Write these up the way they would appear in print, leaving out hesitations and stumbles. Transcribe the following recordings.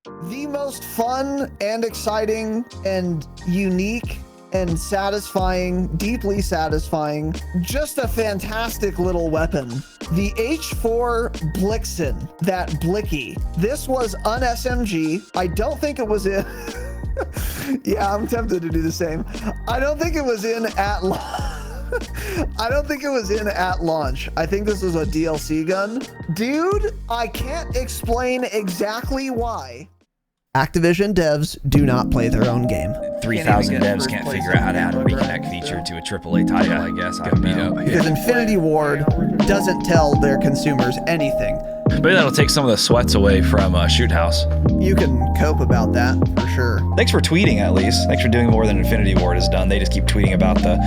The most fun and exciting and unique and satisfying, deeply satisfying, just a fantastic little weapon. The H4 Blixen, that Blicky. This was an SMG. I don't think it was in... Yeah, I'm tempted to do the same. I don't think it was in at I don't think it was in at launch. I think this was a DLC gun. Dude, I can't explain exactly why Activision devs do not play their own game. 3,000 devs can't figure out how to add a reconnect feature to a AAA title, I guess. I don't know. Because Infinity Ward doesn't tell their consumers anything. Maybe that'll take some of the sweats away from Shoot House. You can cope about that for sure. Thanks for tweeting, at least. Thanks for doing more than Infinity Ward has done. They just keep tweeting about the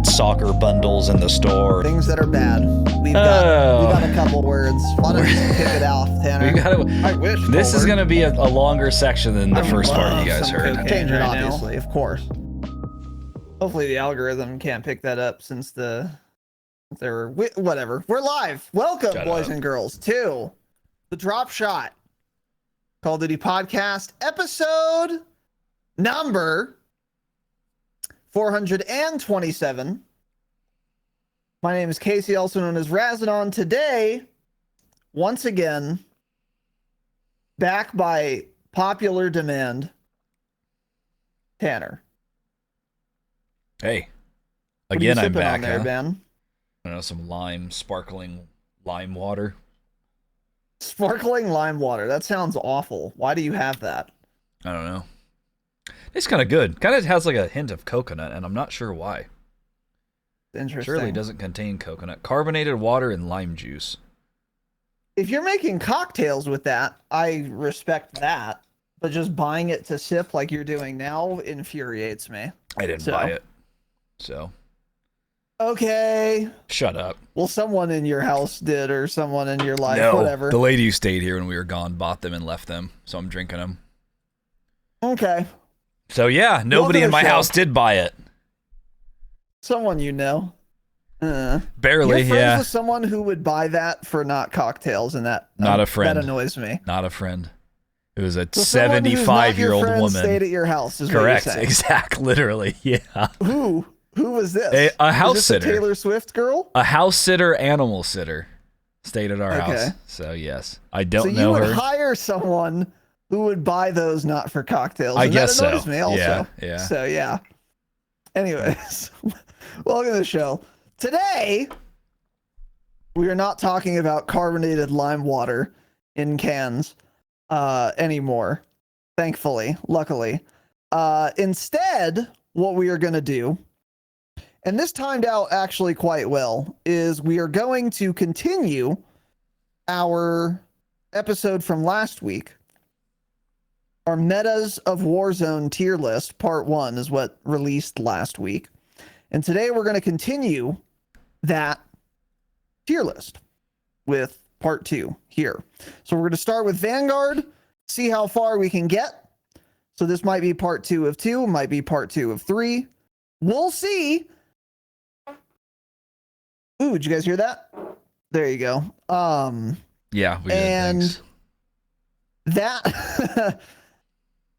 soccer bundles in the store. Things that are bad. We've got a couple words. Why don't you kick it off, Tanner? I wish. This is going to be a longer section than the first part you guys heard. Change it, obviously, of course. Hopefully the algorithm can't pick that up since whatever. We're live. Welcome, boys and girls, to the Dropshot Call of Duty podcast, episode number 427. My name is Casey, also known as Razinon. Today, once again, back by popular demand, Tanner. Hey, again, I'm back. There, Ben? I don't know, some sparkling lime water. Sparkling lime water. That sounds awful. Why do you have that? I don't know. It's kind of good. Kind of has like a hint of coconut, and I'm not sure why. Interesting. Surely doesn't contain coconut. Carbonated water and lime juice. If you're making cocktails with that, I respect that. But just buying it to sip like you're doing now infuriates me. I didn't buy it. So. Okay. Shut up. Well, someone in your house did, or someone in your life, no, whatever. The lady who stayed here when we were gone bought them and left them, so I'm drinking them. Okay. So yeah, nobody in my house did buy it. Someone you know. Barely, You're friends with someone who would buy that for not cocktails, and that not a friend. That annoys me. Not a friend. It was a 75-year-old woman. Stayed at your house. Is correct. What you're saying. Exact. Literally. Yeah. Who was this? A house sitter. A Taylor Swift girl? A house sitter, animal sitter, stayed at our house. So yes, I don't know her. So you would hire someone who would buy those not for cocktails. I guess that annoys me also. Yeah. So yeah. Anyways, welcome to the show. Today, we are not talking about carbonated lime water in cans anymore. Thankfully, luckily. Instead, what we are going to do, and this timed out actually quite well, is we are going to continue our episode from last week. Our Metas of Warzone tier list, part 1, is what released last week. And today we're going to continue that tier list with part 2 here. So we're going to start with Vanguard, see how far we can get. So this might be part 2 of 2, might be part 2 of 3. We'll see. Ooh, did you guys hear that? There you go. Yeah, we did. And that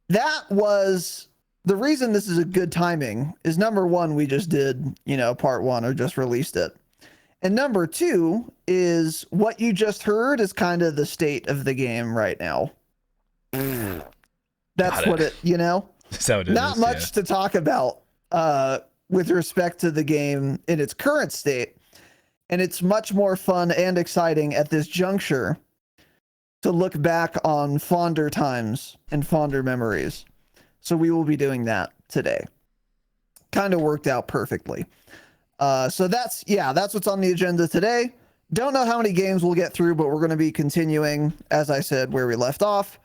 that was the reason this is a good timing is number 1, we just did, part 1 or just released it. And number 2 is what you just heard is kind of the state of the game right now. That's what it, So it is, not much to talk about with respect to the game in its current state. And it's much more fun and exciting at this juncture to look back on fonder times and fonder memories. So we will be doing that today. Kind of worked out perfectly. So that's what's on the agenda today. Don't know how many games we'll get through, but we're going to be continuing, as I said, where we left off,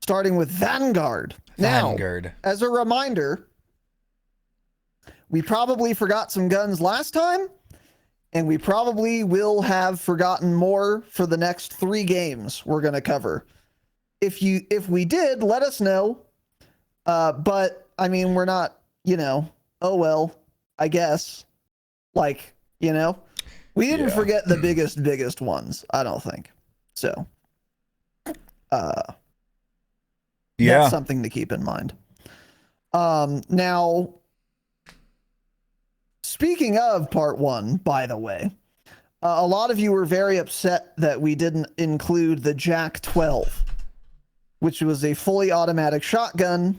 starting with Vanguard. Now, as a reminder, we probably forgot some guns last time, and we probably will have forgotten more for the next 3 games we're going to cover. If we did, let us know. But I mean, we're not, oh well, I guess. We didn't forget the biggest ones, I don't think. So, Yeah. That's something to keep in mind. Now, speaking of part 1, by the way, a lot of you were very upset that we didn't include the JAK-12, which was a fully automatic shotgun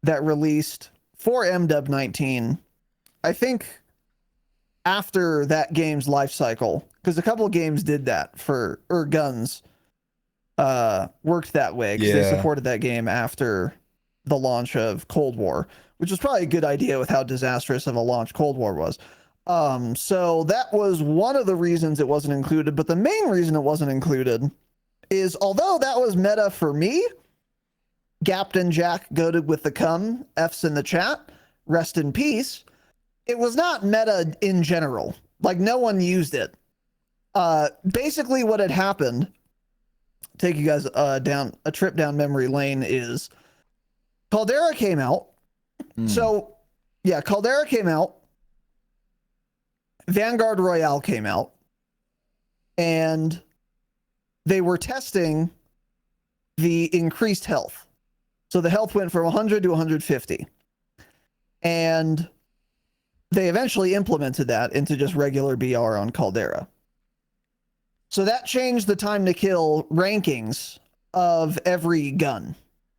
that released for MW19, I think, after that game's life cycle, because a couple of games did that or guns worked that way, because they supported that game after the launch of Cold War, which was probably a good idea with how disastrous of a launch Cold War was. So that was one of the reasons it wasn't included, but the main reason it wasn't included is, although that was meta for me, Captain Jack goated with the cum, F's in the chat, rest in peace, it was not meta in general. Like, no one used it. Basically what had happened, take you guys down a trip down memory lane, is Caldera came out. So yeah, Caldera came out, Vanguard Royale came out, and they were testing the increased health. So the health went from 100 to 150. And they eventually implemented that into just regular BR on Caldera. So that changed the time to kill rankings of every gun,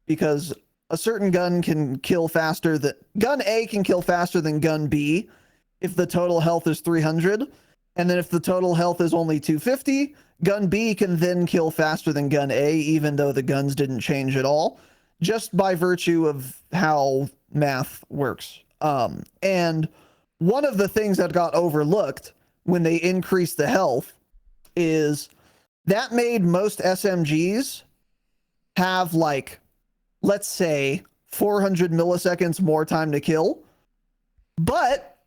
because a certain gun can kill faster than gun A can kill faster than gun B if the total health is 300. And then if the total health is only 250, gun B can then kill faster than gun A, even though the guns didn't change at all, just by virtue of how math works. And one of the things that got overlooked when they increased the health is that made most SMGs have, like, let's say 400 milliseconds more time to kill. But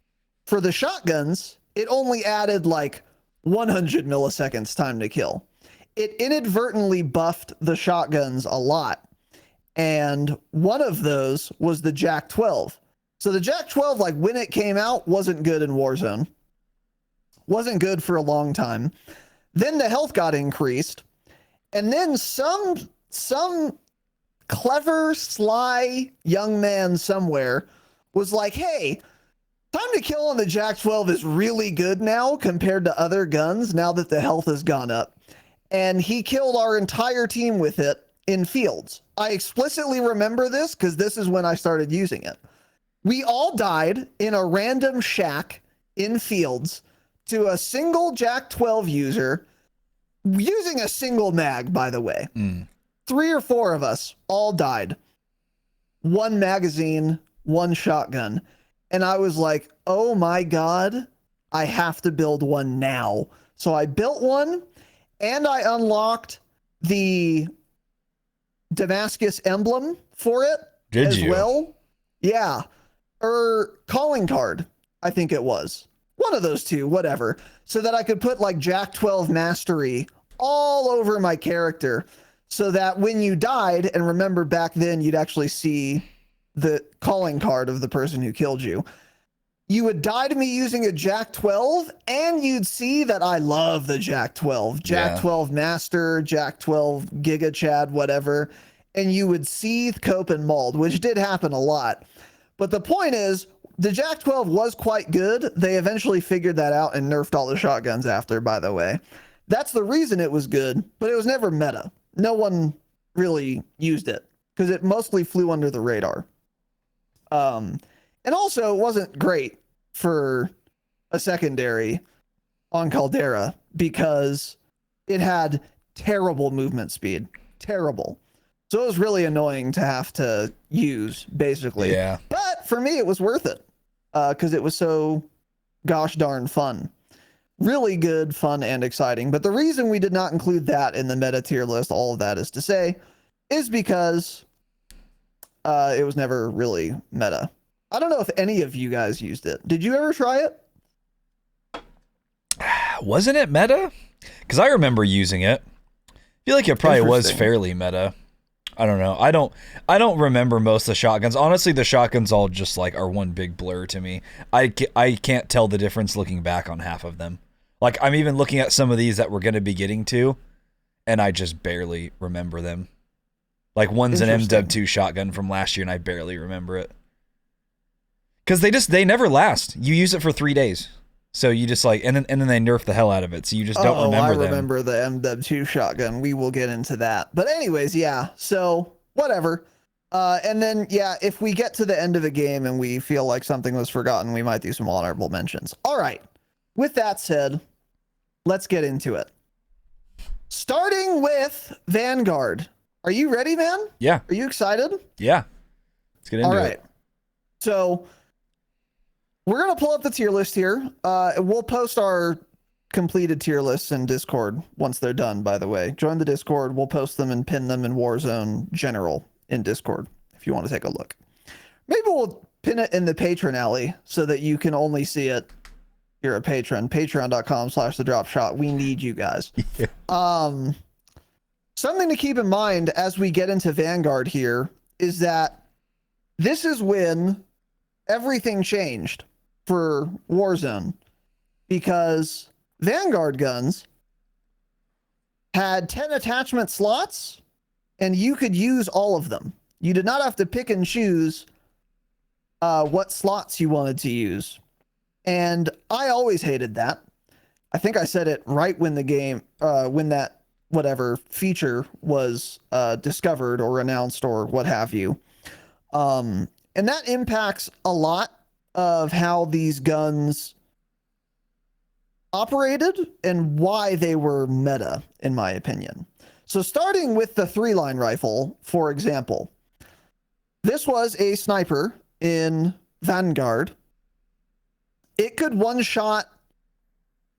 for the shotguns, it only added like 100 milliseconds time to kill. It inadvertently buffed the shotguns a lot. And one of those was the JAK-12. So the JAK-12, like, when it came out, wasn't good in Warzone. Wasn't good for a long time. Then the health got increased. And then some clever, sly young man somewhere was like, hey, time to kill on the JAK-12 is really good now compared to other guns, now that the health has gone up. And he killed our entire team with it in fields. I explicitly remember this because this is when I started using it. We all died in a random shack in fields to a single JAK-12 user using a single mag, by the way. 3 or 4 of us all died. 1 magazine, 1 shotgun. And I was like, oh my God, I have to build one now. So I built one, and I unlocked the Damascus emblem for it. Did you? Well. Yeah. Or calling card, I think it was. One of those two, whatever. So that I could put like JAK-12 mastery all over my character, so that when you died, and remember back then you'd actually see the calling card of the person who killed you, you would die to me using a JAK-12, and you'd see that I love the JAK-12. JAK-12 Master, JAK-12 Giga Chad, whatever. And you would seethe, cope, and mold, which did happen a lot. But the point is, the JAK-12 was quite good. They eventually figured that out and nerfed all the shotguns after, by the way. That's the reason it was good, but it was never meta. No one really used it because it mostly flew under the radar. And also, it wasn't great for a secondary on Caldera because it had terrible movement speed. Terrible. So it was really annoying to have to use, basically. Yeah. But for me, it was worth it because it was so gosh darn fun. Really good, fun, and exciting. But the reason we did not include that in the meta tier list, all of that is to say, is because it was never really meta. I don't know if any of you guys used it. Did you ever try it? Wasn't it meta? Because I remember using it. I feel like it probably was fairly meta. I don't know. I don't remember most of the shotguns. Honestly, the shotguns all just like are one big blur to me. I can't tell the difference looking back on half of them. Like, I'm even looking at some of these that we're going to be getting to, and I just barely remember them. Like one's an Interesting. MW2 shotgun from last year, and I barely remember it. Because they never last. You use it for 3 days. So you just like, and then they nerf the hell out of it. So you just don't remember them. I remember the MW2 shotgun. We will get into that. But anyways, yeah. So whatever. And then, yeah, if we get to the end of the game and we feel like something was forgotten, we might do some honorable mentions. All right. With that said, let's get into it. Starting with Vanguard. Are you ready, man? Yeah. Are you excited? Yeah. Let's get into it. All right. So we're going to pull up the tier list here. We'll post our completed tier lists in Discord once they're done, by the way. Join the Discord. We'll post them and pin them in Warzone General in Discord if you want to take a look. Maybe we'll pin it in the Patreon alley so that you can only see it. You're a patron. Patreon.com/thedropshot. We need you guys. Yeah. Something to keep in mind as we get into Vanguard here is that this is when everything changed for Warzone, because Vanguard guns had 10 attachment slots and you could use all of them. You did not have to pick and choose what slots you wanted to use. And I always hated that. I think I said it right when the game, when that whatever feature was discovered or announced or what have you. And that impacts a lot of how these guns operated and why they were meta, in my opinion. So starting with the 3-line rifle, for example, this was a sniper in Vanguard. It could one-shot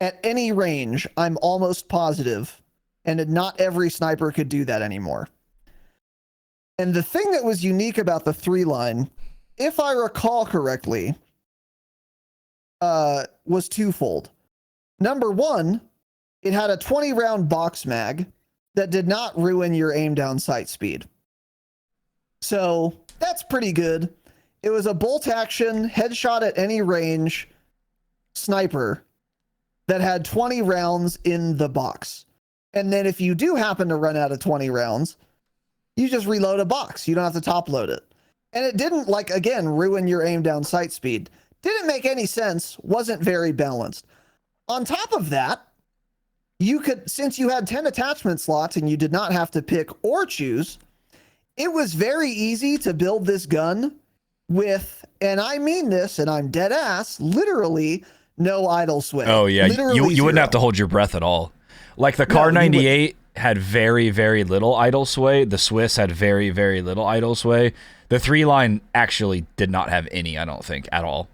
at any range, I'm almost positive, and not every sniper could do that anymore. And the thing that was unique about the 3-line, if I recall correctly, was twofold. Number one, it had a 20-round box mag that did not ruin your aim down sight speed. So that's pretty good. It was a bolt action, headshot at any range sniper that had 20 rounds in the box. And then if you do happen to run out of 20 rounds, you just reload a box. You don't have to top load it. And it didn't, like, again, ruin your aim down sight speed. Didn't make any sense. Wasn't very balanced. On top of that, you could, since you had 10 attachment slots and you did not have to pick or choose, it was very easy to build this gun with, and I mean this, and I'm dead ass, literally no idle sway. Oh, yeah. You wouldn't have to hold your breath at all. Like the Car 98 had very, very little idle sway. The Swiss had very, very little idle sway. The 3-line actually did not have any, I don't think, at all.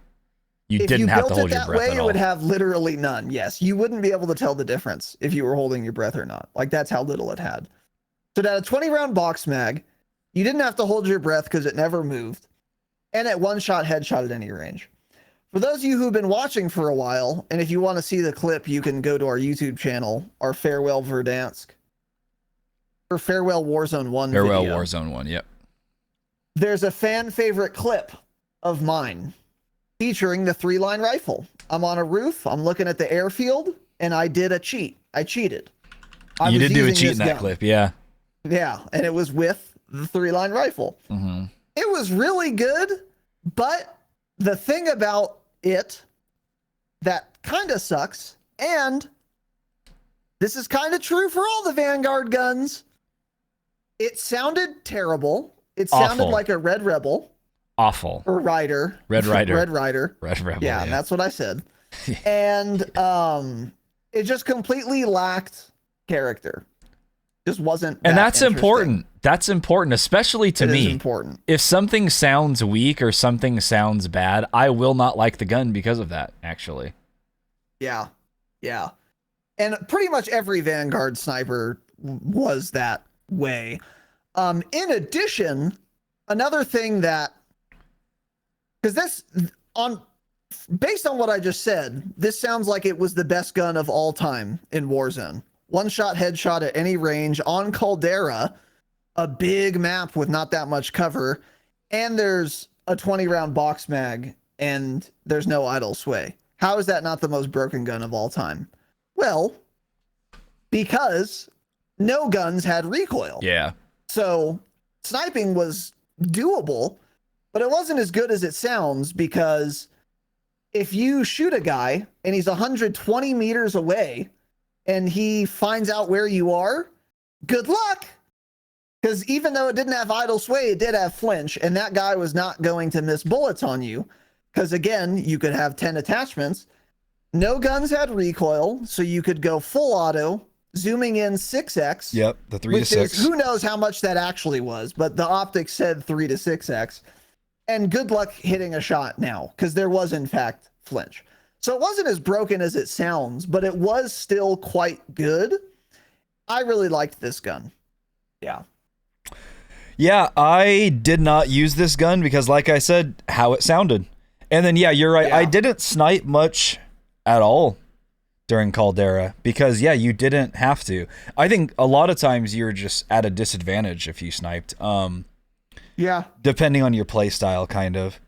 You didn't have to hold your breath at all. If you built it that way, it would have literally none. Yes, you wouldn't be able to tell the difference if you were holding your breath or not. Like, that's how little it had. So it had a 20-round box mag. You didn't have to hold your breath because it never moved. And at one-shot headshot at any range. For those of you who've been watching for a while, and if you want to see the clip, you can go to our YouTube channel, our Farewell Verdansk, or Farewell Warzone 1 Farewell video. Warzone 1, yep. There's a fan favorite clip of mine featuring the 3-line rifle. I'm on a roof, I'm looking at the airfield, and I did a cheat. I cheated. You did do a cheat in that clip, yeah. Yeah, and it was with the 3-line rifle. Mm-hmm. It was really good, but the thing about it that kind of sucks, and this is kind of true for all the Vanguard guns, it sounded terrible. It sounded like a Red Rebel. Awful. Or Rider. Red Rider. Red Rider. Red Rebel. Yeah, and that's what I said. And it just completely lacked character. Just wasn't. And that's important. That's important, especially to me. It is important. If something sounds weak or something sounds bad, I will not like the gun because of that, actually. Yeah. Yeah. And pretty much every Vanguard sniper was that way. In addition, another thing that, because based on what I just said, this sounds like it was the best gun of all time in Warzone. One-shot headshot at any range on Caldera, a big map with not that much cover, and there's a 20-round box mag, and there's no idle sway. How is that not the most broken gun of all time? Well, because no guns had recoil. Yeah. So sniping was doable, but it wasn't as good as it sounds, because if you shoot a guy and he's 120 meters away and he finds out where you are, good luck. Because even though it didn't have idle sway, it did have flinch, and that guy was not going to miss bullets on you. Because again, you could have 10 attachments. No guns had recoil, so you could go full auto, zooming in 6x. Yep, the 3 to 6. Who knows how much that actually was, but the optics said 3 to 6x. And good luck hitting a shot now, because there was, in fact, flinch. So it wasn't as broken as it sounds, but it was still quite good. I really liked this gun. Yeah. Yeah, I did not use this gun because, like I said, how it sounded. And then, yeah, you're right. Yeah. I didn't snipe much at all during Caldera because, yeah, you didn't have to. I think a lot of times you're just at a disadvantage if you sniped. Yeah. Depending on your play style, kind of.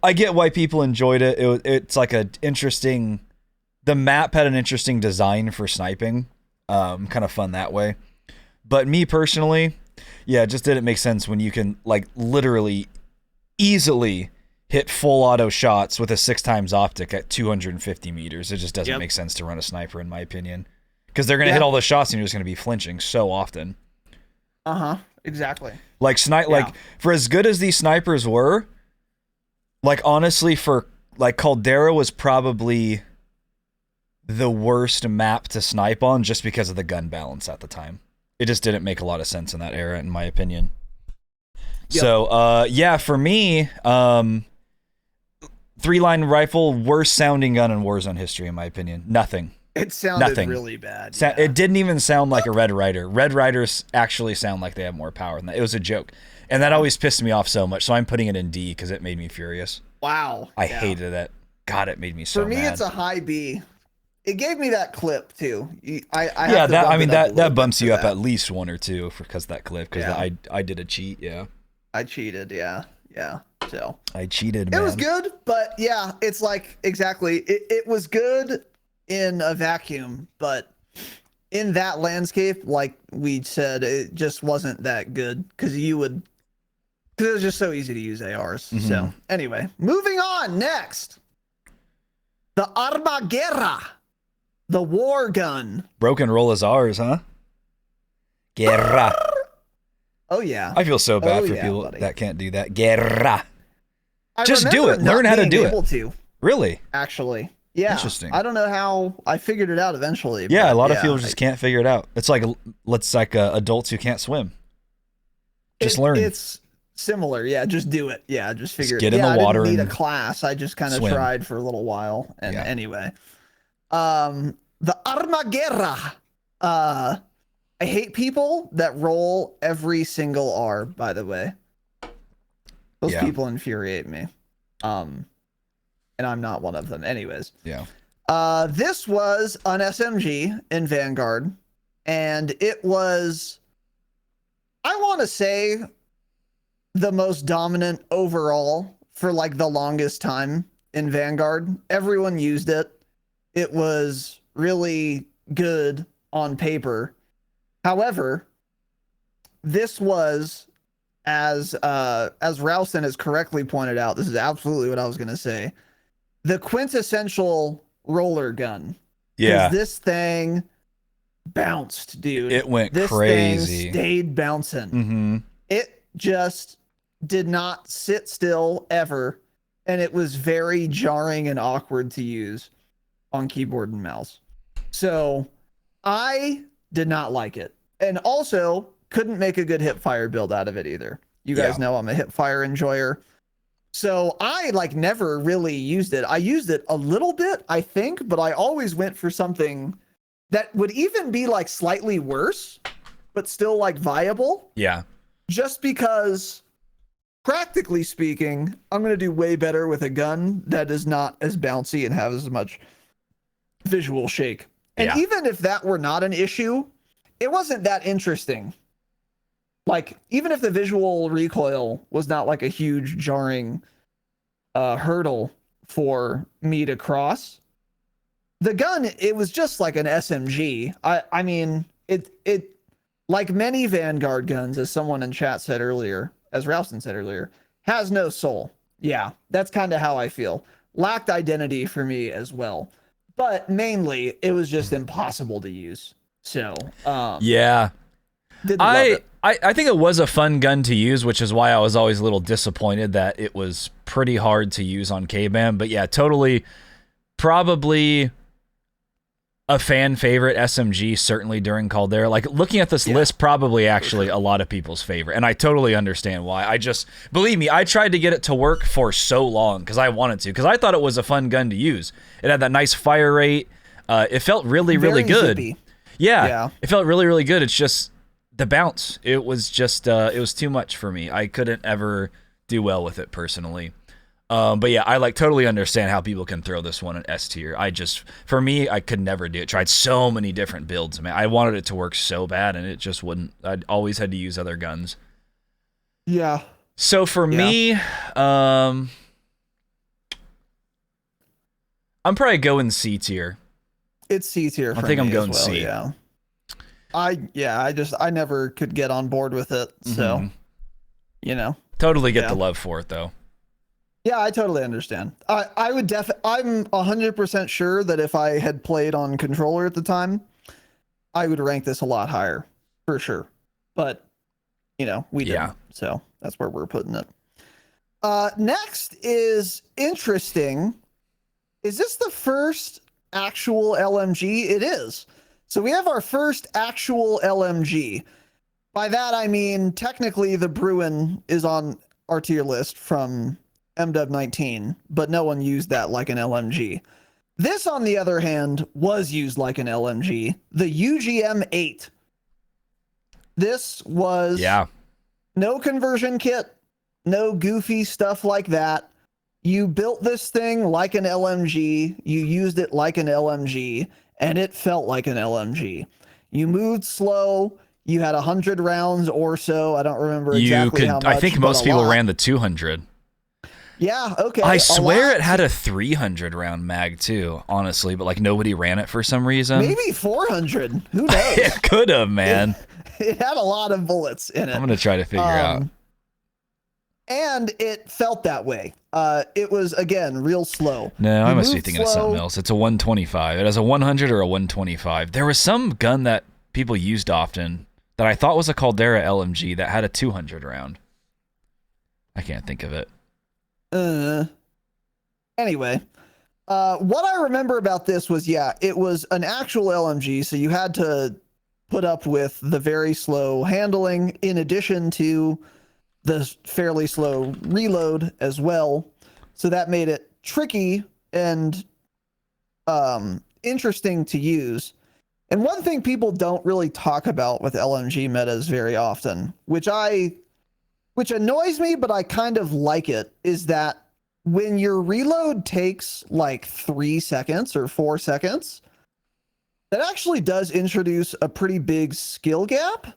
I get why people enjoyed it. It's like a interesting... The map had an interesting design for sniping. Kind of fun that way. But me personally, yeah, it just didn't make sense when you can, like, literally easily hit full auto shots with a 6x optic at 250 meters. It just doesn't make sense to run a sniper, in my opinion. Because they're going to hit all the shots and you're just going to be flinching so often. Uh-huh. Exactly. Like, like, for as good as these snipers were, like, honestly, for, like, Caldera was probably the worst map to snipe on just because of the gun balance at the time. It just didn't make a lot of sense in that era, in my opinion. Yep. So, yeah, for me, 3-line rifle, worst sounding gun in Warzone history, in my opinion. Nothing. It sounded really bad. Yeah. It didn't even sound like a Red Ryder. Red Ryders actually sound like they have more power than that. It was a joke. And that always pissed me off so much, so I'm putting it in D because it made me furious. Wow. I hated it. God, it made me so mad. For me, it's a high B. It gave me that clip, too. That bumps you up at least 1 or 2 because of that clip, because I did a cheat, yeah. I cheated, yeah. So I cheated, man. It was good, but yeah, it's like, exactly. It was good in a vacuum, but in that landscape, like we said, it just wasn't that good because it was just so easy to use ARs. Mm-hmm. So anyway, moving on. Next, the Arma-Guerra, the war gun. Broken roll is ours, huh? Guerra. Oh yeah. I feel so bad for people that can't do that. Guerra. Just do it. Learn how to do it. Really? Actually. Yeah. Interesting. I don't know how I figured it out eventually. Yeah, a lot of people just can't figure it out. It's like adults who can't swim. Just learn. It's similar. Yeah, just do it. Yeah, just figure get in the water. I didn't need a class. I just kind of tried for a little while. And anyway. The Arma-Guerra. I hate people that roll every single R, by the way. Those people infuriate me. And I'm not one of them. Anyways. Yeah. This was an SMG in Vanguard, and it was, I want to say, the most dominant overall for like the longest time in Vanguard. Everyone used it. It was really good on paper. However, this was, as Ralston has correctly pointed out, this is absolutely what I was going to say, the quintessential roller gun. Yeah. This thing bounced, dude. It went this crazy. Thing stayed bouncing. Mm-hmm. It just did not sit still ever. And it was very jarring and awkward to use on keyboard and mouse. So I did not like it. And also couldn't make a good hipfire build out of it either. You guys know I'm a hipfire enjoyer. So I like never really used it. I used it a little bit, I think, but I always went for something that would even be like slightly worse, but still like viable. Yeah. Just because, practically speaking, I'm going to do way better with a gun that is not as bouncy and has as much visual shake. And even if that were not an issue, it wasn't that interesting. Like, even if the visual recoil was not like a huge jarring hurdle for me to cross, the gun, it was just like an SMG. I mean, it like many Vanguard guns, as someone in chat said earlier, as Ralston said earlier, has no soul. Yeah, that's kind of how I feel. Lacked identity for me as well. But mainly, it was just impossible to use. So, yeah. didn't love it. I think it was a fun gun to use, which is why I was always a little disappointed that it was pretty hard to use on K-Band. But yeah, totally, probably a fan favorite SMG, certainly during Caldera. Like, looking at this list, probably actually a lot of people's favorite. And I totally understand why. Believe me, I tried to get it to work for so long because I wanted to, because I thought it was a fun gun to use. It had that nice fire rate. It felt really, really good. Zippy. Yeah, it felt really, really good. It's just the bounce. It was just, it was too much for me. I couldn't ever do well with it personally. But yeah, I like totally understand how people can throw this one in S tier. For me, I could never do it. Tried so many different builds, man. I wanted it to work so bad, and it just wouldn't. I'd always had to use other guns. Yeah. So for me, I'm probably going C tier. It's C tier. I think I'm going C. Yeah. I never could get on board with it. So, Totally get the love for it though. Yeah, I totally understand. I would I'm 100% sure that if I had played on controller at the time, I would rank this a lot higher for sure. But, we didn't. Yeah. So that's where we're putting it. Next is interesting. Is this the first actual LMG? It is. So we have our first actual LMG. By that, I mean, technically the Bruin is on our tier list from MW19, but no one used that like an LMG. This, on the other hand, was used like an LMG. The UGM-8. This was no conversion kit, no goofy stuff like that. You built this thing like an LMG. You used it like an LMG, and it felt like an LMG. You moved slow. You had 100 rounds or so. I don't remember exactly how much. I think most people ran the 200. Yeah, okay. I swear it had a 300 round mag too, honestly, but like nobody ran it for some reason. Maybe 400. Who knows? It could have, man. It had a lot of bullets in it. I'm going to try to figure out. And it felt that way. It was, again, real slow. No, I must be thinking of something else. It's a 125. It has a 100 or a 125. There was some gun that people used often that I thought was a Caldera LMG that had a 200 round. I can't think of it. Anyway, what I remember about this was, it was an actual LMG, so you had to put up with the very slow handling in addition to the fairly slow reload as well. So that made it tricky and interesting to use. And one thing people don't really talk about with LMG metas very often, which annoys me, but I kind of like it, is that when your reload takes like 3 seconds or 4 seconds, that actually does introduce a pretty big skill gap,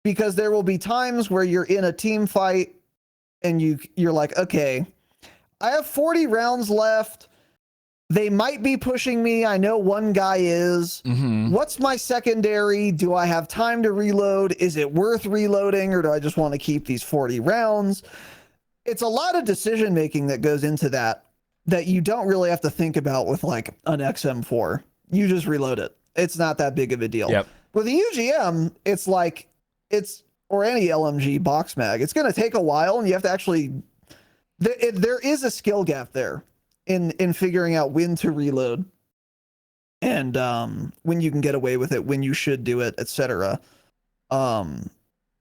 because there will be times where you're in a team fight and you're like, okay, I have 40 rounds left. They might be pushing me. I know one guy is. What's my secondary? Do I have time to reload? Is it worth reloading, or do I just want to keep these 40 rounds? It's a lot of decision making that goes into that you don't really have to think about with like an XM4. You just reload it. It's not that big of a deal. Yep. With the UGM, it's like, or any LMG box mag, it's going to take a while, and you have to actually, there is a skill gap there in figuring out when to reload and when you can get away with it, when you should do it, etc. And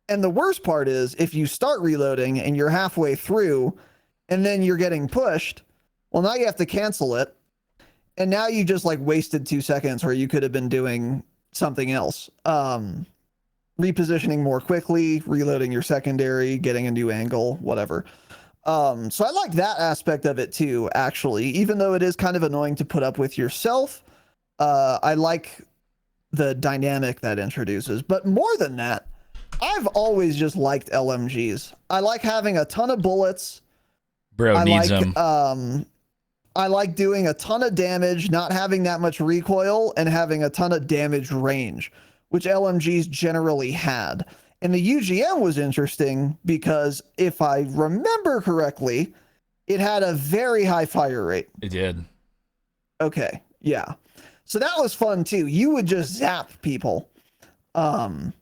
the worst part is if you start reloading and you're halfway through and then you're getting pushed, well, now you have to cancel it. And now you just like wasted 2 seconds where you could have been doing something else. Repositioning more quickly, reloading your secondary, getting a new angle, whatever. So I like that aspect of it too, actually, even though it is kind of annoying to put up with yourself. I like the dynamic that introduces, but more than that, I've always just liked LMGs. I like having a ton of bullets. Bro needs them. I like doing a ton of damage, not having that much recoil, and having a ton of damage range. which LMGs generally had. And the UGM was interesting because if I remember correctly, it had a very high fire rate. It did. Okay, yeah. So that was fun too. You would just zap people. And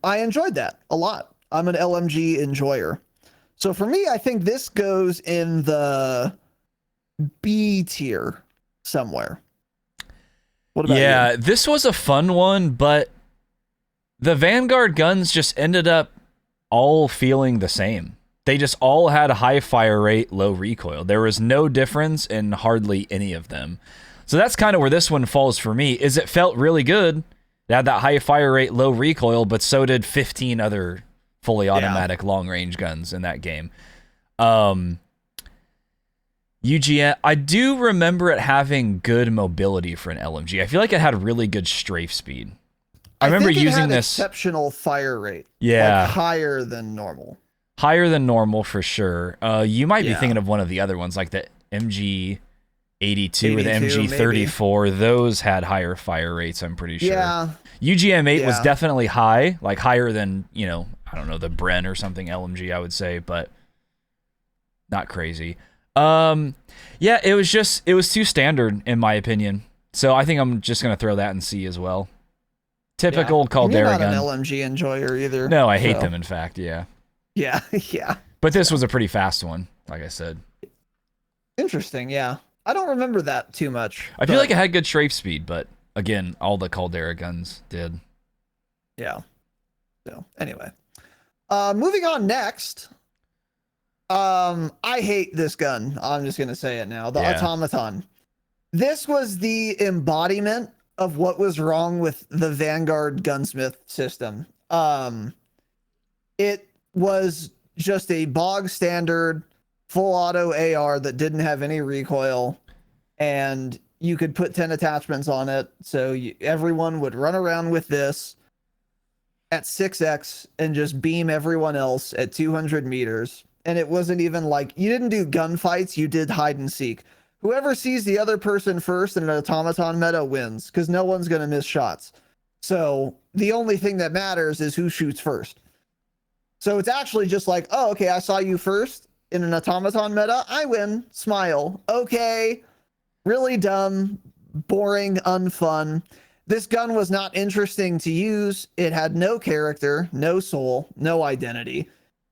I enjoyed that a lot. I'm an LMG enjoyer. So for me, I think this goes in the B tier somewhere. What about you? This was a fun one, but the Vanguard guns just ended up all feeling the same. They just all had a high fire rate, low recoil. There was no difference in hardly any of them. So that's kind of where this one falls for me, is it felt really good. It had that high fire rate, low recoil, but so did 15 other fully automatic long-range guns in that game. UGM, I do remember it having good mobility for an LMG. I feel like it had really good strafe speed. I remember think it using had this exceptional fire rate. Yeah. Like higher than normal. Higher than normal for sure. You might be Yeah. thinking of one of the other ones, like the MG 82 or the 82, MG 34. Those had higher fire rates, I'm pretty sure. Yeah. UGM 8 was Yeah. definitely high, like higher than, you know, I don't know, the Bren or something LMG, I would say, but not crazy. Yeah, it was too standard in my opinion. So I think I'm just going to throw that in C as well. Typical Caldera gun. You're gun. not an LMG enjoyer either. No, I hate them in fact, yeah. Yeah, yeah. But this was a pretty fast one, like I said. Interesting, yeah. I don't remember that too much. I feel like it had good strafe speed, but again, all the Caldera guns did. Yeah. So anyway. Moving on next. I hate this gun. I'm just gonna say it now. The Automaton. This was the embodiment of what was wrong with the Vanguard gunsmith system. It was just a bog standard full auto AR that didn't have any recoil, and you could put 10 attachments on it. So everyone would run around with this at 6x and just beam everyone else at 200 meters. And it wasn't even like, you didn't do gunfights, you did hide and seek. Whoever sees the other person first in an automaton meta wins, because no one's going to miss shots. So the only thing that matters is who shoots first. So it's actually just like, oh, okay, I saw you first in an automaton meta, I win, smile. Okay, really dumb, boring, unfun. This gun was not interesting to use. It had no character, no soul, no identity.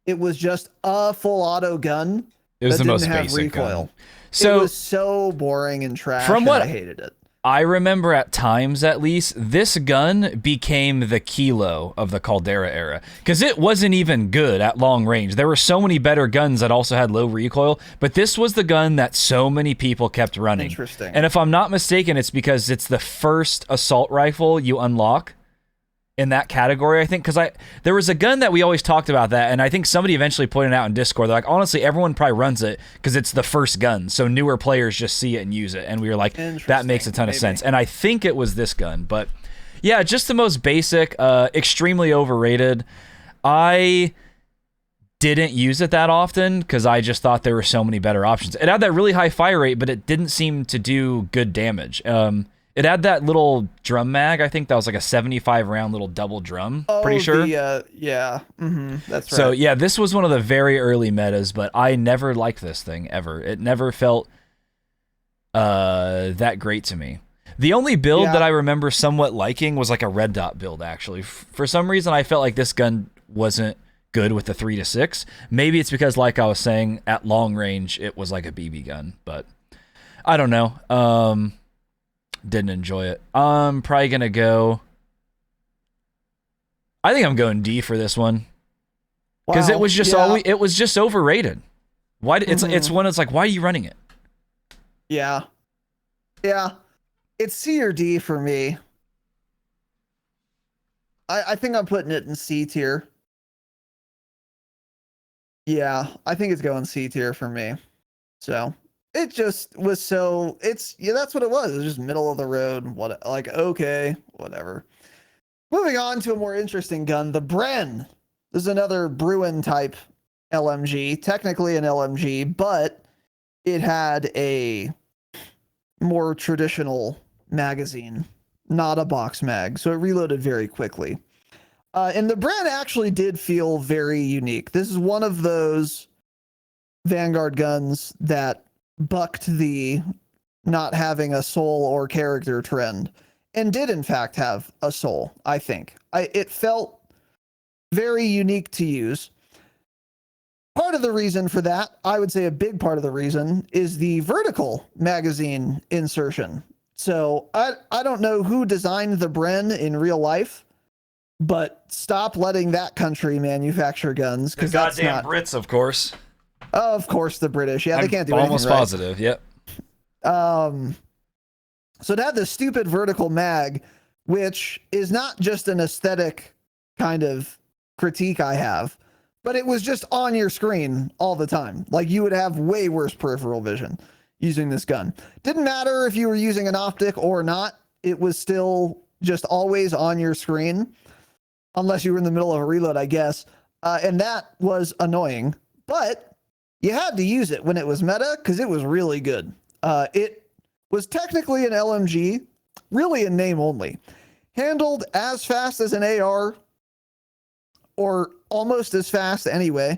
It was just a full auto gun. It was that the most didn't have basic recoil. gun. So it was so boring and trash. From what I hated it. I remember at times, at least, this gun became the Kilo of the Caldera era. Because it wasn't even good at long range. There were so many better guns that also had low recoil, but this was the gun that so many people kept running. Interesting. And if I'm not mistaken, it's because it's the first assault rifle you unlock in that category, I think. Because there was a gun that we always talked about that, and I think somebody eventually pointed out in Discord, they're like, honestly, everyone probably runs it because it's the first gun, so newer players just see it and use it. And we were like, that makes a ton of sense. And I think it was this gun. But yeah, just the most basic, extremely overrated. I didn't use it that often because I just thought there were so many better options. It had that really high fire rate, but it didn't seem to do good damage. It had that little drum mag. I think that was like a 75 round little double drum. Pretty sure. Yeah. That's right. So yeah, this was one of the very early metas, but I never liked this thing ever. It never felt that great to me. The only build that I remember somewhat liking was like a red dot build, actually. For some reason, I felt like this gun wasn't good with the 3-6. Maybe it's because, like I was saying, at long range, it was like a BB gun, but I don't know. Didn't enjoy it. I'm probably gonna go. I think I'm going D for this one because it was just it was just overrated. Why? It's one. It's like, why are you running it? Yeah. It's C or D for me. I think I'm putting it in C tier. Yeah, I think it's going C tier for me. So. It just was so, that's what it was. It was just middle of the road. Okay, whatever. Moving on to a more interesting gun, the Bren. This is another Bruin type LMG, technically an LMG, but it had a more traditional magazine not a box mag, so it reloaded very quickly. And the Bren actually did feel very unique. This is one of those Vanguard guns that bucked the not having a soul or character trend, and did in fact have a soul, I think. It felt very unique to use. Part of the reason for that, I would say a big part of the reason, is the vertical magazine insertion. So I don't know who designed the Bren in real life, but stop letting that country manufacture guns, because that's goddamn not Brits, of course. Of course, the British. Yeah, they can't do anything almost right. positive. Yep. So it had this stupid vertical mag, which is not just an aesthetic kind of critique I have, but it was just on your screen all the time. Like, you would have way worse peripheral vision using this gun. Didn't matter if you were using an optic or not. It was still just always on your screen, unless you were in the middle of a reload, I guess. And that was annoying, but you had to use it when it was meta, because it was really good. It was technically an LMG, really in name only. Handled as fast as an AR, or almost as fast anyway.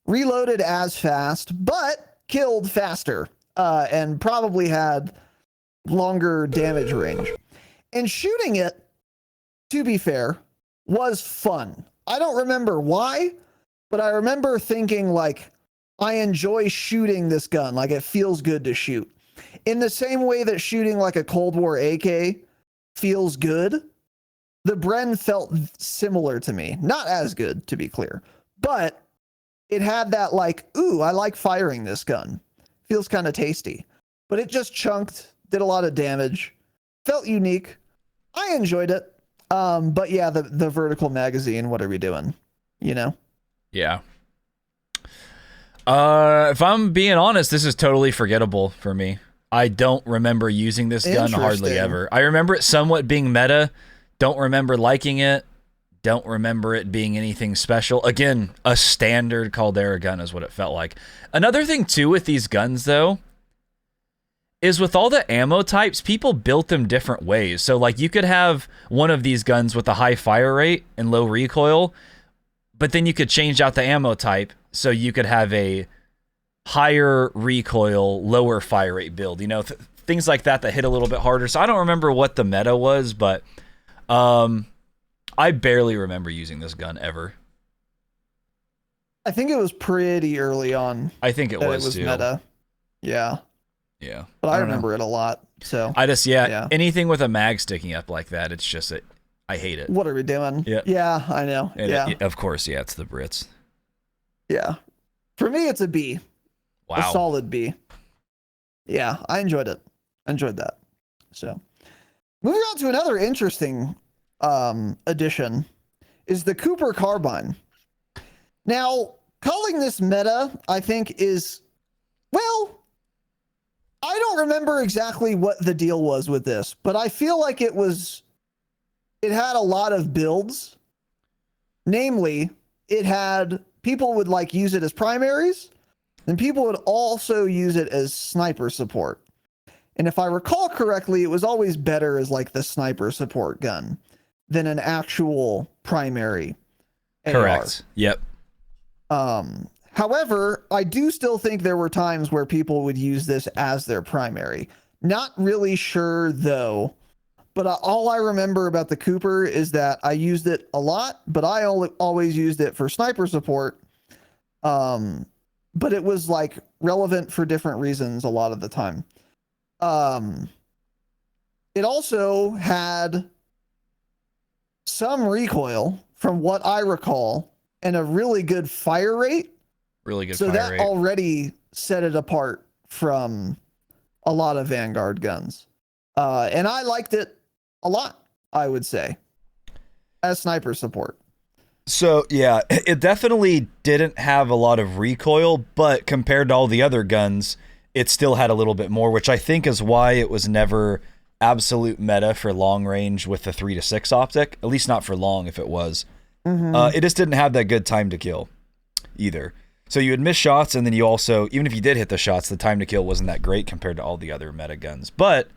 Reloaded as fast, but killed faster, and probably had longer damage range. And shooting it, to be fair, was fun. I don't remember why, but I remember thinking, like, I enjoy shooting this gun. Like, it feels good to shoot. In the same way that shooting like a Cold War AK feels good, the Bren felt similar to me. Not as good, to be clear, but it had that, like, ooh, I like firing this gun. Feels kind of tasty. But it just chunked, did a lot of damage, felt unique. I enjoyed it. But yeah, the vertical magazine, what are we doing? You know? Yeah. If I'm being honest, this is totally forgettable for me. I don't remember using this gun hardly ever. I remember it somewhat being meta. Don't remember liking it. Don't remember it being anything special. Again, a standard Caldera gun is what it felt like. Another thing, too, with these guns, though, is with all the ammo types, people built them different ways. So, like, you could have one of these guns with a high fire rate and low recoil, but then you could change out the ammo type so you could have a higher recoil, lower fire rate build. You know, things like that hit a little bit harder. So I don't remember what the meta was, but I barely remember using this gun ever. I think it was pretty early on. I think it was too. Meta. Yeah. Yeah. But I remember it a lot. So I just, anything with a mag sticking up like that, it's just, I hate it. What are we doing? Yeah. Yeah, I know. And of course, it's the Brits. Yeah. For me, it's a B. Wow. A solid B. Yeah, I enjoyed it. Enjoyed that. So, moving on to another interesting addition is the Cooper carbine. Now, calling this meta, I think, is, well, I don't remember exactly what the deal was with this, but I feel like it had a lot of builds. Namely, it had, people would like use it as primaries, and people would also use it as sniper support. And if I recall correctly, it was always better as like the sniper support gun than an actual primary Correct. AR. Yep. However, I do still think there were times where people would use this as their primary. Not really sure though, but all I remember about the Cooper is that I used it a lot, but I always used it for sniper support. But it was like relevant for different reasons a lot of the time. It also had some recoil from what I recall and a really good fire rate. Really good so fire rate. So that already set it apart from a lot of Vanguard guns. And I liked it a lot, I would say, as sniper support. So, yeah, it definitely didn't have a lot of recoil, but compared to all the other guns, it still had a little bit more, which I think is why it was never absolute meta for long range with the 3-6 optic, at least not for long if it was. It just didn't have that good time to kill either. So you would miss shots, and then you also, even if you did hit the shots, the time to kill wasn't that great compared to all the other meta guns. But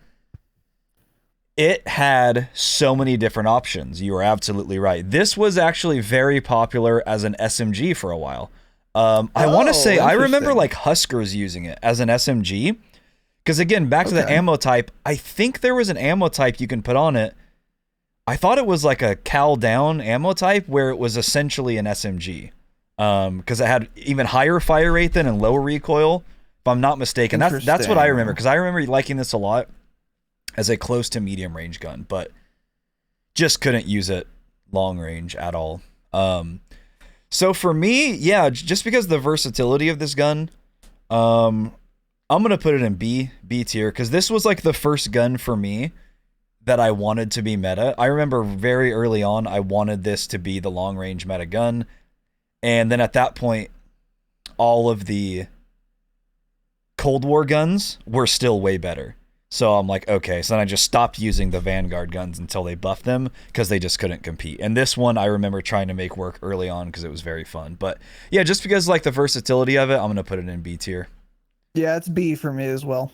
It had so many different options. You are absolutely right. This was actually very popular as an SMG for a while. I want to say, I remember like Huskers using it as an SMG. Because again, back to the ammo type, I think there was an ammo type you can put on it. I thought it was like a cal down ammo type where it was essentially an SMG. Because it had even higher fire rate than and lower recoil. If I'm not mistaken, that's what I remember. Because I remember liking this a lot as a close to medium range gun, but just couldn't use it long range at all. So for me, yeah, just because of the versatility of this gun, I'm gonna put it in B tier because this was like the first gun for me that I wanted to be meta. I remember very early on, I wanted this to be the long range meta gun, and then at that point, all of the Cold War guns were still way better. So I'm like, okay. So then I just stopped using the Vanguard guns until they buffed them because they just couldn't compete. And this one I remember trying to make work early on because it was very fun. But yeah, just because like the versatility of it, I'm gonna put it in B tier. Yeah, it's B for me as well.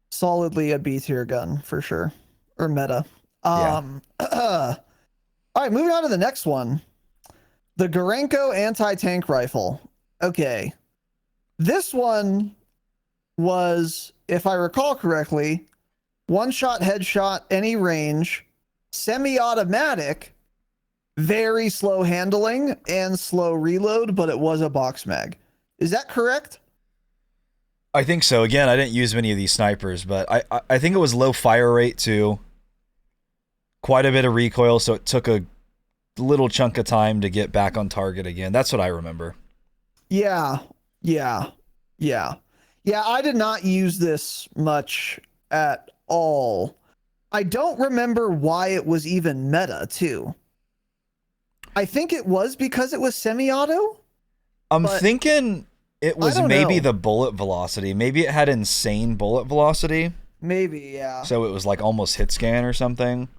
Solidly a B tier gun for sure, or meta. All right, moving on to the next one, the Gorenko anti-tank rifle. Okay, this one was, if I recall correctly, one-shot headshot, any range, semi-automatic, very slow handling, and slow reload, but it was a box mag. Is that correct? I think so. Again, I didn't use many of these snipers, but I think it was low fire rate too. Quite a bit of recoil, so it took a little chunk of time to get back on target again. That's what I remember. Yeah, I did not use this much at all. I don't remember why it was even meta, too. I think it was because it was semi-auto? I'm thinking it was maybe the bullet velocity. Maybe it had insane bullet velocity. Maybe, yeah. So it was like almost hit scan or something.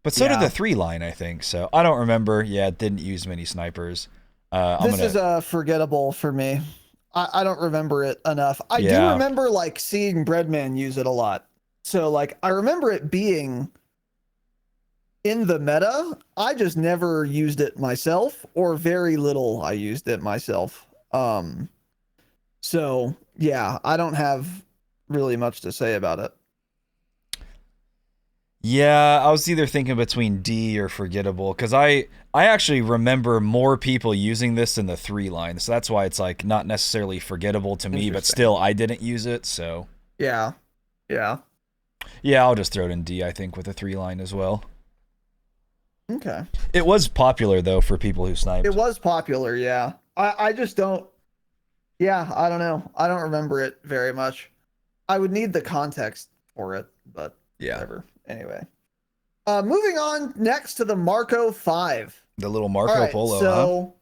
But so did the 3-line, I think. So I don't remember. Yeah, it didn't use many snipers. This is forgettable for me. I don't remember it enough. I do remember like seeing Breadman use it a lot. So like I remember it being in the meta. I just never used it myself, or very little I used it myself. So yeah, I don't have really much to say about it. Yeah, I was either thinking between D or forgettable because I actually remember more people using this in the 3-line, so that's why it's like not necessarily forgettable to me, but still I didn't use it, so yeah, I'll just throw it in D, I think, with the 3-line as well. Okay. It was popular though for people who sniped. It was popular, yeah. I just don't. Yeah, I don't know. I don't remember it very much. I would need the context for it, but whatever. Anyway, moving on next to the Marco 5. The little Marco Polo. So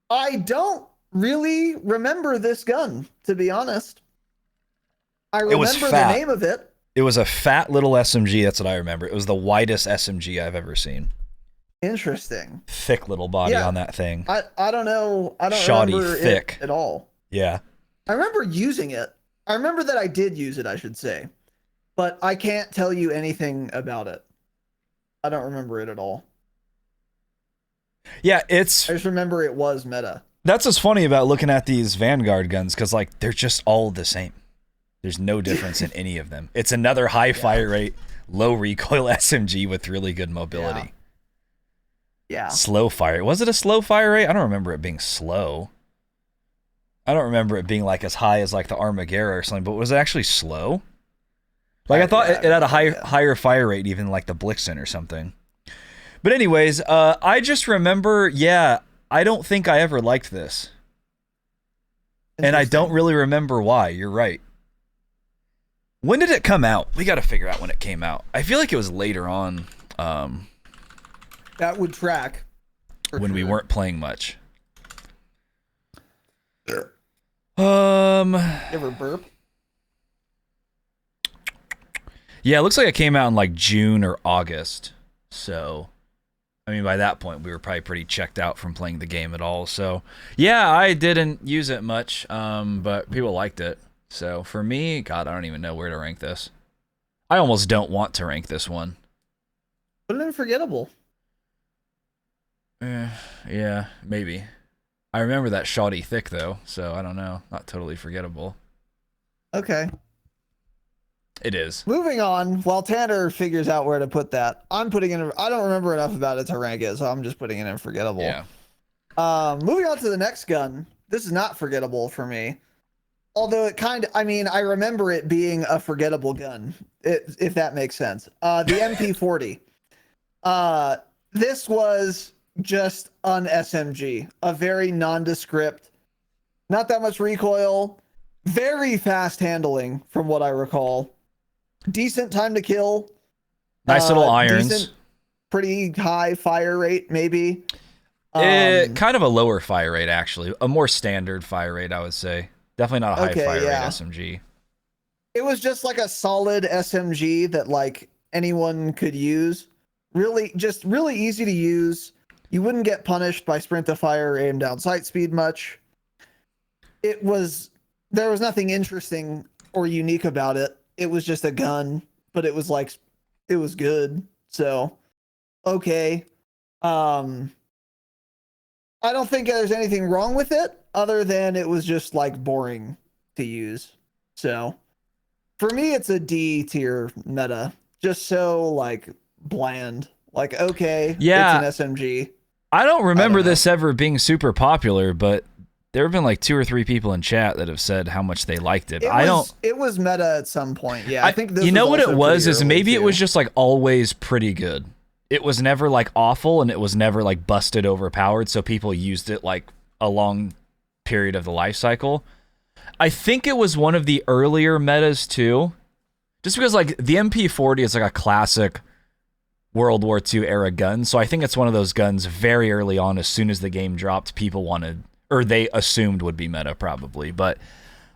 I don't really remember this gun, to be honest. I remember the name of it. It was a fat little SMG. That's what I remember. It was the widest SMG I've ever seen. Interesting. Thick little body on that thing. I don't know. I don't Shoddy, remember thick it at all. Yeah. I remember using it. I remember that I did use it, I should say. But I can't tell you anything about it. I don't remember it at all. Yeah, I just remember it was meta. That's what's funny about looking at these Vanguard guns, because like they're just all the same. There's no difference in any of them. It's another high fire rate, low recoil SMG with really good mobility. Yeah. Slow fire. Was it a slow fire rate? I don't remember it being slow. I don't remember it being like as high as like the Armaguerra or something, but was it actually slow? Like I thought it had a higher fire rate, even like the Blixen or something. But anyways, I just remember, I don't think I ever liked this. And I don't really remember why. You're right. When did it come out? We got to figure out when it came out. I feel like it was later on. That would track. When we weren't playing much. Ever burp? Yeah, it looks like it came out in like June or August. So, I mean, by that point, we were probably pretty checked out from playing the game at all. So, yeah, I didn't use it much, but people liked it. So for me, God, I don't even know where to rank this. I almost don't want to rank this one. Put it in forgettable. Yeah, maybe. I remember that shoddy thick though, so I don't know. Not totally forgettable. Okay. It is. Moving on, while Tanner figures out where to put that, I'm putting in. I don't remember enough about it to rank it, so I'm just putting it in forgettable. Yeah. Moving on to the next gun. This is not forgettable for me. Although it kind of, I mean, I remember it being a forgettable gun, if that makes sense. The MP40. This was just an SMG, a very nondescript, not that much recoil, very fast handling from what I recall. Decent time to kill. Nice little irons. Decent, pretty high fire rate, maybe. Kind of a lower fire rate, actually. A more standard fire rate, I would say. Definitely not a high fire rate SMG. It was just like a solid SMG that like anyone could use. Really easy to use. You wouldn't get punished by sprint to fire or aim down sight speed much. There was nothing interesting or unique about it. It was just a gun, but it was good. So, okay. I don't think there's anything wrong with it other than it was just like boring to use. So for me, it's a D tier meta, just so like bland, like, okay, yeah, it's an SMG. I don't remember this ever being super popular, but there have been like 2 or 3 people in chat that have said how much they liked it. It was meta at some point. Yeah. I think this, you know what it was is maybe too. It was just like always pretty good. It was never like awful, and it was never like busted overpowered, so people used it like a long period of the life cycle. I think it was one of the earlier metas too, just because like the MP40 is like a classic World War II era gun, so I think it's one of those guns very early on, as soon as the game dropped, people wanted, or they assumed would be meta probably. But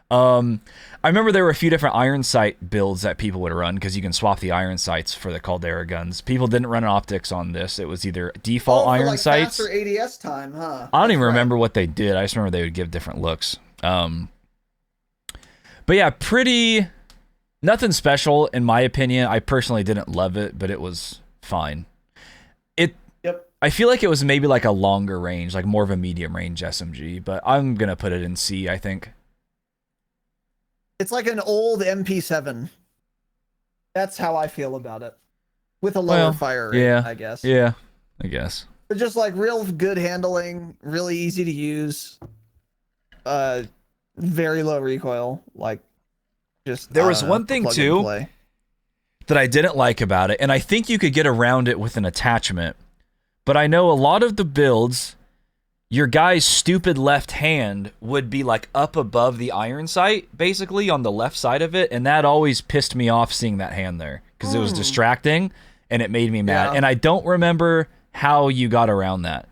I remember there were a few different iron sight builds that people would run, because you can swap the iron sights for the Caldera guns. People didn't run optics on this. It was either default iron like sights. Faster ADS time, huh? I don't even remember what they did. I just remember they would give different looks. But yeah, pretty nothing special in my opinion. I personally didn't love it, but it was fine. I feel like it was maybe like a longer range, like more of a medium range SMG, but I'm gonna put it in C, I think. It's like an old MP7. That's how I feel about it. With a lower fire rate, I guess. Yeah, I guess. But just like real good handling, really easy to use. Very low recoil. Like, just there was one thing too that I didn't like about it, and I think you could get around it with an attachment. But I know a lot of the builds, your guy's stupid left hand would be like up above the iron sight, basically on the left side of it, and that always pissed me off seeing that hand there, because it was distracting and it made me mad. Yeah. And I don't remember how you got around that.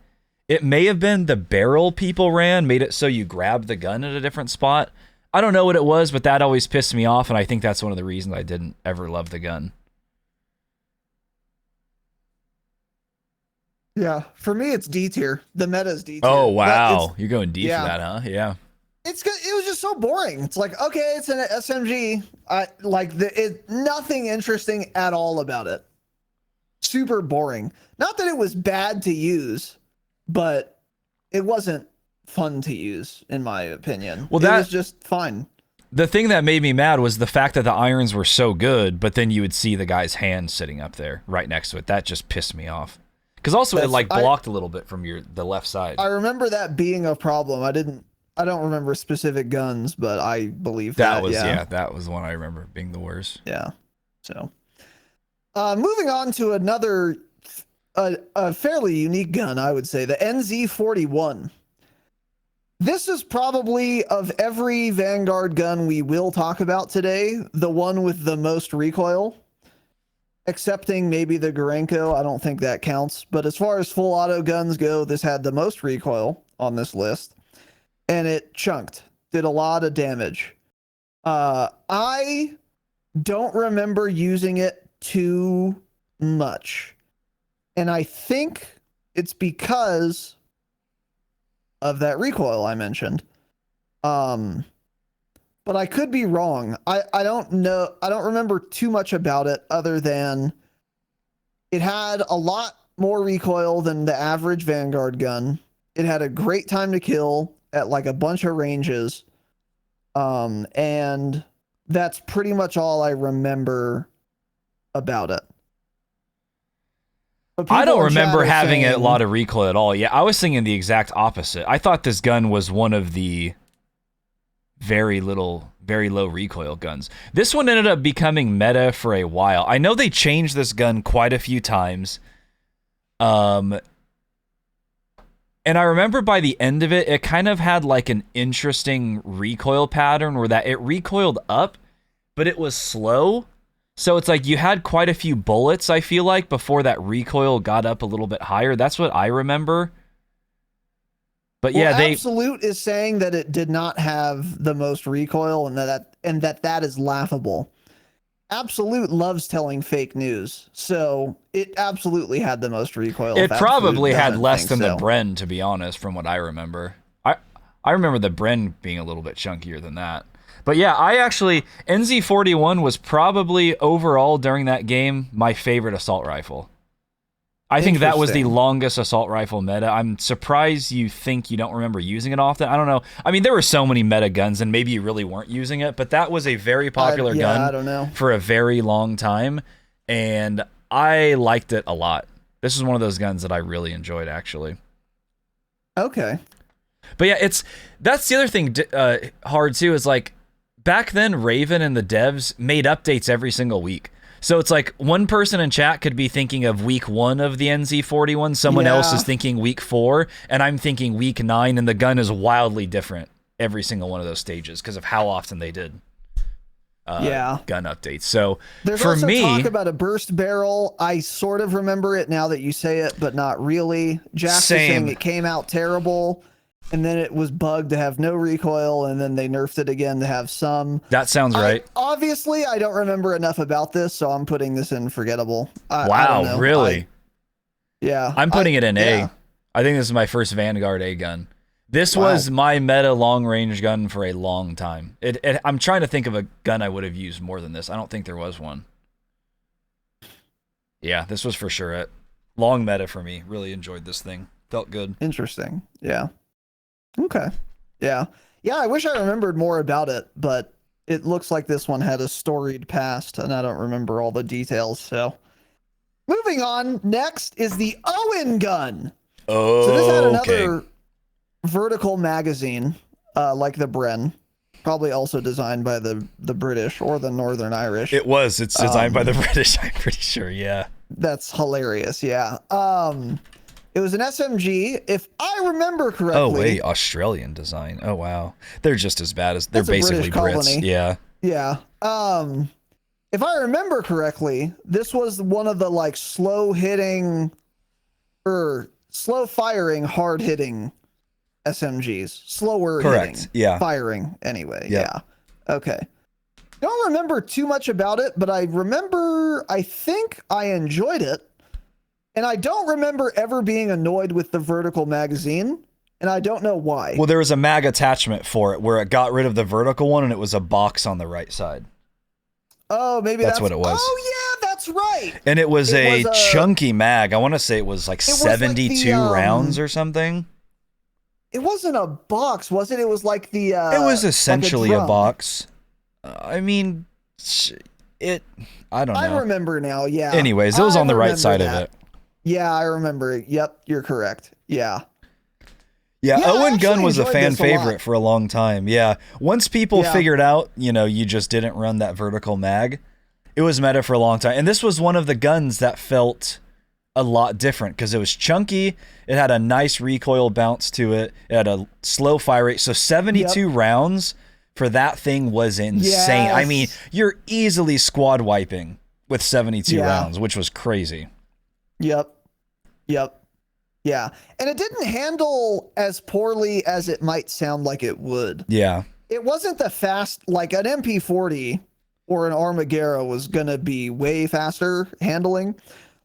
It may have been the barrel people made it so you grab the gun at a different spot. I don't know what it was, but that always pissed me off, and I think that's one of the reasons I didn't ever love the gun. Yeah, for me it's D tier. The meta's D tier. Oh wow, you're going D for that, huh? Yeah. It was just so boring. It's like, okay, it's an SMG. Nothing interesting at all about it. Super boring. Not that it was bad to use, but it wasn't fun to use, in my opinion. Well, it was just fine. The thing that made me mad was the fact that the irons were so good, but then you would see the guy's hand sitting up there right next to it. That just pissed me off. Because also it like blocked a little bit from the left side. I remember that being a problem. I don't remember specific guns, but I believe that was that was one I remember being the worst. Yeah. So, moving on to another a fairly unique gun, I would say, the NZ41. This is probably, of every Vanguard gun we will talk about today, the one with the most recoil. Excepting maybe the Gorenko, I don't think that counts. But as far as full auto guns go, this had the most recoil on this list. And it chunked, did a lot of damage. I don't remember using it too much. And I think it's because of that recoil I mentioned. But but I could be wrong. I don't know. I don't remember too much about it other than it had a lot more recoil than the average Vanguard gun. It had a great time to kill at like a bunch of ranges. And that's pretty much all I remember about it. I don't remember having a lot of recoil at all. Yeah, I was thinking the exact opposite. I thought this gun was one of the very low recoil guns. This one ended up becoming meta for a while. I know they changed this gun quite a few times. And I remember by the end of it, it kind of had like an interesting recoil pattern where that it recoiled up, but it was slow. So it's like you had quite a few bullets, I feel like, before that recoil got up a little bit higher. That's what I remember. But yeah, Absolute is saying that it did not have the most recoil and that is laughable. Absolute loves telling fake news, so it absolutely had the most recoil. It probably had less than the Bren, to be honest, from what I remember. I remember the Bren being a little bit chunkier than that. But yeah, NZ41 was probably overall during that game my favorite assault rifle. I think that was the longest assault rifle meta. I'm surprised you think you don't remember using it often. I don't know. I mean, there were so many meta guns, and maybe you really weren't using it, but that was a very popular gun I don't know. for a very long time, and I liked it a lot. This is one of those guns that I really enjoyed, actually. Okay. But yeah, that's the other thing hard, too, is like, back then, Raven and the devs made updates every single week. So it's like one person in chat could be thinking of week 1 of the NZ41, someone else is thinking week 4, and I'm thinking week 9, and the gun is wildly different every single one of those stages because of how often they did gun updates. So there's for also me, talk about a burst barrel. I sort of remember it now that you say it, but not really. Jack was saying it came out terrible. And then it was bugged to have no recoil, and then they nerfed it again to have some. That sounds right. Obviously, I don't remember enough about this, so I'm putting this in forgettable. Wow, really? Yeah. I'm putting it in A. I think this is my first Vanguard-A gun. This was my meta long-range gun for a long time. I'm trying to think of a gun I would have used more than this. I don't think there was one. Yeah, this was for sure it. Long meta for me. Really enjoyed this thing. Felt good. Interesting. Yeah. Okay. Yeah. Yeah, I wish I remembered more about it, but it looks like this one had a storied past, and I don't remember all the details, so. Moving on, next is the Owen gun. Oh, so this had another vertical magazine, like the Bren. Probably also designed by the British or the Northern Irish. It was. It's designed by the British, I'm pretty sure, yeah. That's hilarious, yeah. It was an SMG, if I remember correctly. Oh, wait, Australian design. Oh, wow. They're just as bad as... They're basically Brits. Yeah. Yeah. If I remember correctly, this was one of the, like, slow-hitting... slow-firing, hard-hitting SMGs. Slower hitting. Yeah. Firing, anyway. Yep. Yeah. Okay. Don't remember too much about it, but I think I enjoyed it. And I don't remember ever being annoyed with the vertical magazine, and I don't know why. Well, there was a mag attachment for it where it got rid of the vertical one, and it was a box on the right side. Oh, maybe that's what it was. Oh, yeah, that's right. And it was a chunky mag. I want to say it was like 72 rounds or something. It wasn't a box, was it? It was like the... it was essentially a box. I mean, I don't know. I remember now, yeah. Anyways, it was on the right side of it. Yeah, I remember it. Yep, you're correct. Yeah. Yeah, Owen gun was a fan favorite for a long time. Yeah. Once people figured out, you just didn't run that vertical mag, it was meta for a long time. And this was one of the guns that felt a lot different because it was chunky. It had a nice recoil bounce to it. It had a slow fire rate. So 72 rounds for that thing was insane. Yes. I mean, you're easily squad wiping with 72 rounds, which was crazy. Yep. Yeah. And it didn't handle as poorly as it might sound like it would. Yeah. It wasn't the fast, like an MP40 or an Armaguerra was going to be way faster handling,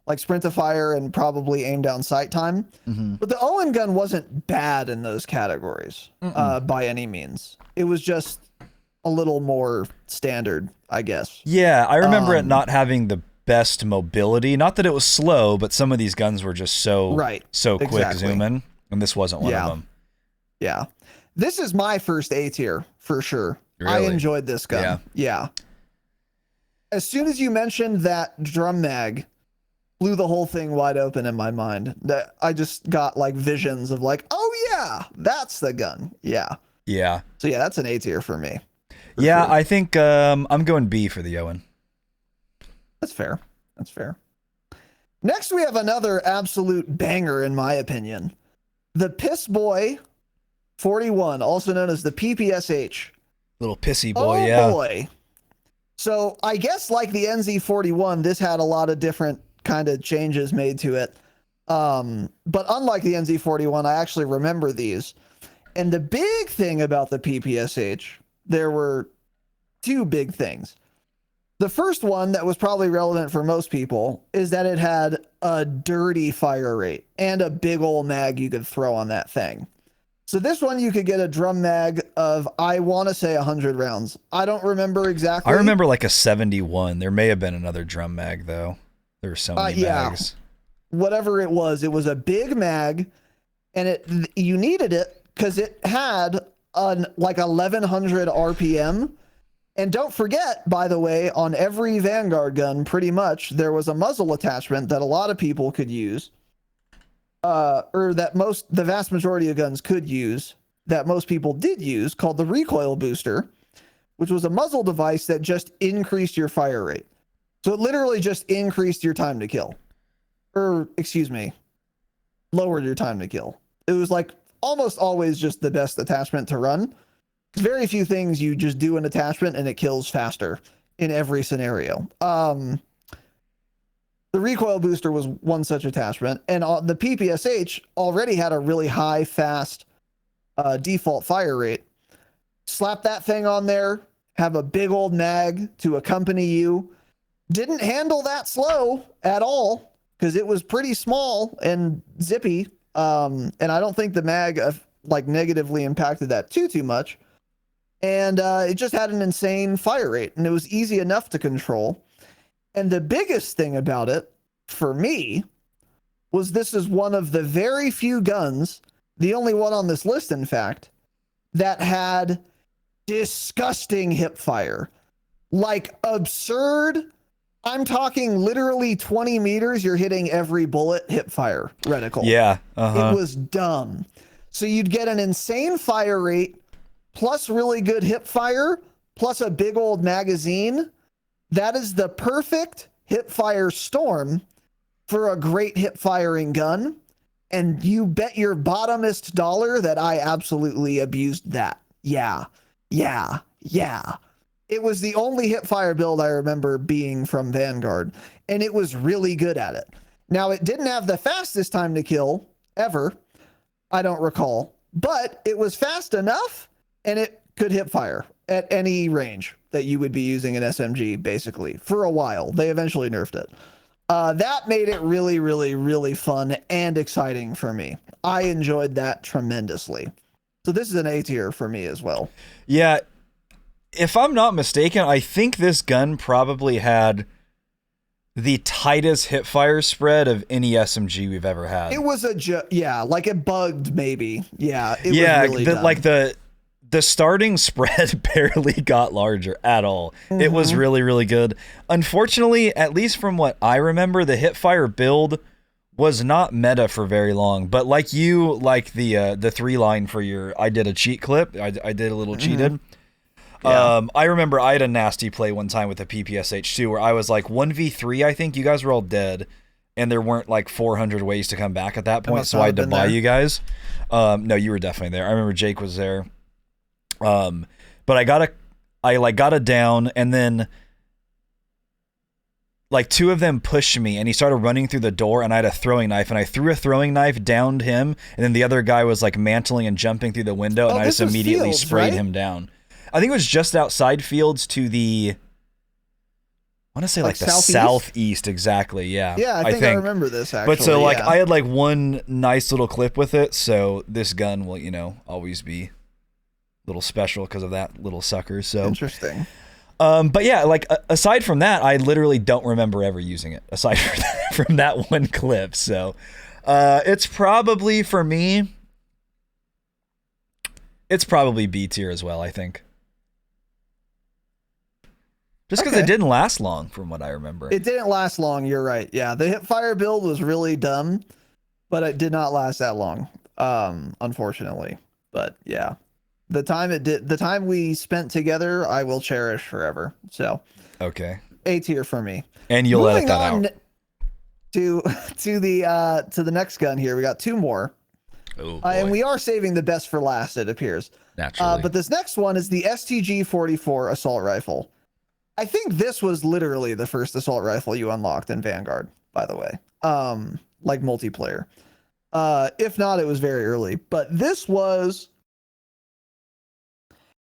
like sprint to fire and probably aim down sight time. Mm-hmm. But the Owen gun wasn't bad in those categories by any means. It was just a little more standard, I guess. Yeah, I remember it not having the best mobility. Not that it was slow, but some of these guns were just so quick zooming, and this wasn't one of them. Yeah. This is my first A tier for sure. Really? I enjoyed this gun. Yeah. As soon as you mentioned that drum mag, blew the whole thing wide open in my mind. That I just got like visions of like, oh yeah, that's the gun. Yeah. Yeah. So yeah, that's an A tier for me. Yeah, sure. I think I'm going B for the Owen. That's fair. That's fair. Next, we have another absolute banger, in my opinion. The Piss Boy 41, also known as the PPSH. Little pissy boy, yeah. Oh boy. So I guess like the NZ41, this had a lot of different kind of changes made to it. But unlike the NZ41, I actually remember these. And the big thing about the PPSH, there were two big things. The first one that was probably relevant for most people is that it had a dirty fire rate and a big old mag you could throw on that thing. So this one, you could get a drum mag of, I want to say 100 rounds. I don't remember exactly. I remember like a 71. There may have been another drum mag though. There were so many mags. Whatever it was a big mag, and you needed it because it had like 1100 RPM. And don't forget, by the way, on every Vanguard gun, pretty much, there was a muzzle attachment that a lot of people could use, or that the vast majority of guns could use, that most people did use, called the recoil booster, which was a muzzle device that just increased your fire rate. So it literally just increased your time to kill. Or, excuse me, lowered your time to kill. It was like almost always just the best attachment to run. Very few things you just do an attachment and it kills faster in every scenario. The recoil booster was one such attachment, and the PPSH already had a really high, fast default fire rate. Slap that thing on there, have a big old mag to accompany you. Didn't handle that slow at all because it was pretty small and zippy, and I don't think the mag like negatively impacted that too much. And it just had an insane fire rate, and it was easy enough to control. And the biggest thing about it, for me, was this is one of the very few guns, the only one on this list, in fact, that had disgusting hip fire. Like, absurd. I'm talking literally 20 meters, you're hitting every bullet hip fire reticle. Yeah. It was dumb. So you'd get an insane fire rate, plus really good hip fire, plus a big old magazine. That is the perfect hip fire storm for a great hip firing gun. And you bet your bottomest dollar that I absolutely abused that. Yeah. It was the only hip fire build I remember being from Vanguard, and it was really good at it. Now, it didn't have the fastest time to kill ever, I don't recall, but it was fast enough, and it could hip fire at any range that you would be using an SMG, basically, for a while. They eventually nerfed it. That made it really, really, really fun and exciting for me. I enjoyed that tremendously. So this is an A tier for me as well. Yeah. If I'm not mistaken, I think this gun probably had the tightest hip fire spread of any SMG we've ever had. It was like it bugged maybe. Yeah, it was really dumb. Like the starting spread barely got larger at all. Mm-hmm. It was really, really good. Unfortunately, at least from what I remember, the hip fire build was not meta for very long. But like you, like the 3-line for your, I did a cheat clip. I did a little cheated. Yeah. I remember I had a nasty play one time with the PPSH2 where I was like 1v3. I think you guys were all dead, and there weren't like 400 ways to come back at that point. So I had to buy you guys. No, you were definitely there. I remember Jake was there. But I got a down, and then like 2 of them pushed me, and he started running through the door, and I had a throwing knife, and I threw a throwing knife, downed him, and then the other guy was like mantling and jumping through the window, and I just immediately sprayed him down. I think it was just outside Fields to the, I want to say like the southeast, exactly. Yeah. Yeah, I think I remember this actually. But so like I had like one nice little clip with it, so this gun will, always be little special because of that little sucker. So interesting. But yeah, like aside from that, I literally don't remember ever using it aside from that one clip. So it's probably for me. It's probably B tier as well, I think. Just because it didn't last long, from what I remember. It didn't last long. You're right. Yeah, the hipfire build was really dumb, but it did not last that long, unfortunately. But yeah, the time we spent together, I will cherish forever. So okay, A tier for me. And you'll edit that out. To the next gun here, we got two more. Oh, and we are saving the best for last, it appears. Naturally. But this next one is the STG-44 assault rifle. I think this was literally the first assault rifle you unlocked in Vanguard, by the way. Like multiplayer. If not, it was very early. But this was,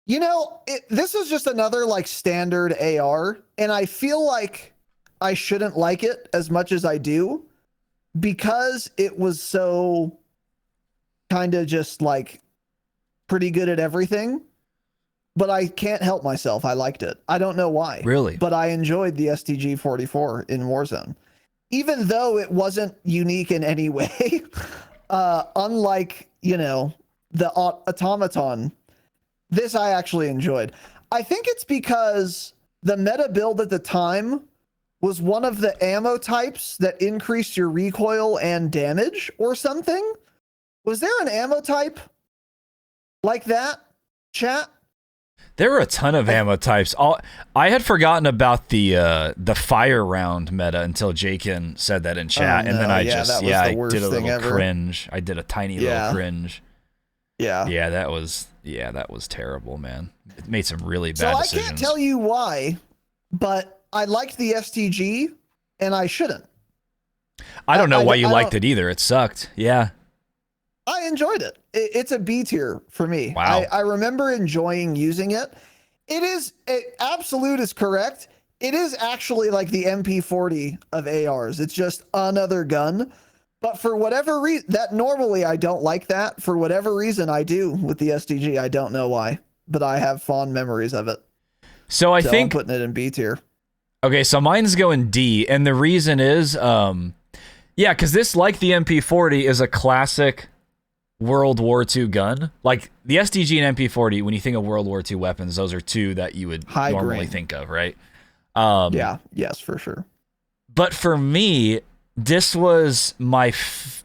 this is just another like standard AR, and I feel like I shouldn't like it as much as I do because it was so kind of just like pretty good at everything. But I can't help myself. I liked it. I don't know why. Really? But I enjoyed the STG-44 in Warzone. Even though it wasn't unique in any way. Unlike, the automaton, this I actually enjoyed. I think it's because the meta build at the time was one of the ammo types that increased your recoil and damage or something. Was there an ammo type like that, chat? There were a ton of ammo types. I had forgotten about the fire round meta until Jakin said that in chat, and then I did a little cringe. I did a tiny little cringe. Yeah, that was terrible, man. It made some really bad decisions. I can't tell you why, but I liked the STG, and I shouldn't. I don't know why you liked it either. It sucked. Yeah. I enjoyed it. It's a B tier for me. Wow. I remember enjoying using it. Absolute is correct. It is actually like the MP40 of ARs. It's just another gun. But for whatever reason, that normally I don't like that. For whatever reason, I do with the STG. I don't know why, but I have fond memories of it. So I think I'm putting it in B tier. Okay, so mine's going D, and the reason is, because this, like the MP40, is a classic World War II gun. Like the STG and MP40, when you think of World War II weapons, those are two that you would normally think of, right? Yes, for sure. But for me, this was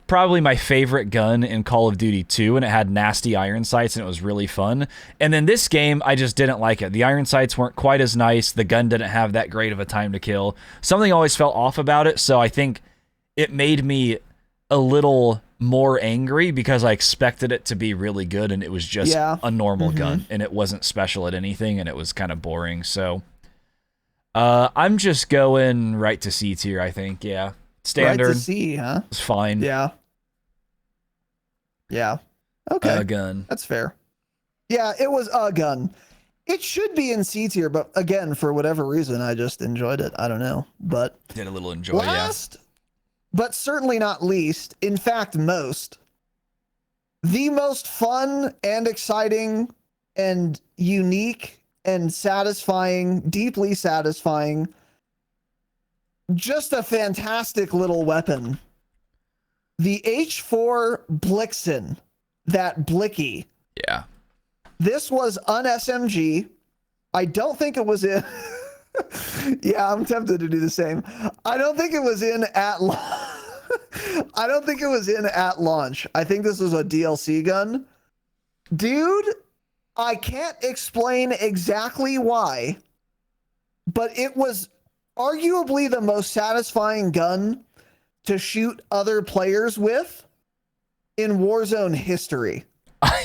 probably my favorite gun in Call of Duty 2, and it had nasty iron sights, and it was really fun. And then this game, I just didn't like it. The iron sights weren't quite as nice. The gun didn't have that great of a time to kill. Something always felt off about it, so I think it made me a little more angry because I expected it to be really good, and it was just a normal gun, and it wasn't special at anything, and it was kind of boring. So I'm just going right to C tier, I think. Yeah. Standard. Right to C, huh? It's fine. Yeah. Okay. A gun. That's fair. Yeah, it was a gun. It should be in C tier, but again, for whatever reason, I just enjoyed it. I don't know, but did a little enjoy. Last, but certainly not least, in fact, the most fun and exciting and unique and satisfying, deeply satisfying, just a fantastic little weapon. The H4 Blixen, that Blicky. Yeah. This was an SMG. I don't think it was in... Yeah, I'm tempted to do the same. I don't think it was in at I don't think it was in at launch. I think this was a DLC gun. Dude, I can't explain exactly why, but it was arguably the most satisfying gun to shoot other players with in Warzone history.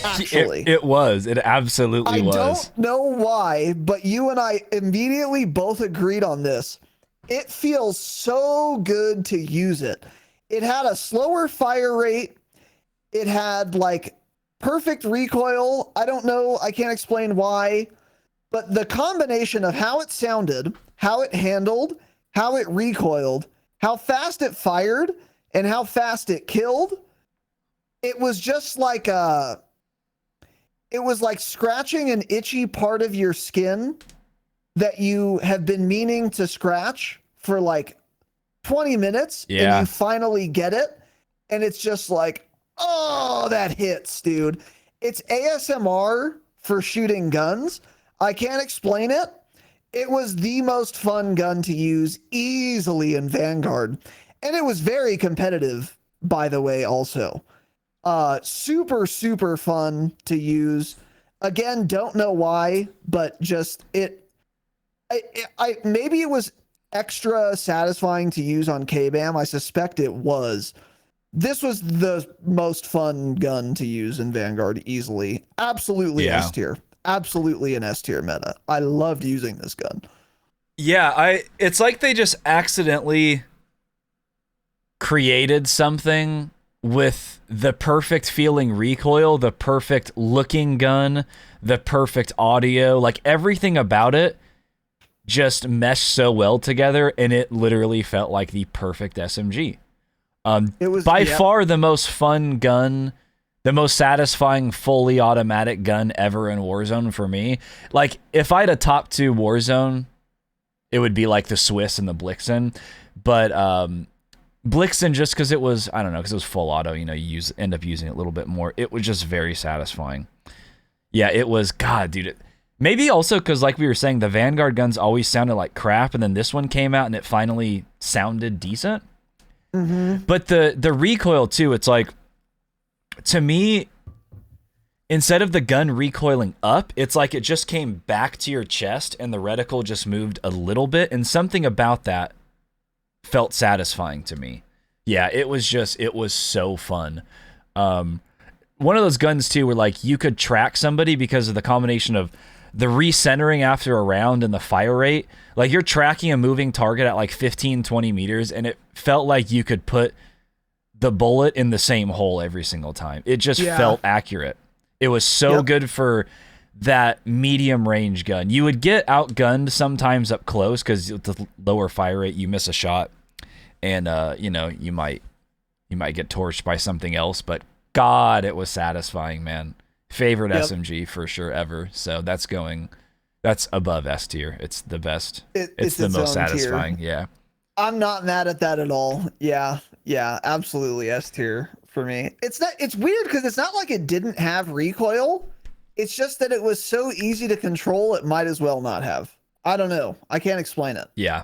Actually, it was. It absolutely was. I don't know why, but you and I immediately both agreed on this. It feels so good to use it. It had a slower fire rate. It had like perfect recoil. I don't know. I can't explain why, but the combination of how it sounded, how it handled, how it recoiled, how fast it fired, and how fast it killed, it was just like it was like scratching an itchy part of your skin that you have been meaning to scratch for like 20 minutes, and you finally get it, and it's just like, oh, that hits, dude. It's ASMR for shooting guns. I can't explain it. It was the most fun gun to use easily in Vanguard, and it was very competitive, by the way, also. Super, super fun to use. Again, don't know why, but just I maybe it was extra satisfying to use on KBAM. I suspect it was. This was the most fun gun to use in Vanguard easily. Absolutely S tier. Absolutely an S tier meta. I loved using this gun. Yeah, it's like they just accidentally created something with the perfect feeling recoil, the perfect looking gun, the perfect audio, like everything about it just meshed so well together, and it literally felt like the perfect SMG. It was by far the most fun gun, the most satisfying fully automatic gun ever in Warzone for me. Like, if I had a top 2 Warzone, it would be like the Swiss and the Blixen. But Blixen, just because it was, I don't know, because it was full auto, you know, you end up using it a little bit more. It was just very satisfying. Yeah, it was, God, dude. Maybe also because, like we were saying, the Vanguard guns always sounded like crap, and then this one came out and it finally sounded decent. Mm-hmm. But the recoil, too, it's like, to me, instead of the gun recoiling up, it's like it just came back to your chest and the reticle just moved a little bit, and something about that felt satisfying to me. Yeah, it was so fun. One of those guns, too, where like you could track somebody because of the combination of the recentering after a round and the fire rate. Like, you're tracking a moving target at like 15, 20 meters, and it felt like you could put the bullet in the same hole every single time. It just felt accurate. It was so good for that medium range gun. You would get outgunned sometimes up close because with the lower fire rate, you miss a shot, and you know, you might get torched by something else. But God, it was satisfying, man. Favorite SMG for sure ever. So that's above S tier. It's the best. It's the most satisfying. Tier. Yeah. I'm not mad at that at all. Yeah, absolutely S tier for me. It's weird because it's not like it didn't have recoil. It's just that it was so easy to control, it might as well not have. I don't know. I can't explain it. Yeah.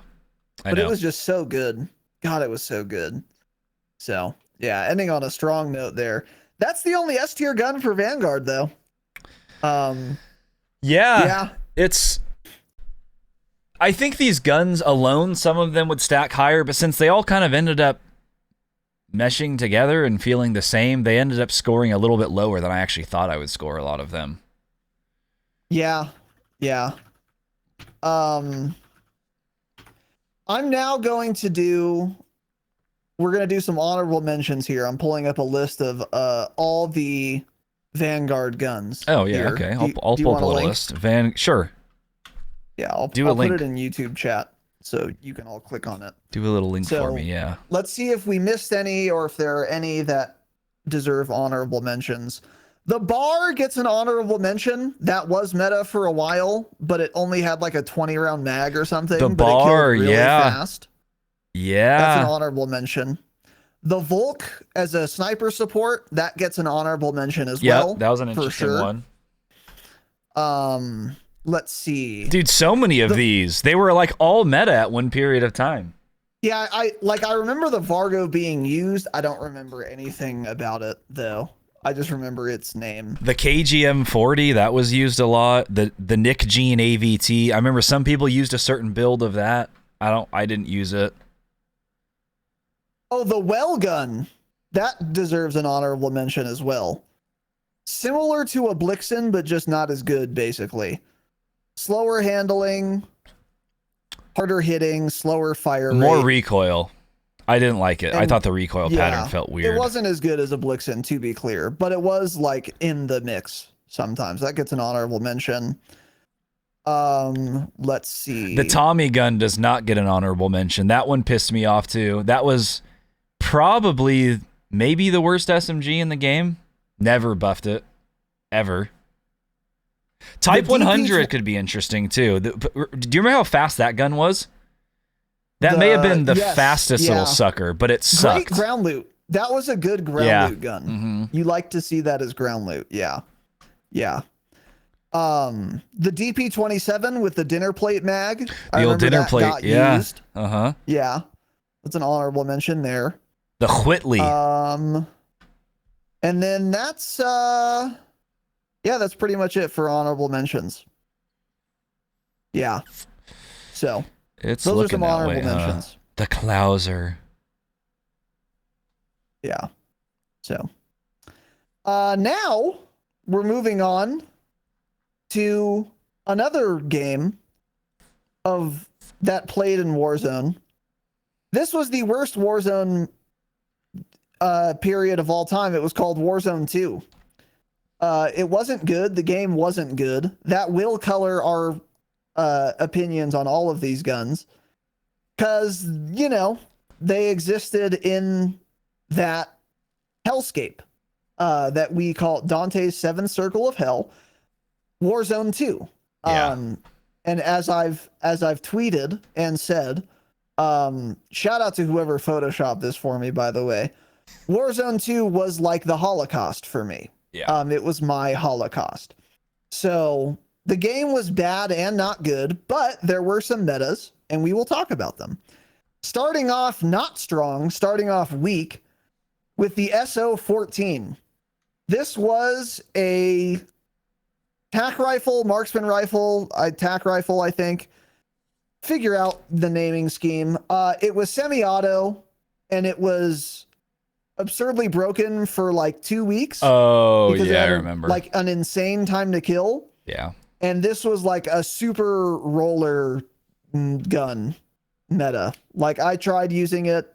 But it was just so good. God, it was so good. So, yeah, ending on a strong note there. That's the only S tier gun for Vanguard, though. Yeah. I think these guns alone, some of them would stack higher, but since they all kind of ended up meshing together and feeling the same, they ended up scoring a little bit lower than I actually thought I would score a lot of them. Yeah. I'm now going to do... We're going to do some honorable mentions here. I'm pulling up a list of all the Vanguard guns. Oh, yeah, okay. I'll pull up a list. Sure. Yeah, I'll put it in YouTube chat so you can all click on it. Do a little link for me, yeah. Let's see if we missed any or if there are any that deserve honorable mentions. The bar gets an honorable mention. That was meta for a while, but it only had like a 20-round mag or something. The bar, but it killed really fast. Yeah. That's an honorable mention. The Volk as a sniper support, that gets an honorable mention as well. That was an interesting one. Let's see. Dude, so many of these. They were like all meta at one period of time. Yeah, I remember the Vargo being used. I don't remember anything about it though. I just remember its name. The KGM-40, that was used a lot. The Nick Jean AVT. I remember some people used a certain build of that. I didn't use it. Oh, the well gun. That deserves an honorable mention as well. Similar to a Blixen, but just not as good, basically. Slower handling, harder hitting, slower fire rate. More recoil. I didn't like it. I thought the recoil pattern felt weird. It wasn't as good as a Blixen, to be clear, but it was like in the mix sometimes. That gets an honorable mention. Let's see. The Tommy gun does not get an honorable mention. That one pissed me off too. That was probably maybe the worst SMG in the game. Never buffed it. Ever. Type The 100 could be interesting too. Do you remember how fast that gun was? That may have been the fastest little sucker, but it sucked. Great ground loot. That was a good ground loot gun. Mm-hmm. You like to see that as ground loot. Yeah. The DP-27 with the dinner plate mag. The old dinner plate. Yeah. Used. Yeah. That's an honorable mention there. The Whitley. And then that's that's pretty much it for honorable mentions. Yeah. So it's those are some that honorable way, mentions. The Klauser. Yeah. So now we're moving on to another game of that played in Warzone. This was the worst Warzone period of all time. It was called Warzone 2. It wasn't good. The game wasn't good. That will color our opinions on all of these guns, because they existed in that hellscape that we call Dante's Seventh Circle of Hell, Warzone 2. And as I've tweeted and said, shout out to whoever photoshopped this for me, by the way. Warzone 2 was like the Holocaust for me. It was my Holocaust. So the game was bad and not good, but there were some metas, and we will talk about them. Starting off not strong, starting off weak with the SO-14. This was a tac rifle, marksman rifle, tac rifle, I think. Figure out the naming scheme. It was semi-auto, and it was absurdly broken for like 2 weeks. Oh, yeah, I remember. Like an insane time to kill. Yeah. And this was like a super roller gun meta. Like I tried using it,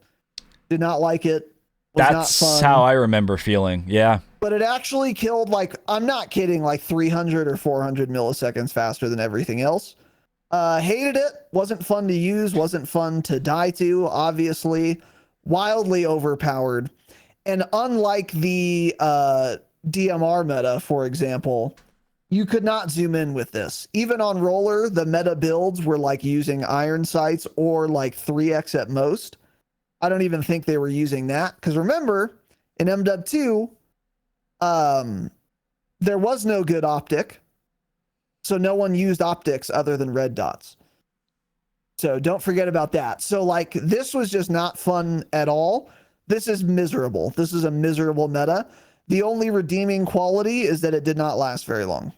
did not like it. That's not fun. How I remember feeling. Yeah. But it actually killed, like, I'm not kidding, like 300 or 400 milliseconds faster than everything else. Hated it. Wasn't fun to use. Wasn't fun to die to, obviously. Wildly overpowered. And unlike the DMR meta, for example, you could not zoom in with this. Even on roller, the meta builds were like using iron sights or like 3x at most. I don't even think they were using that. Because remember, in MW2, there was no good optic. So no one used optics other than red dots. So don't forget about that. So like this was just not fun at all. This is miserable. This is a miserable meta. The only redeeming quality is that it did not last very long.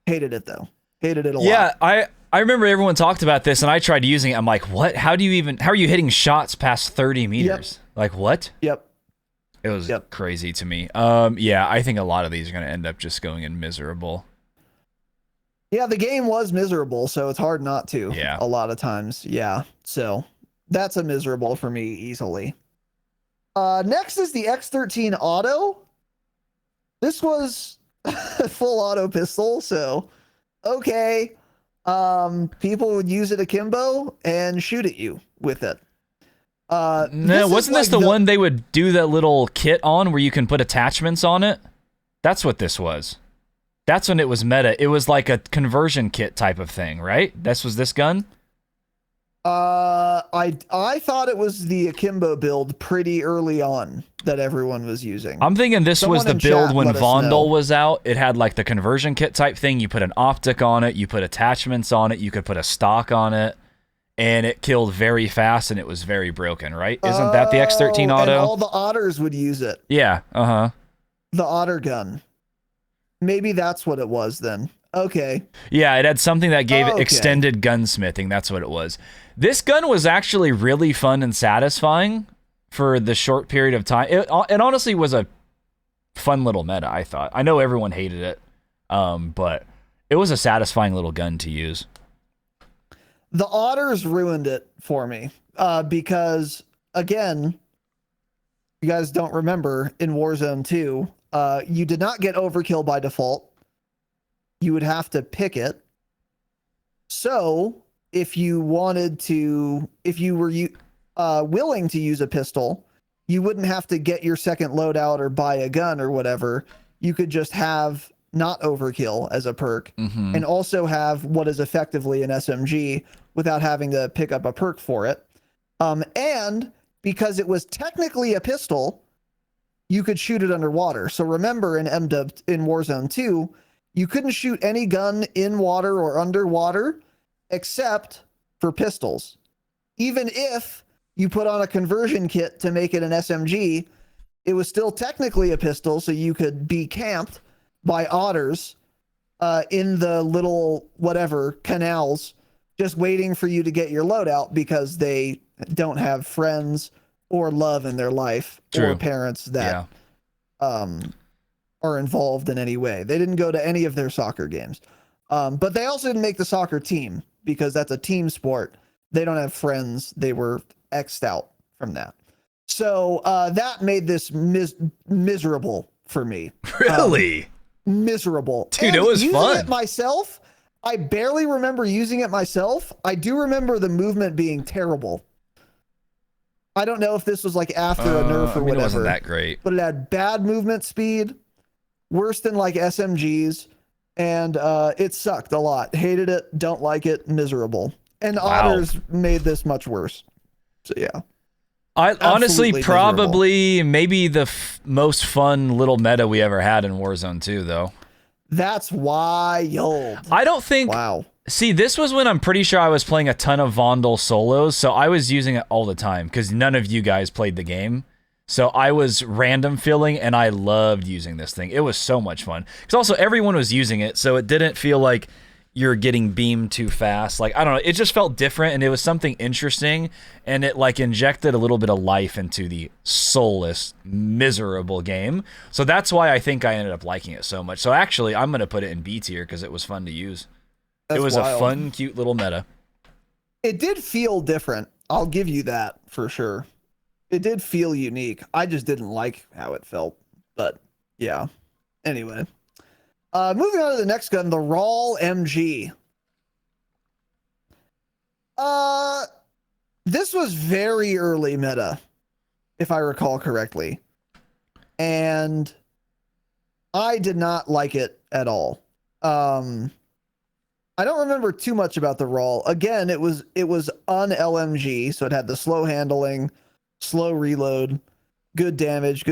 Hated it though. Hated it a lot. Yeah, I remember everyone talked about this and I tried using it. I'm like, what? How are you hitting shots past 30 meters? Yep. Like what? Yep. It was crazy to me. Yeah, I think a lot of these are going to end up just going in miserable. Yeah, the game was miserable, so it's hard not to. Yeah. A lot of times. Yeah. So that's a miserable for me easily. Next is the X13 Auto. This was a full auto pistol, so okay. People would use it akimbo and shoot at you with it. No, wasn't this the one they would do that little kit on where you can put attachments on it? That's what this was. That's when it was meta. It was like a conversion kit type of thing, right? This was this gun? I thought it was the akimbo build pretty early on that everyone was using. I'm thinking this was the build when Vondel was out. It had like the conversion kit type thing. You put an optic on it, you put attachments on it, you could put a stock on it, and it killed very fast and it was very broken, right? Isn't that the X13 Auto? And all the otters would use it. Yeah, The otter gun. Maybe that's what it was then. Okay. Yeah, it had something that gave it extended gunsmithing. That's what it was. This gun was actually really fun and satisfying for the short period of time. It honestly was a fun little meta, I thought. I know everyone hated it, but it was a satisfying little gun to use. The otters ruined it for me because, again, you guys don't remember in Warzone 2, you did not get overkill by default. You would have to pick it. So if you wanted to, if you were willing to use a pistol, you wouldn't have to get your second loadout or buy a gun or whatever. You could just have not overkill as a perk, Mm-hmm. and also have what is effectively an SMG without having to pick up a perk for it. And because it was technically a pistol, you could shoot it underwater. So remember in Warzone 2, you couldn't shoot any gun in water or underwater except for pistols. Even if you put on a conversion kit to make it an SMG, it was still technically a pistol, so you could be camped by otters in the little whatever canals, just waiting for you to get your loadout because they don't have friends or love in their life. True. Or parents that are involved in any way. They didn't go to any of their soccer games. But they also didn't make the soccer team because that's a team sport. They don't have friends. They were X'd out from that. So that made this miserable for me. Really? Miserable. Dude, and it was fun. Using it myself, I barely remember using it myself. I do remember the movement being terrible. I don't know if this was like after a nerf or whatever. It wasn't that great. But it had bad movement speed, worse than like SMGs, and it sucked a lot. Hated it, don't like it, miserable. And otters made this much worse. So yeah. I honestly Absolutely probably maybe the most fun little meta we ever had in Warzone 2, though. That's wild. I don't think. Wow. See, this was when I'm pretty sure I was playing a ton of Vandal solos, so I was using it all the time because none of you guys played the game. So I was random filling, and I loved using this thing. It was so much fun. Because also everyone was using it, so it didn't feel like you're getting beamed too fast. Like, I don't know, it just felt different, and it was something interesting, and it like injected a little bit of life into the soulless, miserable game. So that's why I think I ended up liking it so much. So actually, I'm going to put it in B tier because it was fun to use. It was wild. A fun, cute little meta. It did feel different. I'll give you that for sure. It did feel unique. I just didn't like how it felt. But yeah. Anyway. Moving on to the next gun, the Rawl MG. This was very early meta, if I recall correctly. And I did not like it at all. I don't remember too much about the Rawl. Again, it was un-LMG, so it had the slow handling, slow reload, good damage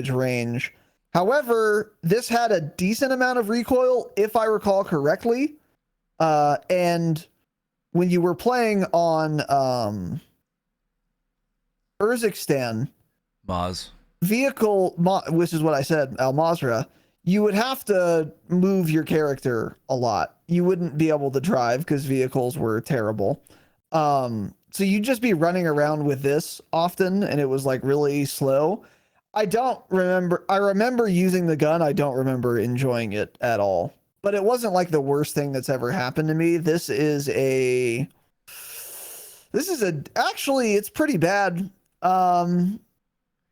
range. However, this had a decent amount of recoil, if I recall correctly. And when you were playing on Urzikstan, which is what I said, Al Mazrah, you would have to move your character a lot. You wouldn't be able to drive because vehicles were terrible. So you'd just be running around with this often, and it was like really slow. I remember using the gun. I don't remember enjoying it at all. But it wasn't like the worst thing that's ever happened to me. Actually, it's pretty bad.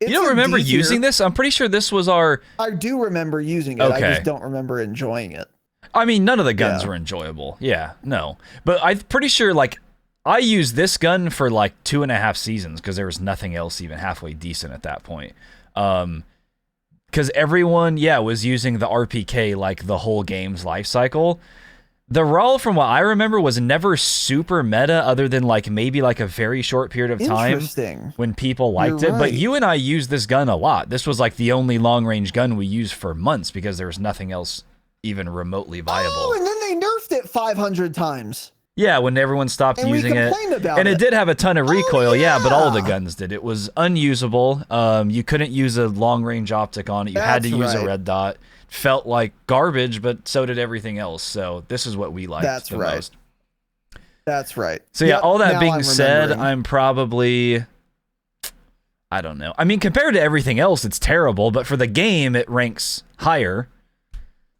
You don't remember using this? I'm pretty sure this was our... I do remember using it. Okay. I just don't remember enjoying it. I mean, none of the guns were enjoyable. Yeah, no. But I'm pretty sure, like, I used this gun for, like, 2.5 seasons because there was nothing else even halfway decent at that point. Because everyone, was using the RPK, like, the whole game's life cycle. The Rawl, from what I remember, was never super meta other than, like, maybe, like, a very short period of time when people liked it. Right. But you and I used this gun a lot. This was, like, the only long-range gun we used for months because there was nothing else even remotely viable. Oh, and then they nerfed it 500 times. Yeah, when everyone stopped using it. And it did have a ton of recoil, but all the guns did. It was unusable. You couldn't use a long-range optic on it. You had to use a red dot. Felt like garbage, but so did everything else. So this is what we liked most. That's right. So yeah, all that being said, I'm probably... I don't know. I mean, compared to everything else, it's terrible, but for the game, it ranks higher.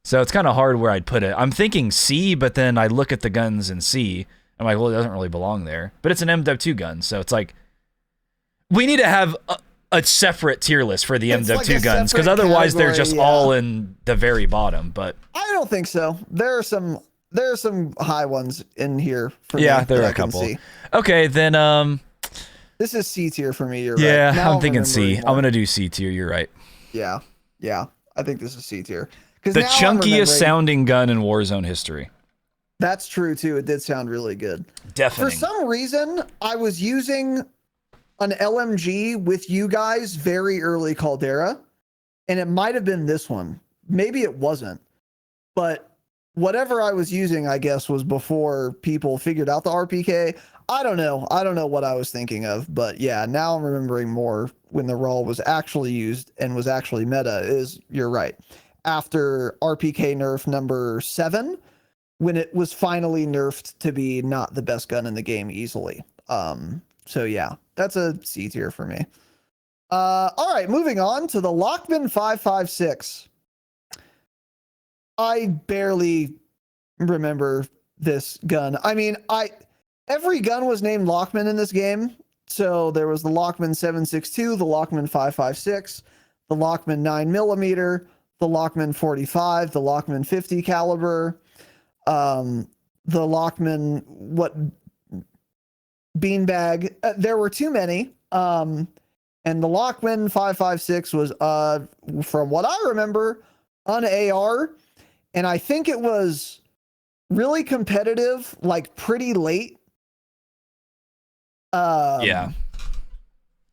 So it's kind of hard where I'd put it. I'm thinking C, but then I look at the guns in C. I'm like, well, it doesn't really belong there. But it's an MW2 gun, so it's like... We need to have a separate tier list for the MW2 guns, because otherwise they're just all in the very bottom. But I don't think so. There are some high ones in here for me there are a couple. Okay, then this is C tier for me. You're right. Yeah, I'm thinking C. I'm gonna do C tier. You're right. Yeah. I think this is C tier The chunkiest sounding gun in Warzone history. That's true too. It did sound really good. Definitely. For some reason, I was using an LMG with you guys very early Caldera, and it might have been this one. Maybe it wasn't, but whatever I was using, I guess, was before people figured out the RPK. I don't know. I don't know what I was thinking of, but yeah, now I'm remembering more when the RAL was actually used and was actually meta. You're right. After RPK nerf number 7, when it was finally nerfed to be not the best gun in the game easily. So yeah, that's a C tier for me. All right, moving on to the Lockman 556. I barely remember this gun. I mean, every gun was named Lockman in this game. So there was the Lockman 7.62, the Lockman 5.56, the Lockman 9mm, the Lockman 45, the Lockman 50 caliber, the Lockman beanbag. There were too many. And the Lockman 5.56 was, from what I remember, an AR. And I think it was really competitive, like pretty late. Yeah.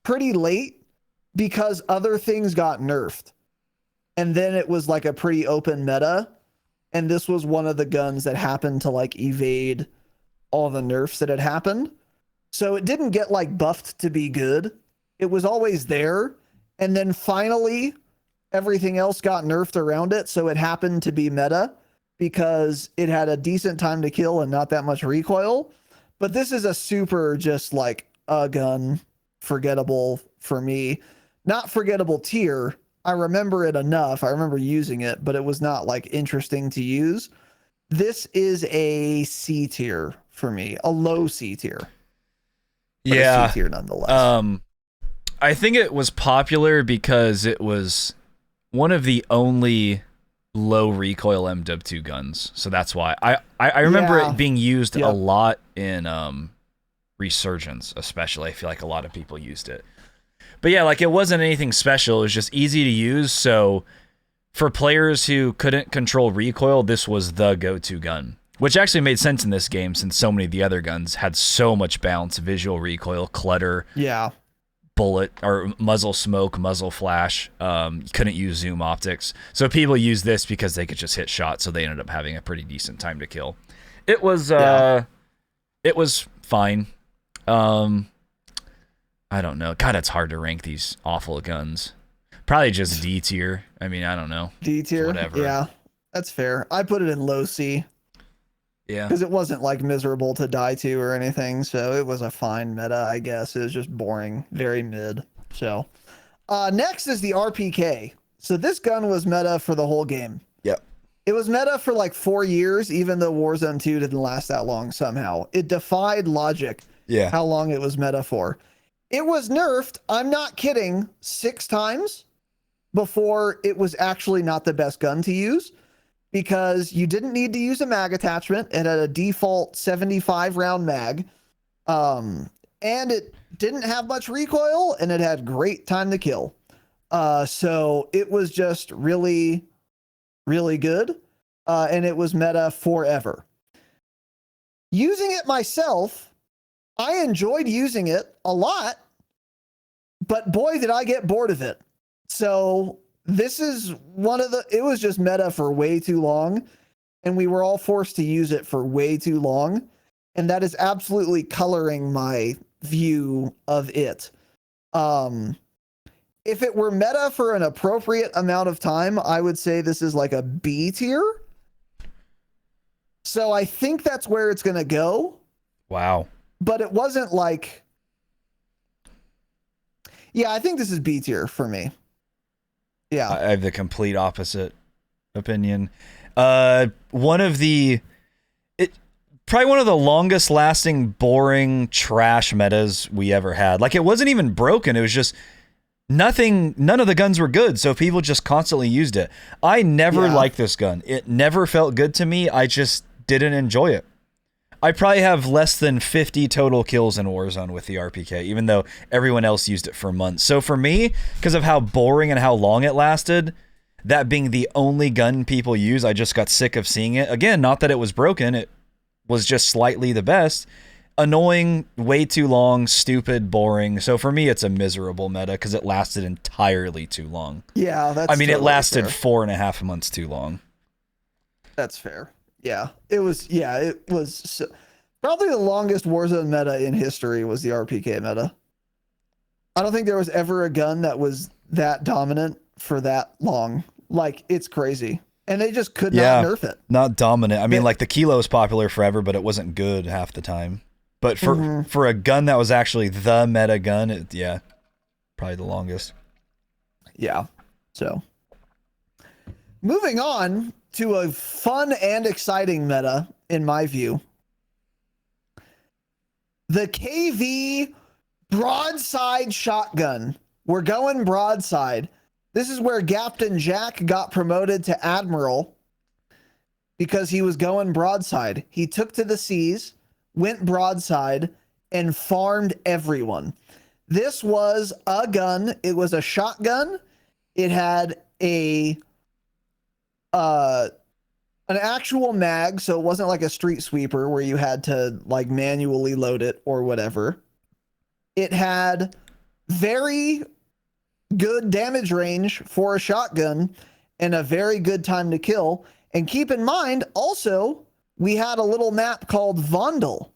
Pretty late because other things got nerfed. And then it was like a pretty open meta. And this was one of the guns that happened to like evade all the nerfs that had happened. So it didn't get like buffed to be good. It was always there. And then finally everything else got nerfed around it. So it happened to be meta because it had a decent time to kill and not that much recoil. But this is a super just like a gun, forgettable for me. Not forgettable tier. I remember it enough. I remember using it, but it was not like interesting to use. This is a C tier for me, a low C tier. Yeah. A C tier nonetheless. I think it was popular because it was one of the only low recoil MW2 guns. So that's why I remember it being used a lot in Resurgence, especially. I feel like a lot of people used it. But yeah, like it wasn't anything special. It was just easy to use. So for players who couldn't control recoil, this was the go-to gun, which actually made sense in this game since so many of the other guns had so much bounce, visual recoil, clutter. Yeah. Bullet or muzzle smoke, muzzle flash. You couldn't use zoom optics. So people used this because they could just hit shots. So they ended up having a pretty decent time to kill. It was fine. I don't know. God, it's hard to rank these awful guns. Probably just D tier. I mean, I don't know. D tier. Whatever. Yeah, that's fair. I put it in low C. Yeah. Because it wasn't like miserable to die to or anything. So it was a fine meta, I guess. It was just boring, very mid. So next is the RPK. So this gun was meta for the whole game. Yep. It was meta for like 4 years, even though Warzone 2 didn't last that long somehow. It defied logic how long it was meta for. It was nerfed, I'm not kidding, 6 times before it was actually not the best gun to use. Because you didn't need to use a mag attachment. It had a default 75 round mag. And it didn't have much recoil and it had great time to kill. So it was just really, really good. And it was meta forever. Using it myself, I enjoyed using it a lot, but boy, did I get bored of it. So this is it was just meta for way too long, and we were all forced to use it for way too long, and that is absolutely coloring my view of it. If it were meta for an appropriate amount of time, I would say this is like a B tier. So I think that's where it's going to go. Wow. But it wasn't like... Yeah, I think this is B tier for me. Yeah. I have the complete opposite opinion. Probably one of the longest lasting, boring, trash metas we ever had. Like, it wasn't even broken. It was just none of the guns were good. So people just constantly used it. I never liked this gun. It never felt good to me. I just didn't enjoy it. I probably have less than 50 total kills in Warzone with the RPK, even though everyone else used it for months. So for me, because of how boring and how long it lasted, that being the only gun people use, I just got sick of seeing it. Again, not that it was broken, it was just slightly the best. Annoying, way too long, stupid, boring. So for me, it's a miserable meta because it lasted entirely too long. Yeah, that's I mean, totally it lasted fair. 4.5 months too long. That's fair. Yeah, it was. Yeah, it was probably the longest Warzone meta in history was the RPK meta. I don't think there was ever a gun that was that dominant for that long. Like, it's crazy. And they just could not nerf it. Not dominant. I mean, like, the Kilo was popular forever, but it wasn't good half the time. But for a gun that was actually the meta gun, probably the longest. Yeah. So, moving on to a fun and exciting meta, in my view. The KV broadside shotgun. We're going broadside. This is where Captain Jack got promoted to Admiral because he was going broadside. He took to the seas, went broadside, and farmed everyone. This was a gun. It was a shotgun. It had an actual mag, so it wasn't like a street sweeper where you had to like manually load it or whatever. It had very good damage range for a shotgun and a very good time to kill. And keep in mind, also, we had a little map called Vandal.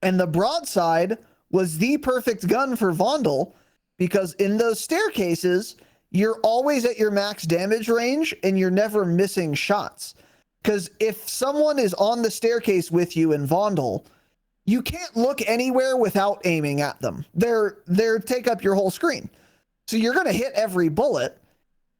And the broadside was the perfect gun for Vandal because in those staircases, you're always at your max damage range and you're never missing shots. Because if someone is on the staircase with you in Vandal, you can't look anywhere without aiming at them. They're take up your whole screen. So you're going to hit every bullet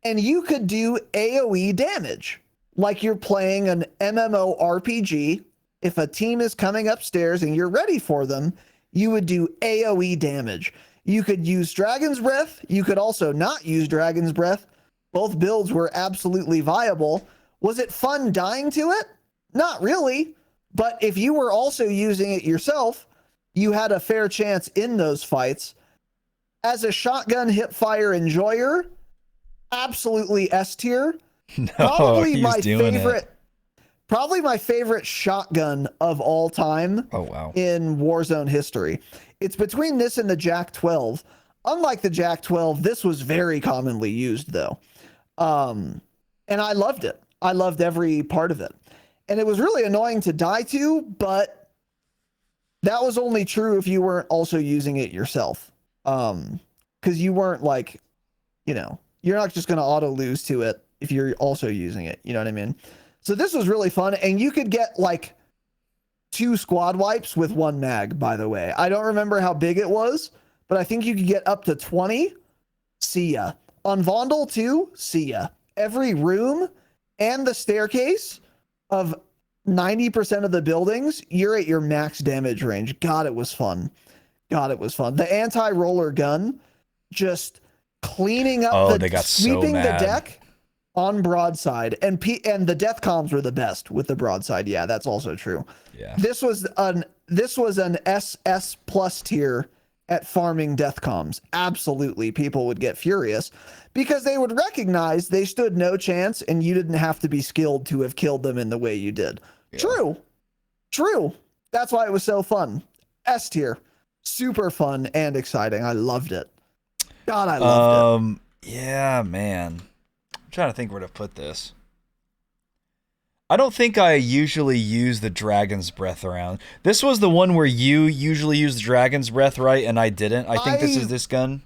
and you could do AoE damage like you're playing an MMORPG. If a team is coming upstairs and you're ready for them, you would do AoE damage. You could use Dragon's Breath. You could also not use Dragon's Breath. Both builds were absolutely viable. Was it fun dying to it? Not really. But if you were also using it yourself, you had a fair chance in those fights. As a shotgun hipfire enjoyer, absolutely S tier. No, Probably my doing favorite. it. Probably my favorite shotgun of all time. Oh, wow. In Warzone history. It's between this and the Jack 12. Unlike the Jack 12, this was very commonly used though. And I loved it. I loved every part of it. And it was really annoying to die to, but that was only true if you weren't also using it yourself. Because you weren't like, you're not just going to auto lose to it if you're also using it. You know what I mean? So this was really fun. And you could get like 2 squad wipes with 1 mag, by the way. I don't remember how big it was, but I think you could get up to 20. See ya. On Vandal too, see ya. Every room and the staircase of 90% of the buildings, you're at your max damage range. God, it was fun. God, it was fun. The anti-roller gun, just cleaning up sweeping the deck on broadside, and the death comms were the best with the broadside. Yeah, that's also true. Yeah. This was an SS plus tier at farming death comms. Absolutely, people would get furious because they would recognize they stood no chance and you didn't have to be skilled to have killed them in the way you did. Yeah. True. That's why it was so fun. S tier. Super fun and exciting. I loved it. God, I loved it. Yeah, man. I'm trying to think where to put this. I don't think I usually use the Dragon's Breath around. This was the one where you usually use the Dragon's Breath, right? And I didn't. I think this is this gun.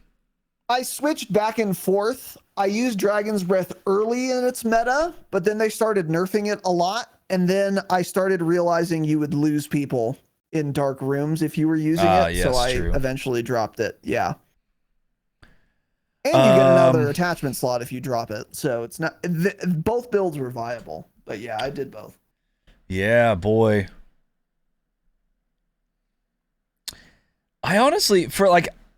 I switched back and forth. I used Dragon's Breath early in its meta, but then they started nerfing it a lot. And then I started realizing you would lose people in dark rooms if you were using it. Yes, so I true. eventually dropped it. Yeah. And you get another attachment slot if you drop it. So it's not, both builds were viable. But yeah, I did both. Yeah, boy. I honestly,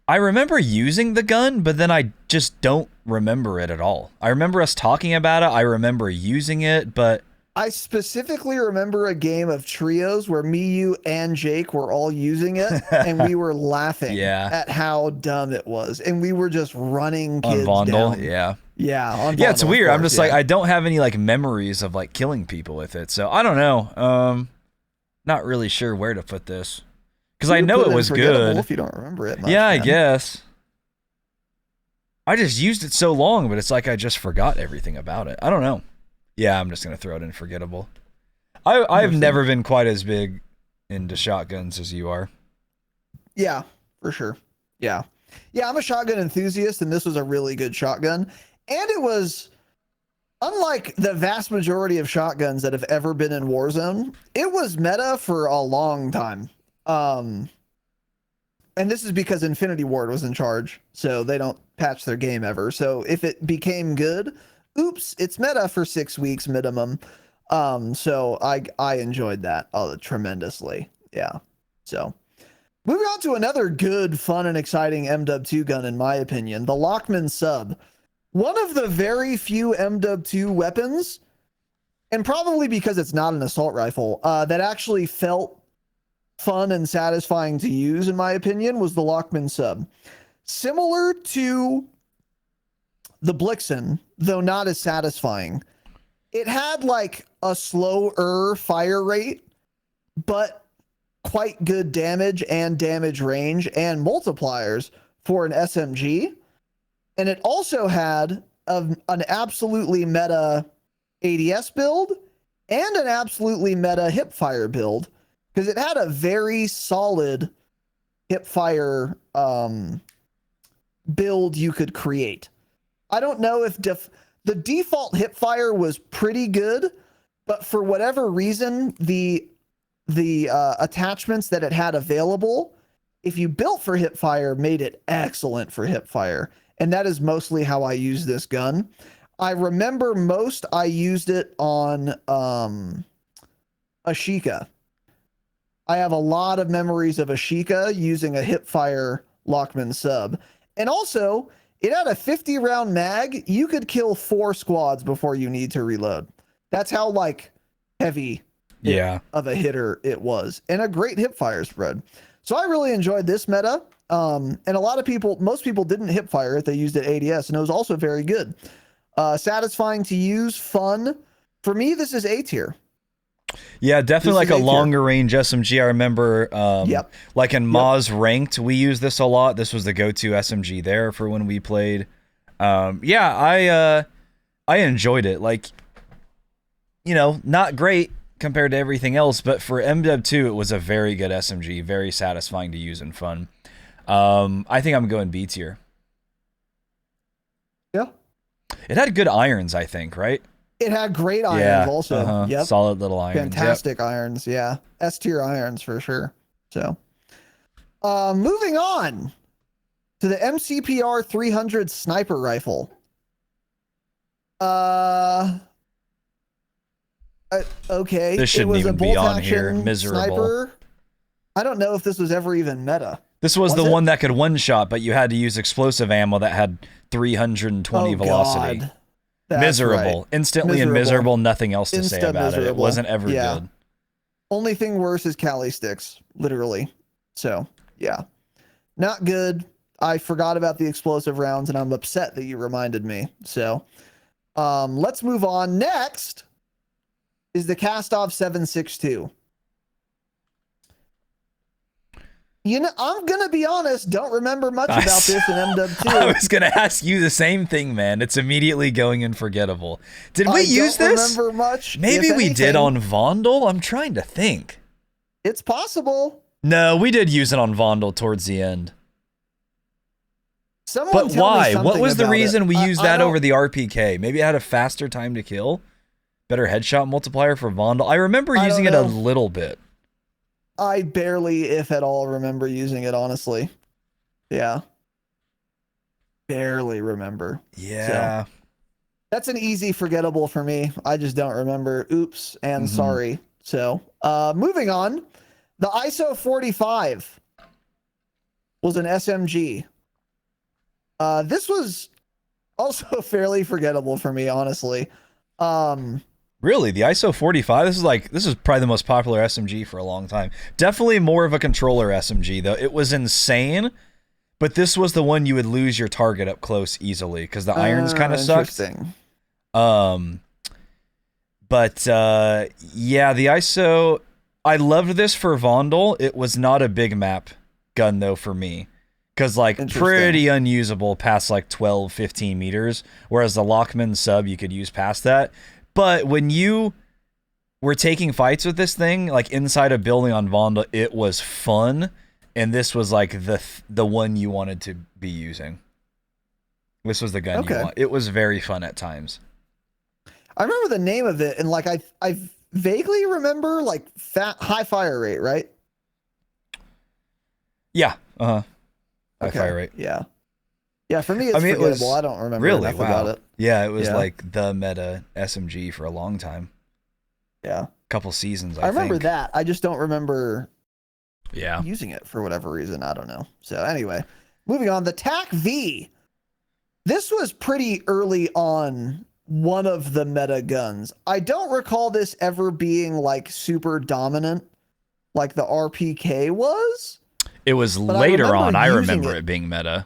I remember using the gun, but then I just don't remember it at all. I remember us talking about it. I remember using it, but I specifically remember a game of trios where me, you, and Jake were all using it, and we were laughing at how dumb it was. And we were just running kids on Vandal, down. yeah. Yeah, on yeah, it's Vandal, of weird. I'm course, just yeah. like, I don't have any like memories of like killing people with it, so I don't know. Not really sure where to put this because I know it was good. If you don't remember it much, yeah, I man. guess. I just used it so long, but it's like I just forgot everything about it. I don't know. Yeah, I'm just gonna throw it in forgettable. I've never been quite as big into shotguns as you are. Yeah, for sure. Yeah. Yeah, I'm a shotgun enthusiast, and this was a really good shotgun. And it was, unlike the vast majority of shotguns that have ever been in Warzone, it was meta for a long time. And this is because Infinity Ward was in charge, so they don't patch their game ever. So if it became good, oops, it's meta for 6 weeks minimum. So I enjoyed that tremendously. Yeah. So moving on to another good, fun, and exciting MW2 gun, in my opinion, the Lockman Sub. One of the very few MW2 weapons, and probably because it's not an assault rifle, that actually felt fun and satisfying to use, in my opinion, was the Lockman Sub. Similar to the Blixen, though not as satisfying. It had like a slower fire rate, but quite good damage and damage range and multipliers for an SMG. And it also had an absolutely meta ADS build and an absolutely meta hipfire build, because it had a very solid hipfire build you could create. I don't know if the default hipfire was pretty good, but for whatever reason, the attachments that it had available, if you built for hipfire, made it excellent for hipfire. And that is mostly how I use this gun. I remember I used it on Ashika. I have a lot of memories of Ashika using a hipfire Lockman Sub. And also, it had a 50 round mag. You could kill 4 squads before you need to reload. That's how like heavy of a hitter it was, and a great hipfire spread. So I really enjoyed this meta. And a lot of people, most people didn't hipfire it. They used it ADS, and it was also very good. Satisfying to use, fun. For me, this is A tier. Yeah, definitely like a longer range SMG. I remember, like in Moz Ranked, we used this a lot. This was the go-to SMG there for when we played. I enjoyed it. Like, you know, not great compared to everything else, but for MW2, it was a very good SMG, very satisfying to use and fun. I think I'm going B tier. Yeah. It had good irons, I think, right? It had great irons also. Yep. Solid little irons. Fantastic irons, yeah. S tier irons for sure. So, moving on to the MCPR 300 sniper rifle. Okay. This shouldn't even be on here. Miserable. Sniper. I don't know if this was ever even meta. This was the one that could one-shot, but you had to use explosive ammo that had 320 velocity. God. Miserable. Right. Instantly and miserable. Nothing else to say about it. It wasn't ever good. Only thing worse is Cali sticks, literally. So, yeah. Not good. I forgot about the explosive rounds, and I'm upset that you reminded me. So, let's move on. Next is the Kastov 762. You know, I'm going to be honest, don't remember much about this in MW2. I was going to ask you the same thing, man. It's immediately going in forgettable. Did we use this? I don't remember much. Maybe we did on Vandal? I'm trying to think. It's possible. No, we did use it on Vandal towards the end. But why? What was the reason we used that over the RPK? Maybe it had a faster time to kill? Better headshot multiplier for Vandal? I remember using it a little bit. I barely, if at all, remember using it, honestly. Yeah. Barely remember. Yeah. So, that's an easy forgettable for me. I just don't remember. Oops and sorry. So, moving on. The ISO 45 was an SMG. This was also fairly forgettable for me, honestly. Really, the ISO 45? This is probably the most popular SMG for a long time. Definitely more of a controller SMG, though. It was insane, But this was the one you would lose your target up close easily because the irons kind of sucked. But yeah, the ISO, I loved this for Vondel. It was not a big map gun though for me. Because like pretty unusable past like 12, 15 meters. Whereas the Lockman sub you could use past that. But when you were taking fights with this thing, like inside a building on Vondel, it was fun. And this was like the one you wanted to be using. This was the gun you want. It was very fun at times. I remember the name of it, and like I vaguely remember like high fire rate, right? Yeah. High fire rate. Yeah. Yeah. For me, it's forgettable. I don't remember enough about it. Yeah, it was like the meta SMG for a long time. Yeah. Couple seasons. I remember that. I just don't remember. Yeah. Using it for whatever reason. I don't know. So anyway, moving on. The TAC V. This was pretty early on one of the meta guns. I don't recall this ever being like super dominant like the RPK was. It was later on. I remember it being meta.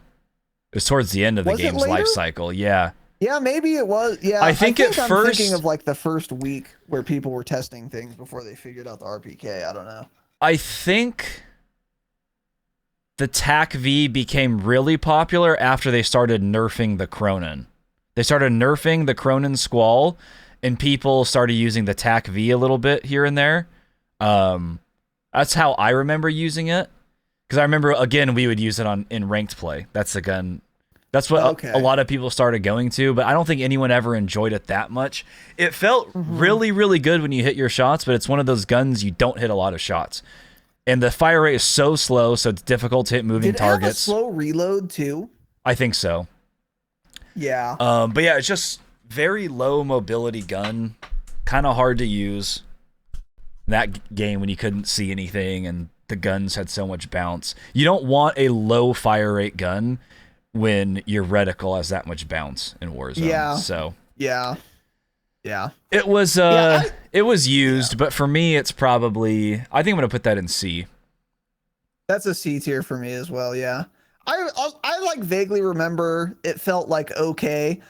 It was towards the end of the game's life cycle. Yeah. Yeah, maybe it was. Yeah. I think at I'm first thinking of like the first week where people were testing things before they figured out the RPK. I don't know. I think the TAC V became really popular after they started nerfing the Cronin. They started nerfing the Cronin Squall, and people started using the TAC V a little bit here and there. That's how I remember using it. Because I remember, again, we would use it in ranked play. That's the gun. That's what a lot of people started going to, but I don't think anyone ever enjoyed it that much. It felt really, really good when you hit your shots, but it's one of those guns you don't hit a lot of shots. And the fire rate is so slow, so it's difficult to hit moving targets. Did it have a slow reload too? I think so. Yeah. But yeah, it's just very low mobility gun, kind of hard to use. That game when you couldn't see anything and the guns had so much bounce. You don't want a low fire rate gun when your reticle has that much bounce in Warzone. Yeah. So yeah. It was it was used, but for me it's probably, I think I'm gonna put that in C. That's a C tier for me as well. Yeah. I like vaguely remember it felt like okay.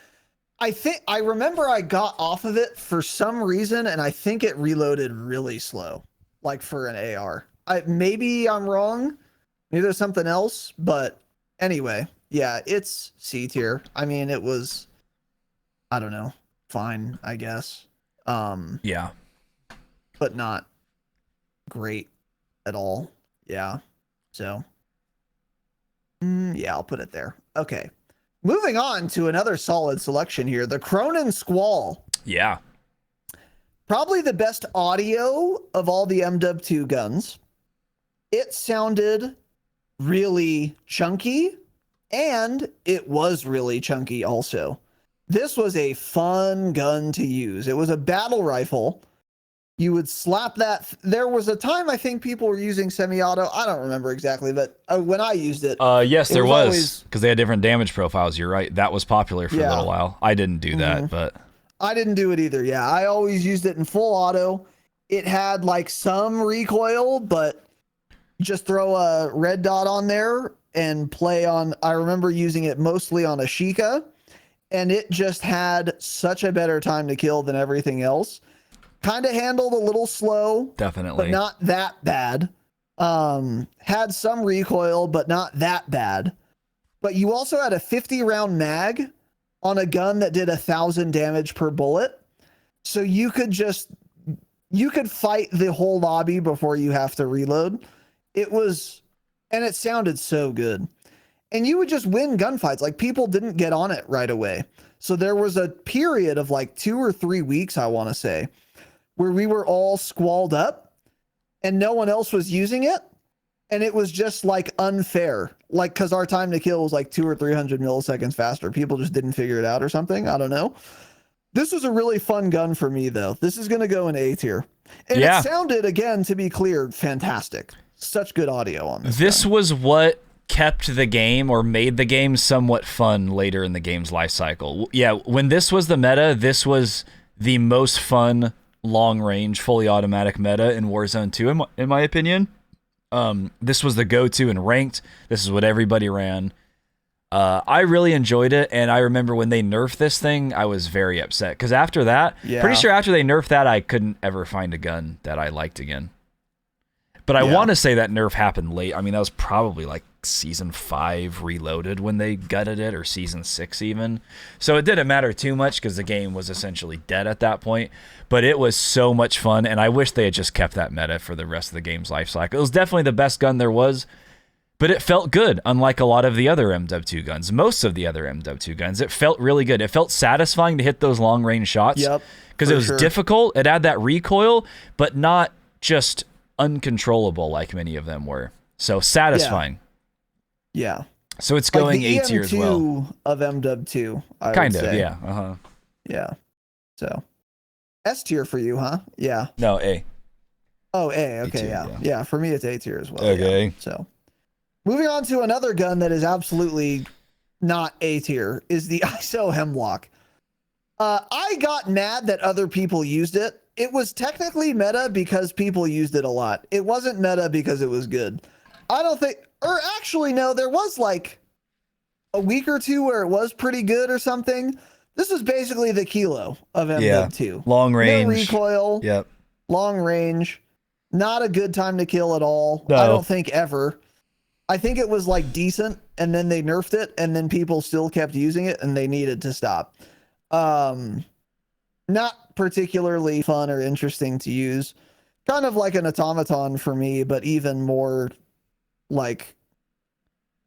I remember I got off of it for some reason, and I think it reloaded really slow, like for an AR. Maybe I'm wrong. Maybe there's something else, but anyway, yeah, it's C tier. I mean, it was, I don't know, fine, I guess. Yeah, but not great at all. Yeah. So, yeah, I'll put it there. Okay. Moving on to another solid selection here. The Cronin Squall. Yeah. Probably the best audio of all the MW2 guns. It sounded really chunky, and it was really chunky also. This was a fun gun to use. It was a battle rifle. You would slap that. There was a time I think people were using semi-auto. I don't remember exactly, but when I used it, yes, there was, because they had different damage profiles. You're right. That was popular for a little while. I didn't do that, but I didn't do it either. Yeah, I always used it in full auto. It had like some recoil, but just throw a red dot on there and play on. I remember using it mostly on a Sheikah, and it just had such a better time to kill than everything else. Kind of handled a little slow, definitely, but not that bad. Had some recoil, but not that bad. But you also had a 50 round mag on a gun that did 1,000 damage per bullet. So you could fight the whole lobby before you have to reload. It sounded so good. And you would just win gunfights. Like, people didn't get on it right away. So there was a period of like 2 or 3 weeks, I want to say, where we were all squalled up and no one else was using it. And it was just like unfair. Like, because our time to kill was like 200 or 300 milliseconds faster. People just didn't figure it out or something. I don't know. This was a really fun gun for me, though. This is going to go in A tier. And it sounded, again, to be clear, fantastic. Such good audio on this. This was what kept the game or made the game somewhat fun later in the game's life cycle. Yeah, when this was the meta, this was the most fun long-range, fully automatic meta in Warzone 2, in my opinion. This was the go-to in ranked. This is what everybody ran. I really enjoyed it, and I remember when they nerfed this thing, I was very upset because after that, pretty sure after they nerfed that, I couldn't ever find a gun that I liked again. But I want to say that nerf happened late. I mean, that was probably like season 5 reloaded when they gutted it, or season 6 even. So it didn't matter too much because the game was essentially dead at that point. But it was so much fun, and I wish they had just kept that meta for the rest of the game's life cycle. It was definitely the best gun there was, but it felt good, unlike a lot of the other MW2 guns. Most of the other MW2 guns, it felt really good. It felt satisfying to hit those long-range shots. Yep, because it was difficult. It had that recoil, but not just uncontrollable like many of them were. So satisfying. Yeah. So it's going like A tier as well. Of MW2, I kind would of, say. yeah. Uh-huh. Yeah. So S tier for you, huh? Yeah. No, A. Oh, A. Okay, tier, yeah. For me, it's A tier as well. Okay. Yeah. So moving on to another gun that is absolutely not A tier is the ISO Hemlock. I got mad that other people used it. It was technically meta because people used it a lot. It wasn't meta because it was good. I don't think, or actually, no, there was like a week or two where it was pretty good or something. This is basically the Kilo of MW2. Long range. No recoil. Yep. Long range. Not a good time to kill at all. No. I don't think ever. I think it was like decent, and then they nerfed it, and then people still kept using it, and they needed to stop. Not particularly fun or interesting to use. Kind of like an automaton for me, but even more like,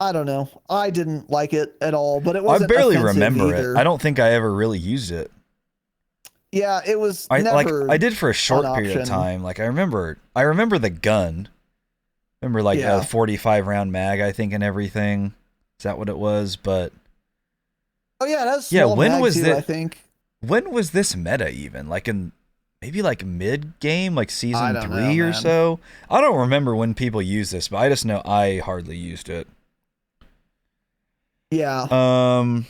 I don't know. I didn't like it at all, but it wasn't I barely offensive remember either. it. I don't think I ever really used it. Yeah, it was I never did for a short an period of option. time. Like I remember the gun. Remember like a 45 round mag, I think, and everything. Is that what it was? But oh yeah, that's small when mag was too, it? I think. When was this meta even? Like in maybe like mid game, like season 3 or know, so? I don't remember when people used this, but I just know I hardly used it. Yeah.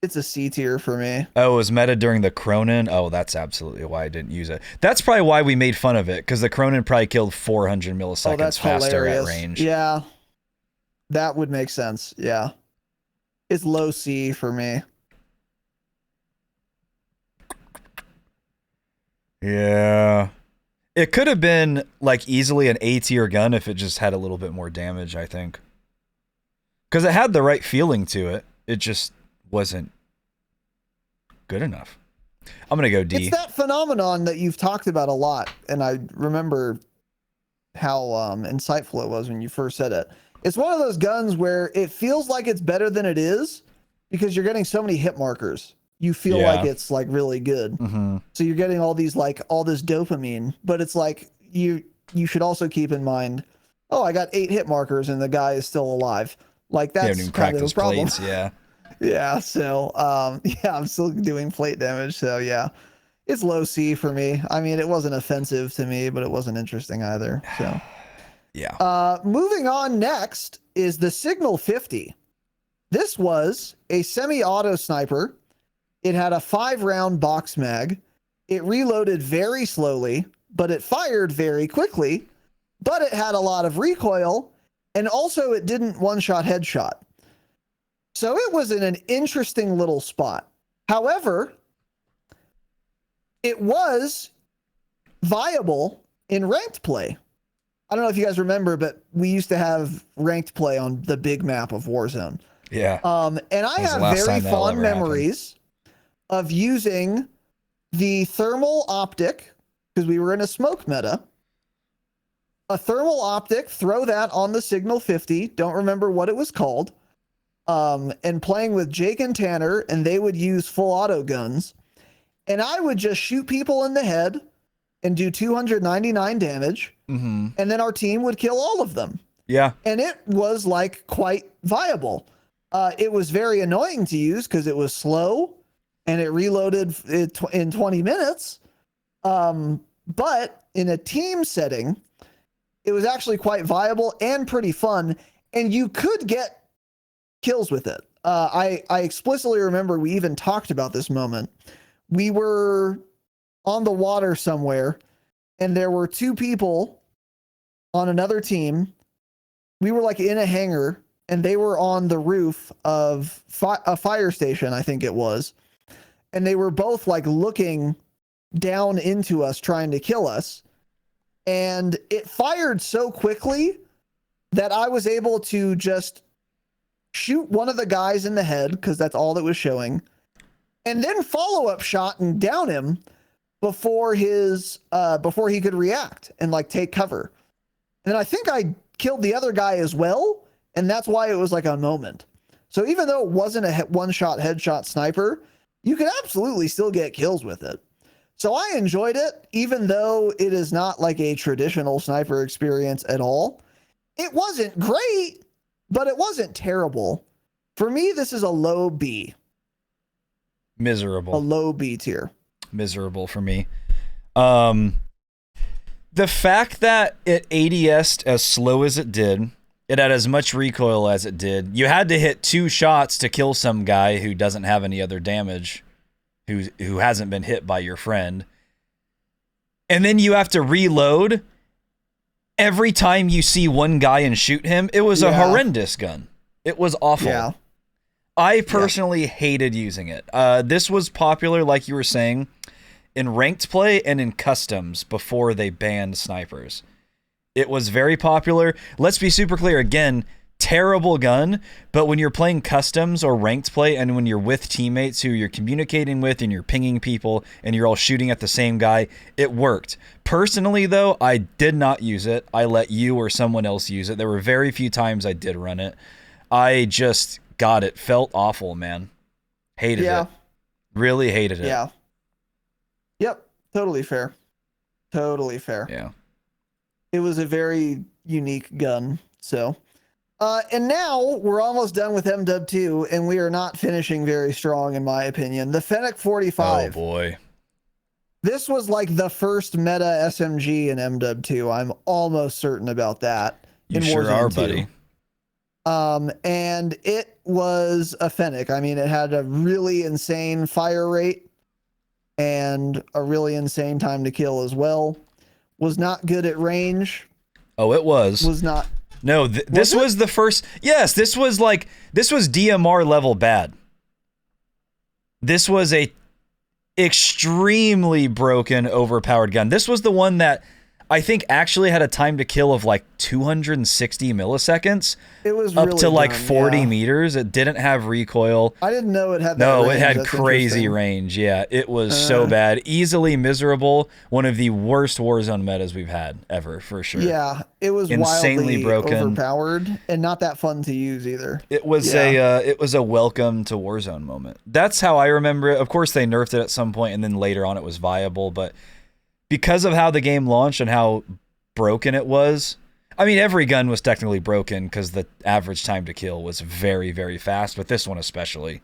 It's a C tier for me. Oh, it was meta during the Cronin? Oh, that's absolutely why I didn't use it. That's probably why we made fun of it, because the Cronin probably killed 400 milliseconds faster at range. Yeah. That would make sense. Yeah. It's low C for me. Yeah. It could have been like easily an A tier gun if it just had a little bit more damage, I think. Because it had the right feeling to it. It just wasn't good enough. I'm going to go D. It's that phenomenon that you've talked about a lot. And I remember how insightful it was when you first said it. It's one of those guns where it feels like it's better than it is because you're getting so many hit markers. You feel like it's like really good. Mm-hmm. So you're getting all these like all this dopamine, but it's like you should also keep in mind, oh, I got 8 hit markers and the guy is still alive. Like that's kind of a problem. Plates, yeah. Yeah. So yeah, I'm still doing plate damage. So yeah, it's low C for me. I mean, it wasn't offensive to me, but it wasn't interesting either. So yeah. Moving on, next is the Signal 50. This was a semi-auto sniper. It had a 5-round box mag. It reloaded very slowly, but it fired very quickly. But it had a lot of recoil, and also it didn't one-shot headshot. So it was in an interesting little spot. However, it was viable in ranked play. I don't know if you guys remember, but we used to have ranked play on the big map of Warzone. Yeah. And I have very fond memories of using the thermal optic, because we were in a smoke meta. A thermal optic, throw that on the Signal 50, don't remember what it was called, and playing with Jake and Tanner, and they would use full auto guns. And I would just shoot people in the head and do 299 damage, and then our team would kill all of them. Yeah. And it was like quite viable. It was very annoying to use because it was slow and it reloaded in 20 minutes. But in a team setting, it was actually quite viable and pretty fun. And you could get kills with it. I explicitly remember we even talked about this moment. We were on the water somewhere and there were 2 people on another team we were like in a hangar, and they were on the roof of a fire station, I think it was. And they were both like looking down into us, trying to kill us. And it fired so quickly that I was able to just shoot one of the guys in the head, because that's all that was showing, and then follow-up shot and down him before he could react and like take cover. And I think I killed the other guy as well, and that's why it was like a moment. So even though it wasn't a one-shot headshot sniper, you could absolutely still get kills with it. So I enjoyed it, even though it is not like a traditional sniper experience at all. It wasn't great, but it wasn't terrible. For me, this is a low B. Miserable. A low B tier. Miserable for me. The fact that it ADS'd as slow as it did, it had as much recoil as it did. You had to hit 2 shots to kill some guy who doesn't have any other damage, who hasn't been hit by your friend. And then you have to reload every time you see one guy and shoot him. It was a horrendous gun. It was awful. Yeah. I personally hated using it. This was popular, like you were saying, in ranked play and in customs before they banned snipers. It was very popular. Let's be super clear again. Terrible gun, but when you're playing customs or ranked play and when you're with teammates who you're communicating with and you're pinging people and you're all shooting at the same guy, it worked. Personally, though, I did not use it. I let you or someone else use it. There were very few times I did run it. I just got it. Felt awful, man. Hated it. Really hated it. Yeah. Yep. Totally fair. Totally fair. Yeah. It was a very unique gun, so... and now we're almost done with MW 2, and we are not finishing very strong, in my opinion. The Fennec 45. Oh, boy. This was like the first meta SMG in MW 2. I'm almost certain about that. You sure are, buddy. And it was a Fennec. I mean, it had a really insane fire rate and a really insane time to kill as well. Was not good at range. Oh, it was. Was not... No, this was the first... Yes, this was DMR level bad. This was a extremely broken, overpowered gun. This was the one that I think actually had a time to kill of like 260 milliseconds. It was up really to like dumb, 40 meters. It didn't have recoil. I didn't know it had that No, range. it had That's crazy range. Yeah, it was so bad. Easily miserable. One of the worst Warzone metas we've had ever, for sure. Yeah, it was insanely wildly broken, overpowered, and not that fun to use either. It was a welcome to Warzone moment. That's how I remember it. Of course, they nerfed it at some point, and then later on it was viable, but because of how the game launched and how broken it was, I mean, every gun was technically broken because the average time to kill was very, very fast, but this one especially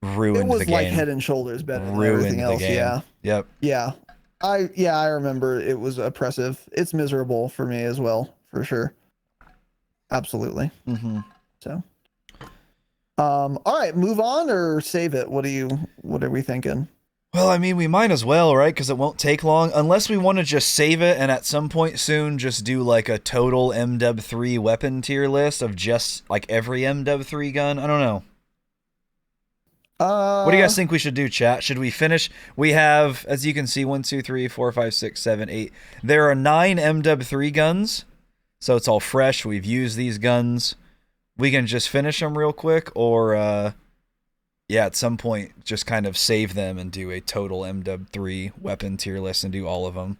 ruined the game. It was like head and shoulders better than everything else. Yeah. Yep. Yeah. I remember it was oppressive. It's miserable for me as well, for sure. Absolutely. Mm-hmm. So, all right, move on or save it? What are we thinking? Well, I mean, we might as well, right? Because it won't take long. Unless we want to just save it and at some point soon just do like a total MW3 weapon tier list of just like every MW3 gun. I don't know. What do you guys think we should do, chat? Should we finish? We have, as you can see, 1, 2, 3, 4, 5, 6, 7, 8. There are 9 MW3 guns. So it's all fresh. We've used these guns. We can just finish them real quick or... yeah, at some point, just kind of save them and do a total MW3 weapon tier list and do all of them.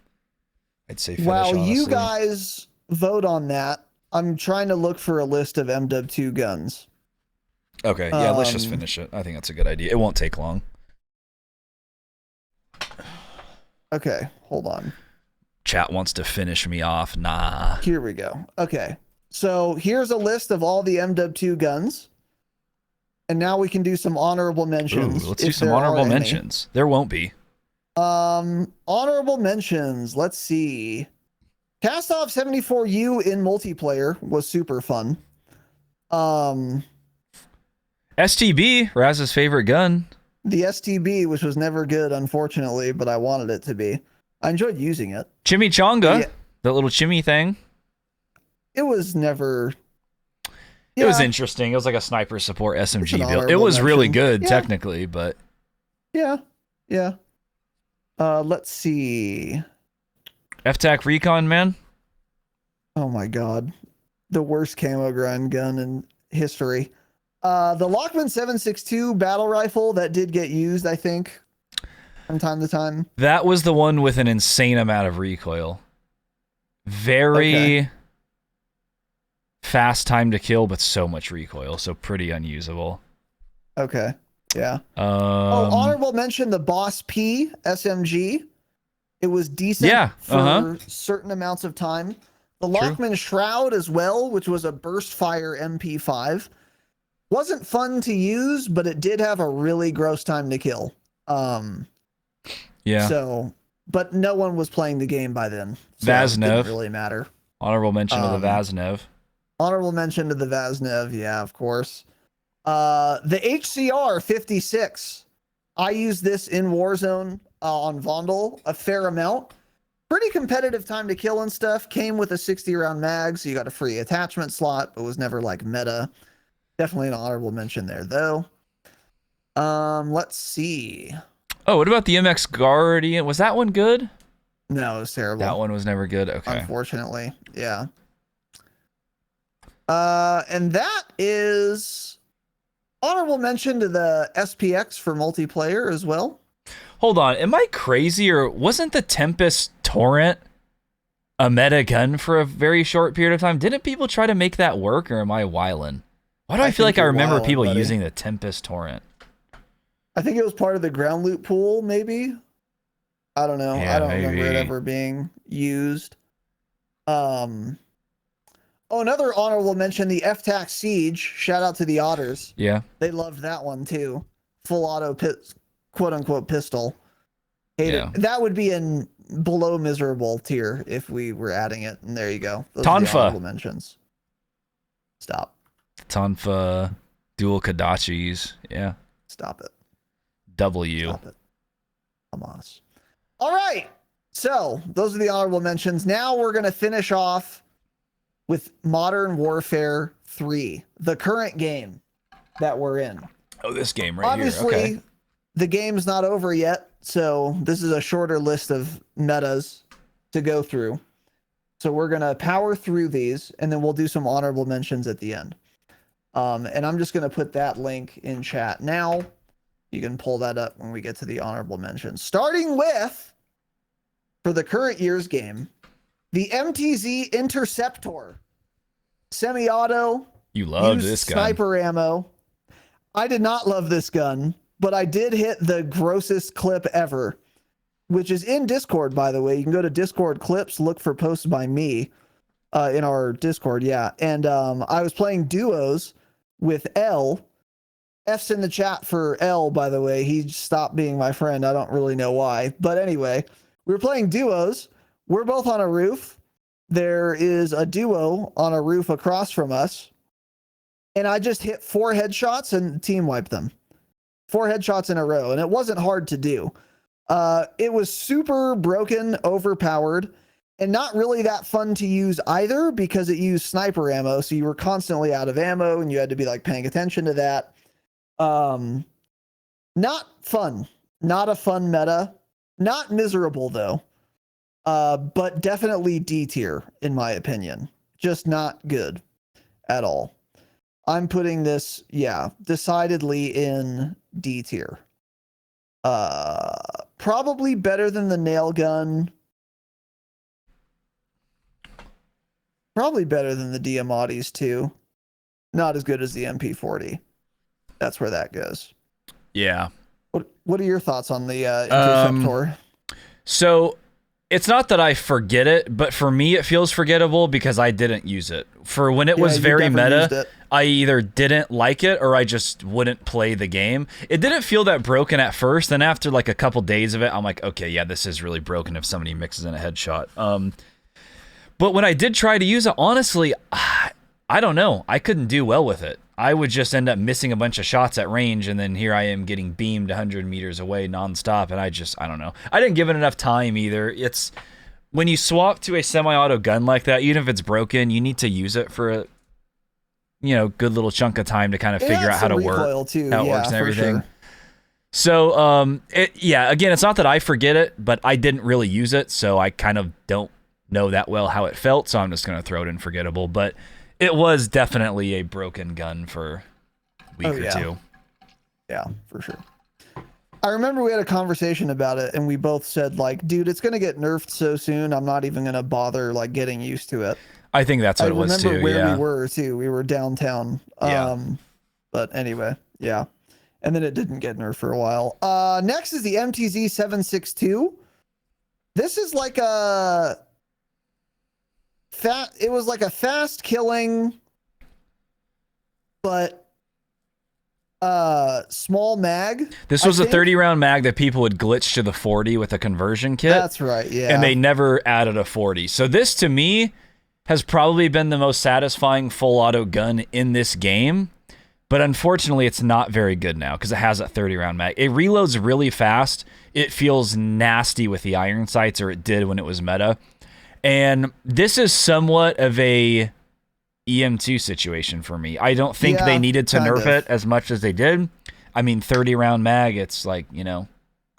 I'd say finish, honestly. You guys vote on that. I'm trying to look for a list of MW2 guns. Okay, yeah, let's just finish it. I think that's a good idea. It won't take long. Okay, hold on. Chat wants to finish me off. Nah. Here we go. Okay, so here's a list of all the MW2 guns. And now we can do some honorable mentions. Ooh, let's do some honorable mentions. There won't be. Honorable mentions. Let's see. Cast-Off 74U in multiplayer was super fun. STB, Raz's favorite gun. The STB, which was never good, unfortunately, but I wanted it to be. I enjoyed using it. Chimichanga, that little chimmy thing. it was never. It was interesting. It was like a sniper support SMG build. It honorable was really mention. good Yeah. technically, but Yeah. Let's see. F-Tac Recon, man. Oh my god. The worst camo grind gun in history. The Lockman 7.62 battle rifle that did get used, I think, from time to time. That was the one with an insane amount of recoil. Very fast time to kill, but so much recoil, so pretty unusable. Okay. Yeah. Honorable mention the Boss P SMG. It was decent for certain amounts of time. The Lockman Shroud as well, which was a burst fire MP5. Wasn't fun to use, but it did have a really gross time to kill. So, but no one was playing the game by then. So Vaznev. It didn't really matter. Honorable mention to the Vaznev. Honorable mention to the Vaznev, yeah, of course. The HCR 56. I used this in Warzone on Vondel a fair amount. Pretty competitive time to kill and stuff. Came with a 60 round mag, so you got a free attachment slot, but was never like meta. Definitely an honorable mention there, though. Let's see. Oh, what about the MX Guardian? Was that one good? No, it was terrible. That one was never good. Okay. Unfortunately, yeah. And that is honorable mention to the SPX for multiplayer as well. Hold on, am I crazy, or wasn't the Tempest Torrent a meta gun for a very short period of time? Didn't people try to make that work, or am I wildin'? Why do I feel like I remember people using the Tempest Torrent? I think it was part of the ground loot pool, maybe. I don't know. Yeah, I don't remember it ever being used. Oh, another honorable mention, the F-Tac Siege. Shout out to the Otters. Yeah. They loved that one too. Full auto quote unquote pistol. Hate it. That would be in below miserable tier if we were adding it. And there you go. Those are the honorable mentions. Stop. Tonfa, dual Kadachis. Yeah. Stop it. W. Stop it. Hamas. All right. So those are the honorable mentions. Now we're going to finish off with Modern Warfare 3, the current game that we're in. Oh, this game right Obviously, here. Okay. The game's not over yet, so this is a shorter list of metas to go through. So we're going to power through these, and then we'll do some honorable mentions at the end. And I'm just going to put that link in chat now. You can pull that up when we get to the honorable mentions. Starting with, for the current year's game, the MTZ Interceptor. Semi-auto. You loved this gun. Sniper ammo. I did not love this gun, but I did hit the grossest clip ever, which is in Discord, by the way. You can go to Discord clips, look for posts by me in our Discord, yeah. And I was playing duos with L. F's in the chat for L, by the way. He stopped being my friend. I don't really know why. But anyway, we were playing duos. We're both on a roof. There is a duo on a roof across from us. And I just hit 4 headshots and team wiped them. 4 headshots in a row. And it wasn't hard to do. It was super broken, overpowered, and not really that fun to use either because it used sniper ammo. So you were constantly out of ammo and you had to be like paying attention to that. Not fun. Not a fun meta. Not miserable though. But definitely D tier in my opinion. Just not good at all. I'm putting this, decidedly in D tier. Probably better than the nail gun. Probably better than the Diamati's too. Not as good as the MP40. That's where that goes. Yeah. What are your thoughts on the Interceptor? So it's not that I forget it, but for me it feels forgettable because I didn't use it. For when it was very meta, I either didn't like it or I just wouldn't play the game. It didn't feel that broken at first, and after like a couple days of it, I'm like, okay, yeah, this is really broken if somebody mixes in a headshot. But when I did try to use it, honestly, I don't know. I couldn't do well with it. I would just end up missing a bunch of shots at range, and then here I am getting beamed 100 meters away nonstop, and I don't know. I didn't give it enough time either. It's when you swap to a semi-auto gun like that, even if it's broken, you need to use it for a good little chunk of time to kind of figure out how to work, too. how it works and everything. Sure. So, again, it's not that I forget it, but I didn't really use it, so I kind of don't know that well how it felt, so I'm just going to throw it in forgettable. But it was definitely a broken gun for a week or two. Yeah, for sure. I remember we had a conversation about it, and we both said, like, dude, it's going to get nerfed so soon, I'm not even going to bother, like, getting used to it. I think that's what it was, too. I remember where we were, too. We were downtown. But anyway, yeah. And then it didn't get nerfed for a while. Next is the MTZ 762. This is like a it was like a fast killing, but small mag. This was a 30-round mag that people would glitch to the 40 with a conversion kit. That's right, yeah. And they never added a 40. So this, to me, has probably been the most satisfying full auto gun in this game. But unfortunately, it's not very good now because it has a 30-round mag. It reloads really fast. It feels nasty with the iron sights, or it did when it was meta. And this is somewhat of a EM2 situation for me. I don't think they needed to nerf it as much as they did. I mean, 30-round mag, it's like,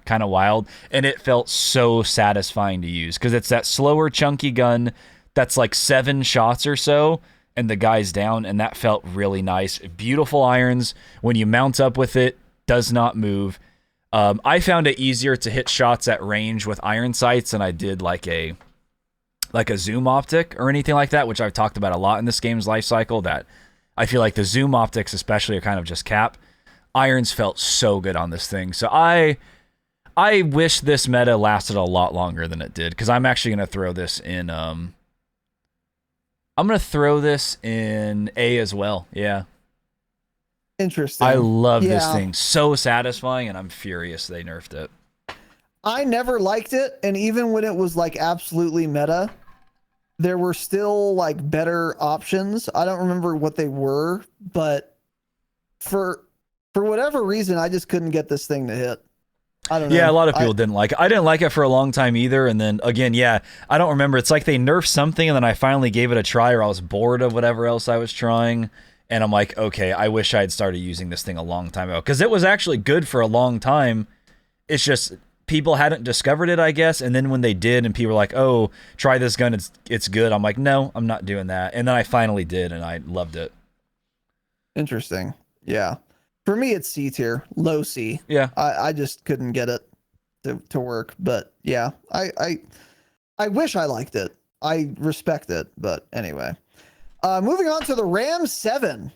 kind of wild. And it felt so satisfying to use because it's that slower, chunky gun that's like 7 shots or so, and the guy's down, and that felt really nice. Beautiful irons. When you mount up with it, does not move. I found it easier to hit shots at range with iron sights than I did like a zoom optic or anything like that, which I've talked about a lot in this game's life cycle, that I feel like the zoom optics especially are kind of just cap. Irons felt so good on this thing. So I wish this meta lasted a lot longer than it did, because I'm actually going to throw this in... I'm going to throw this in A as well. Yeah. Interesting. I love this thing. So satisfying, and I'm furious they nerfed it. I never liked it, and even when it was like absolutely meta, there were still like better options. I don't remember what they were, but for whatever reason, I just couldn't get this thing to hit. I don't know. Yeah, a lot of people didn't like it. I didn't like it for a long time either. And then again, I don't remember. It's like they nerfed something, and then I finally gave it a try, or I was bored of whatever else I was trying. And I'm like, okay, I wish I had started using this thing a long time ago, because it was actually good for a long time. It's just people hadn't discovered it, I guess. And then when they did, and people were like, oh, try this gun, it's good. I'm like, no, I'm not doing that. And then I finally did, and I loved it. Interesting. Yeah. For me, it's C tier, low C. Yeah. I just couldn't get it to work. But yeah, I wish I liked it. I respect it. But anyway, moving on to the Ram 7.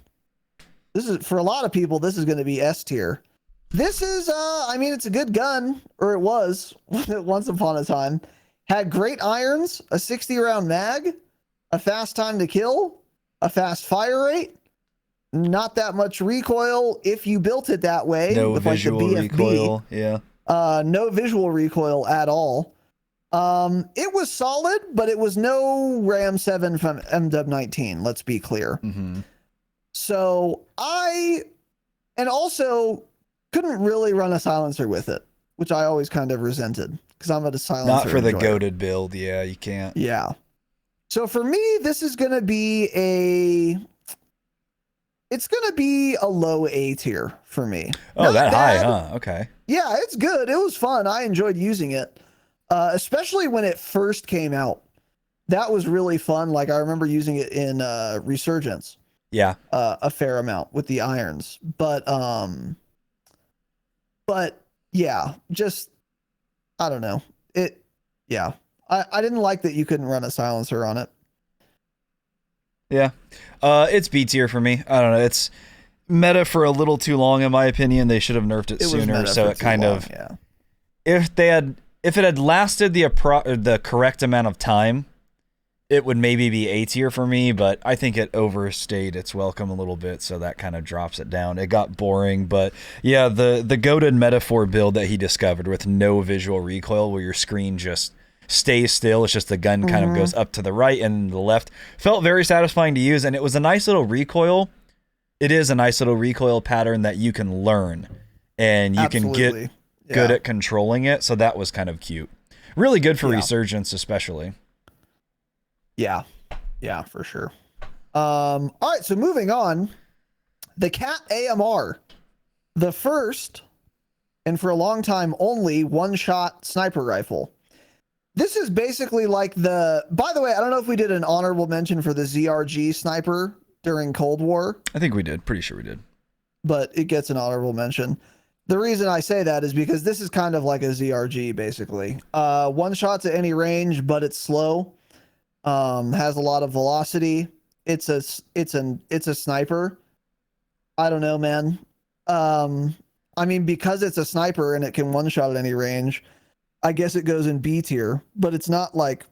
This is, for a lot of people, this is going to be S tier. This is, I mean, it's a good gun, or it was once upon a time. Had great irons, a 60-round mag, a fast time to kill, a fast fire rate. Not that much recoil if you built it that way. No with visual like the BFB. recoil. Yeah. No visual recoil at all. It was solid, but it was no Ram 7 from MW19. Let's be clear. Mm-hmm. So and also couldn't really run a silencer with it, which I always kind of resented, because I'm a silencer. Not for the enjoyer. goated build. Yeah, you can't. Yeah. So for me, this is going to be it's going to be a low A tier for me. Oh, Not that bad. high, huh? Okay. Yeah, it's good. It was fun. I enjoyed using it, especially when it first came out. That was really fun. Like, I remember using it in Resurgence. Yeah. A fair amount with the irons. But yeah, just, I don't know. Yeah. I didn't like that you couldn't run a silencer on it. Yeah. It's B tier for me. I don't know. It's meta for a little too long, in my opinion. They should have nerfed it sooner. So it kind of, if it had lasted the correct amount of time, it would maybe be A tier for me, but I think it overstayed its welcome a little bit, so that kind of drops it down. It got boring, but yeah, the goated metaphor build that he discovered with no visual recoil, where your screen just stays still, it's just the gun kind of goes up to the right and the left, felt very satisfying to use, and it was a nice little recoil. It is a nice little recoil pattern that you can learn, and you can get good at controlling it, so that was kind of cute. Really good for Yeah. Resurgence, especially. Yeah, for sure. All right, so moving on, the Cat AMR, the first and for a long time only one-shot sniper rifle. This is basically like the. By the way, I don't know if we did an honorable mention for the ZRG sniper during Cold War. I think we did. Pretty sure we did. But it gets an honorable mention. The reason I say that is because this is kind of like a ZRG, basically. One shot to any range, but it's slow. Has a lot of velocity. It's a sniper. I don't know, man. I mean, because it's a sniper and it can one shot at any range, I guess it goes in B tier, but it's not like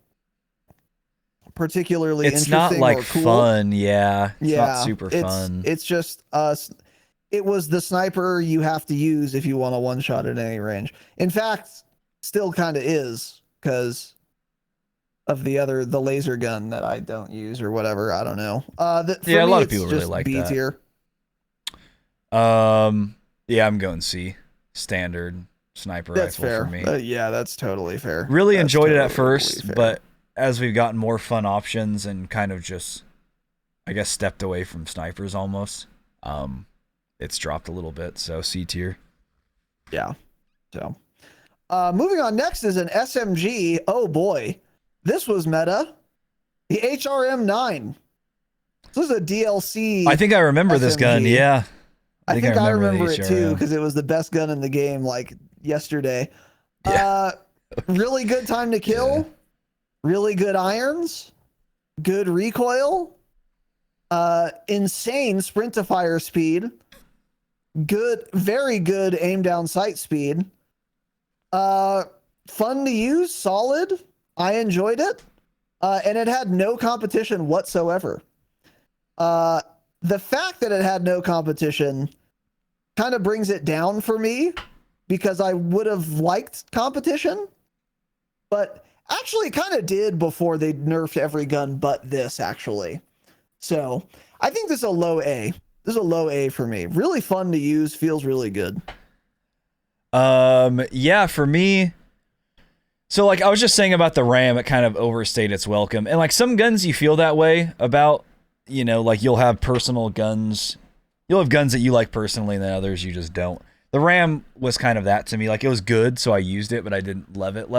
particularly it's interesting not like or cool. fun. Yeah. It's yeah, not super fun. It's just it was the sniper you have to use if you want a one shot at any range. In fact, still kind of is because of the laser gun that I don't use or whatever. I don't know. Yeah, a lot of people really like B that. tier. Yeah, I'm going C. Standard sniper That's rifle fair. for me. Yeah, that's totally fair. Really That's enjoyed it at totally first, fair. but as we've gotten more fun options and kind of just, I guess, stepped away from snipers almost, it's dropped a little bit. So C tier. Yeah. So, moving on, next is an SMG. Oh boy, this was meta. The HRM9. This is a DLC. I think I remember this gun. SMG. Yeah. I think I remember the it too HRM. because it was the best gun in the game like yesterday. Yeah. Really good time to kill. Yeah. Really good irons. Good recoil. Insane sprint to fire speed. Good, very good aim down sight speed. Fun to use, solid. I enjoyed it. And it had no competition whatsoever. The fact that it had no competition kind of brings it down for me because I would have liked competition, but actually kind of did before they nerfed every gun but this actually. So I think this is a low A. This is a low A for me. Really fun to use. Feels really good. Yeah, for me. So like I was just saying about the RAM, it kind of overstayed its welcome. And like some guns you feel that way about, you know, like you'll have personal guns. You'll have guns that you like personally and then others you just don't. The RAM was kind of that to me. Like it was good, so I used it, but I didn't love it.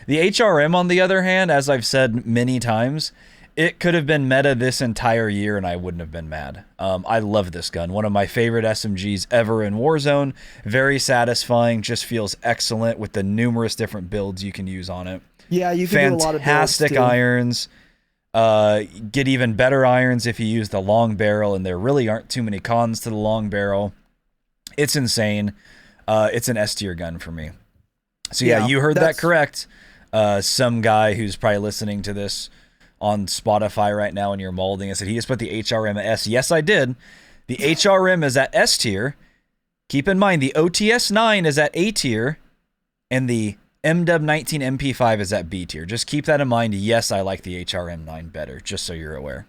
The HRM, on the other hand, as I've said many times, it could have been meta this entire year and I wouldn't have been mad. I love this gun. One of my favorite SMGs ever in Warzone. Very satisfying. Just feels excellent with the numerous different builds you can use on it. Yeah, you can do a lot of builds Fantastic too. irons. Get even better irons if you use the long barrel, and there really aren't too many cons to the long barrel. It's insane. It's an S tier gun for me. So yeah, you heard that correct. Some guy who's probably listening to this on Spotify right now and you're molding it said he just put the HRM at S. Yes, I did. The HRM is at S tier. Keep in mind the OTS-9 is at A tier, and the MW19 MP5 is at B tier. Just keep that in mind. Yes, I like the HRM9 better, just so you're aware.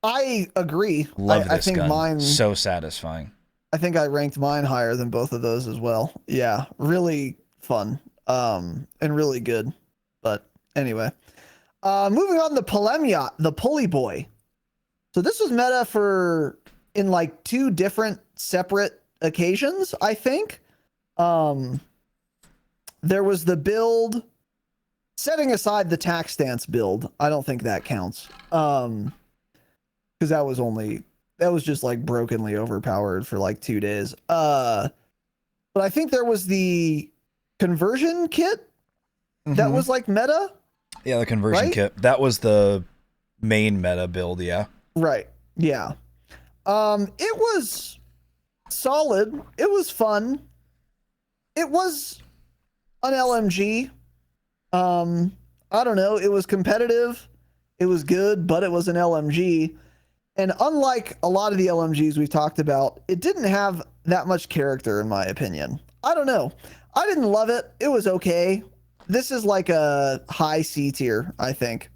I agree. Love this I think gun. mine So satisfying. I think I ranked mine higher than both of those as well. Yeah, really fun. And really good. But anyway. Moving on to Polemiot, the Pulley Boy. So this was meta for in like two different separate occasions, I think. There was the build, setting aside the tack stance build. I don't think that counts. Because that was just like brokenly overpowered for like 2 days. But I think there was the conversion kit that was like meta. Yeah, the conversion kit. That was the main meta build, yeah. Right. Yeah. It was solid. It was fun. It was an LMG. I don't know. It was competitive. It was good, but it was an LMG. And unlike a lot of the LMGs we've talked about, it didn't have that much character, in my opinion. I don't know. I didn't love it. It was okay. This is like a high C tier, I think.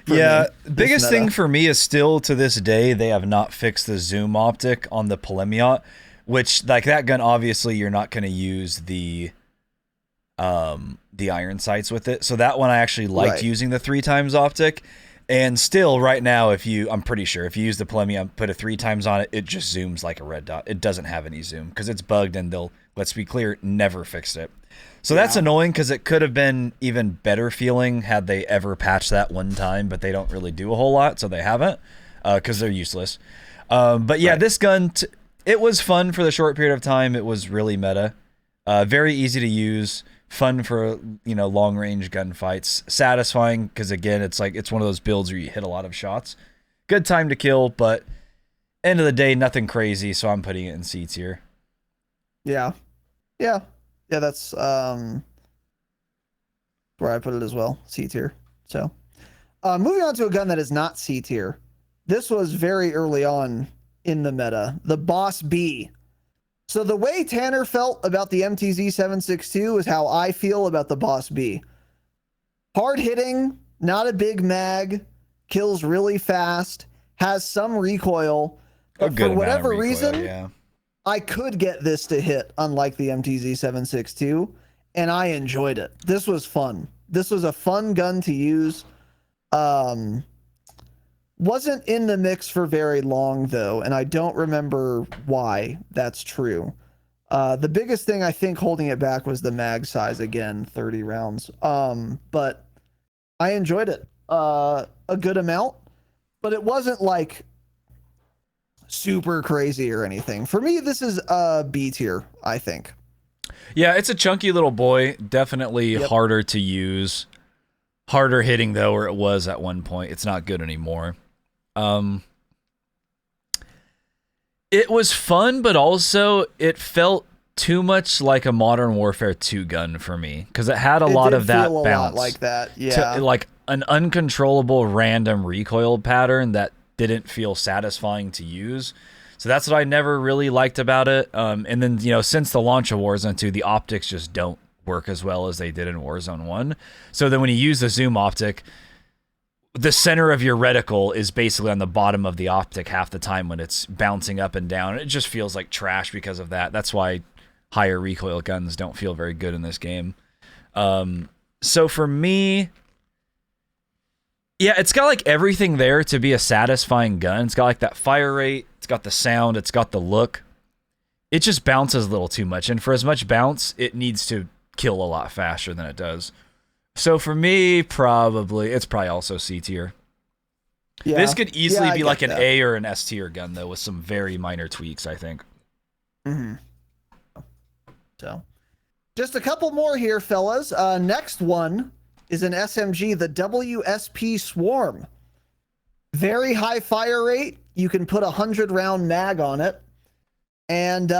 Yeah, biggest thing for me is still to this day, they have not fixed the zoom optic on the Polemiot, which, like, that gun, obviously, you're not going to use the the iron sights with it. So that one I actually liked Right. using the 3 times optic. And still right now, I'm pretty sure if you use the Polemium, put a 3 times on it, it just zooms like a red dot. It doesn't have any zoom because it's bugged, and they'll, let's be clear, never fixed it. So that's annoying because it could have been even better feeling had they ever patched that one time, but they don't really do a whole lot, so they haven't because they're useless. But yeah, this gun, it was fun for the short period of time. It was really meta, very easy to use. Fun for, you know, long range gunfights, satisfying because again it's one of those builds where you hit a lot of shots. Good time to kill, but end of the day nothing crazy, so I'm putting it in C tier. Yeah, that's where I put it as well, C tier. So moving on to a gun that is not C tier. This was very early on in the meta, the Boss B. So the way Tanner felt about the MTZ-762 is how I feel about the Boss B. Hard hitting, not a big mag, kills really fast, has some recoil. But for whatever reason, I could get this to hit, unlike the MTZ-762, and I enjoyed it. This was fun. This was a fun gun to use. Wasn't in the mix for very long, though, and I don't remember why that's true. The biggest thing I think holding it back was the mag size, again, 30 rounds. But I enjoyed it a good amount, but it wasn't like super crazy or anything. For me, this is B tier, I think. Yeah, it's a chunky little boy, definitely harder to use. Harder hitting, though, or it was at one point. It's not good anymore. It was fun, but also it felt too much like a Modern Warfare 2 gun for me because it had a lot of that bounce, like that, yeah, like an uncontrollable random recoil pattern that didn't feel satisfying to use. So that's what I never really liked about it. And then, you know, since the launch of Warzone 2, the optics just don't work as well as they did in Warzone 1. So then when you use the zoom optic, the center of your reticle is basically on the bottom of the optic half the time when it's bouncing up and down. It just feels like trash because of that. That's why higher recoil guns don't feel very good in this game. So for me, yeah, it's got like everything there to be a satisfying gun. It's got like that fire rate. It's got the sound. It's got the look. It just bounces a little too much. And for as much bounce, it needs to kill a lot faster than it does. So for me, it's probably also C tier. Yeah. This could easily be like an A or an S tier gun, though, with some very minor tweaks, I think. Mm-hmm. So, just a couple more here, fellas. Next one is an SMG, the WSP Swarm. Very high fire rate. You can put a 100-round mag on it. And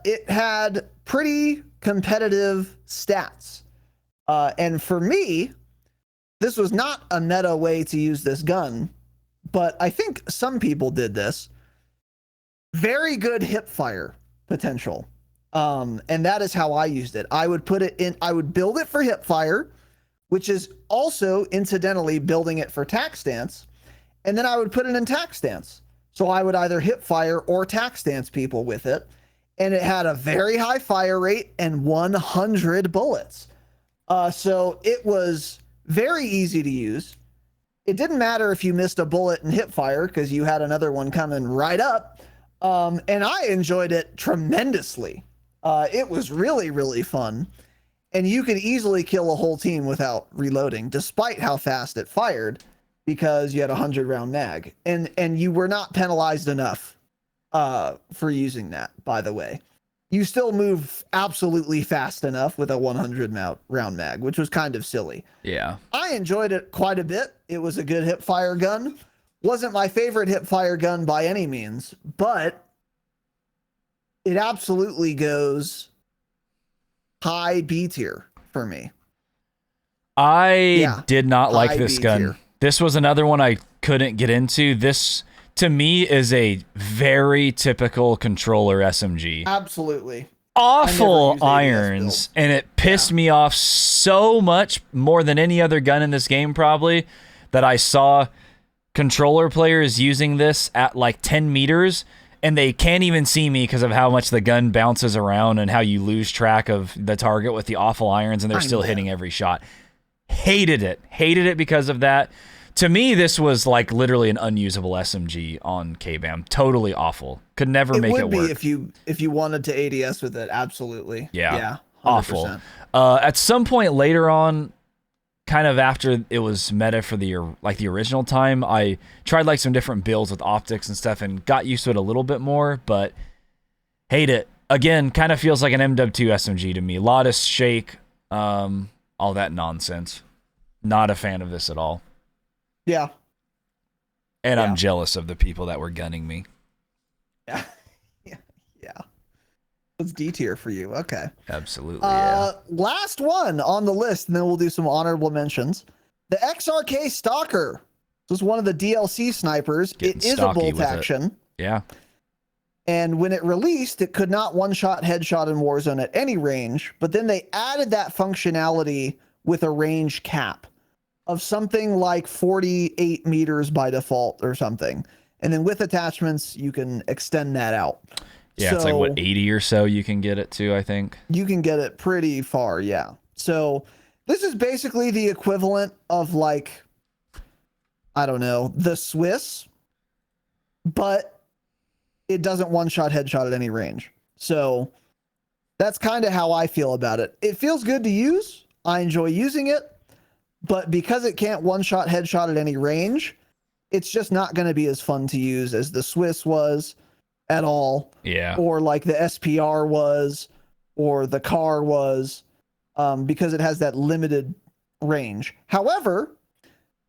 it had pretty competitive stats. And for me, this was not a meta way to use this gun, but I think some people did this. Very good hip fire potential. And that is how I used it. I would build it for hip fire, which is also incidentally building it for tac stance. And then I would put it in tac stance. So I would either hip fire or tac stance people with it. And it had a very high fire rate and 100 bullets. So it was very easy to use. It didn't matter if you missed a bullet in hip fire because you had another one coming right up. And I enjoyed it tremendously. It was really, really fun. And you could easily kill a whole team without reloading, despite how fast it fired, because you had a 100-round mag. And you were not penalized enough for using that, by the way. You still move absolutely fast enough with a 100-round mag, which was kind of silly. Yeah. I enjoyed it quite a bit. It was a good hip fire gun. Wasn't my favorite hip fire gun by any means, but it absolutely goes high B tier for me. I did not like this gun. This was another one I couldn't get into. This, to me, is a very typical controller SMG. Absolutely. Awful irons, and it pissed me off so much more than any other gun in this game, probably, that I saw controller players using this at like 10 meters and they can't even see me because of how much the gun bounces around and how you lose track of the target with the awful irons, and they're still hitting every shot. Hated it because of that. To me, this was like literally an unusable SMG on KBAM. Totally awful. Could never make it work. It would be if you wanted to ADS with it. Absolutely. Yeah. 100%. Awful. At some point later on, kind of after it was meta for the original time, I tried like some different builds with optics and stuff and got used to it a little bit more, but hate it. Again, kind of feels like an MW2 SMG to me. Lotus, shake, all that nonsense. Not a fan of this at all. Yeah. And I'm jealous of the people that were gunning me. Yeah. It's D tier for you. Okay. Absolutely. Yeah. Last one on the list, and then we'll do some honorable mentions. The XRK Stalker. This is one of the DLC snipers. It is a bolt action. Yeah. And when it released, it could not one-shot headshot in Warzone at any range, but then they added that functionality with a range cap of something like 48 meters by default or something. And then with attachments, you can extend that out. Yeah, so, it's like, what, 80 or so you can get it to, I think? You can get it pretty far, yeah. So this is basically the equivalent of, like, I don't know, the Swiss, but it doesn't one-shot headshot at any range. So that's kind of how I feel about it. It feels good to use. I enjoy using it. But because it can't one-shot headshot at any range, it's just not going to be as fun to use as the Swiss was at all. Yeah. Or like the SPR was, or the car was, because it has that limited range. However,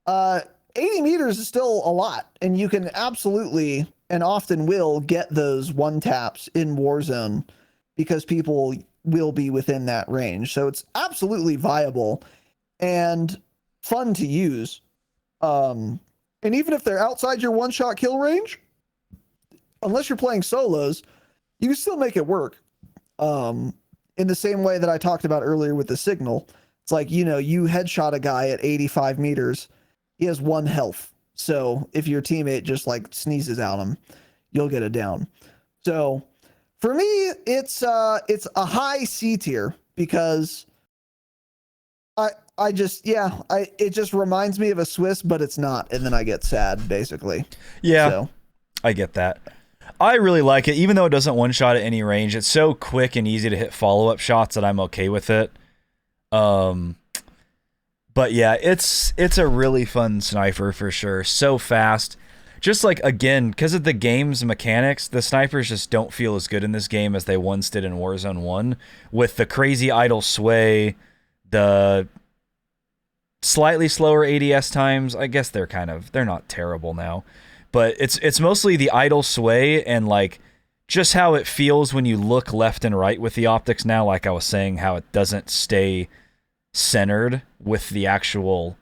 80 meters is still a lot, and you can absolutely and often will get those one taps in Warzone because people will be within that range. So it's absolutely viable and fun to use. And even if they're outside your one-shot kill range, unless you're playing solos, you can still make it work. In the same way that I talked about earlier with the signal. It's like, you know, you headshot a guy at 85 meters, he has 1 health. So if your teammate just like sneezes at him, you'll get it down. So for me, it's a high C tier because it just reminds me of a Swiss, but it's not, and then I get sad basically. Yeah, so. I get that. I really like it, even though it doesn't one shot at any range. It's so quick and easy to hit follow-up shots that I'm okay with it. But yeah, it's a really fun sniper for sure. So fast. Just like, again, because of the game's mechanics, the snipers just don't feel as good in this game as they once did in Warzone 1. With the crazy idle sway, the slightly slower ADS times. I guess they're not terrible now. But it's mostly the idle sway and like just how it feels when you look left and right with the optics now. Like I was saying, how it doesn't stay centered with the actual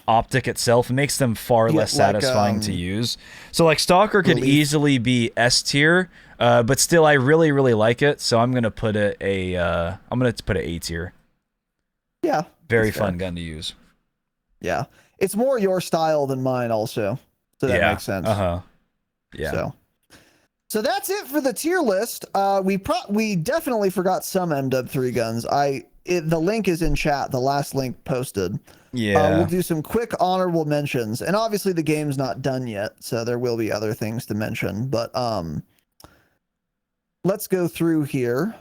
optic itself. It makes them far less satisfying to use. So like Stalker could easily be S tier, but still I really, really like it. So I'm gonna put it A tier. Yeah. Very fun gun to use. Yeah. It's more your style than mine also. So that makes sense. Yeah. So that's it for the tier list. We definitely forgot some MW3 guns. The link is in chat, the last link posted. Yeah. We'll do some quick honorable mentions. And obviously the game's not done yet, so there will be other things to mention. But let's go through here.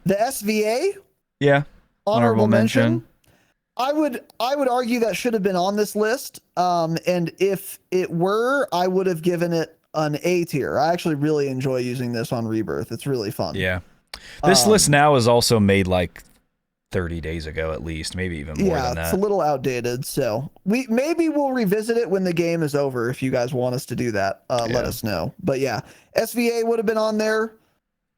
The SVA? Yeah. Honorable mention. I would argue that should have been on this list. And if it were, I would have given it an A tier. I actually really enjoy using this on Rebirth. It's really fun. Yeah. This list now is also made like 30 days ago at least, maybe even more than that. Yeah, it's a little outdated. So we'll revisit it when the game is over. If you guys want us to do that, let us know. But yeah, SVA would have been on there.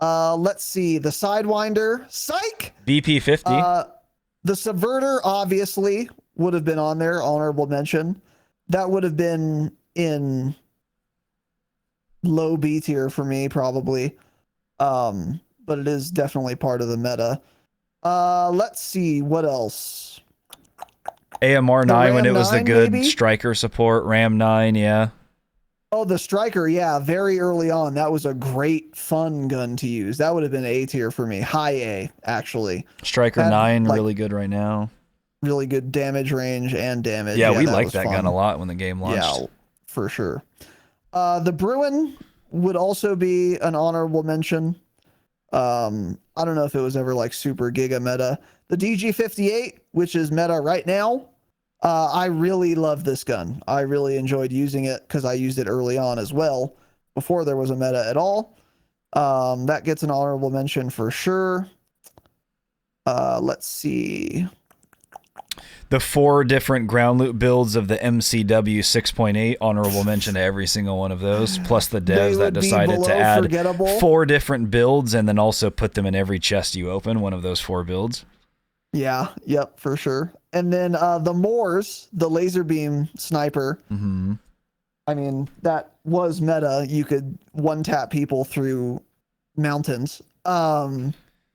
Let's see, the Sidewinder, psych. BP50. The Subverter obviously would have been on there. Honorable mention. That would have been in low B tier for me probably. But it is definitely part of the meta. Let's see what else. AMR 9 when it was the good maybe? striker support. Ram 9, yeah. Oh, the striker, yeah, very early on. That was a great fun gun to use. That would have been A tier for me. High A, actually. Striker Had, 9, like, really good right now. Really good damage range and damage. Yeah, we liked was that fun. gun a lot when the game launched. Yeah, for sure. The Bruin would also be an honorable mention. I don't know if it was ever like super giga meta. The DG58, which is meta right now. I really love this gun. I really enjoyed using it because I used it early on as well, before there was a meta at all. That gets an honorable mention for sure. Let's see. The 4 different ground loot builds of the MCW 6.8, honorable mention to every single one of those, plus the devs that decided to add forgettable. 4 different builds and then also put them in every chest you open, one of those 4 builds. Yeah, yep, for sure. And then the Moors, the laser beam sniper. Mm-hmm. I mean, that was meta. You could one-tap people through mountains.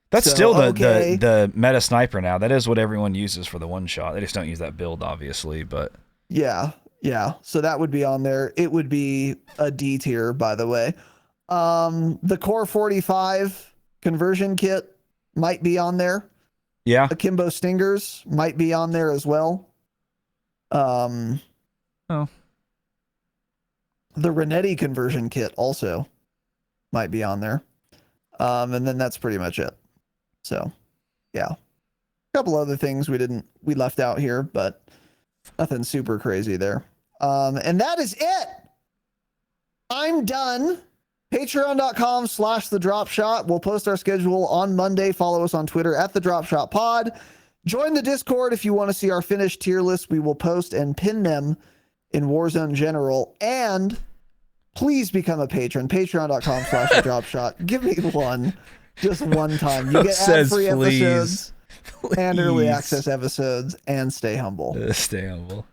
That's so, still the meta sniper now. That is what everyone uses for the one shot. They just don't use that build, obviously, but yeah. So that would be on there. It would be a D tier, by the way. The Core 45 conversion kit might be on there. Yeah. Akimbo Stingers might be on there as well. Oh. The Renetti conversion kit also might be on there. And then that's pretty much it. So, yeah. A couple other things we left out here, but nothing super crazy there. And that is it. I'm done. Patreon.com/the Dropshot. We'll post our schedule on Monday. Follow us on Twitter at the Dropshot Pod. Join the Discord if you want to see our finished tier list. We will post and pin them in Warzone General. And please become a patron. Patreon.com/the Dropshot. Give me one. Just one time. You get ad-free episodes and early access episodes, and stay humble. Stay humble.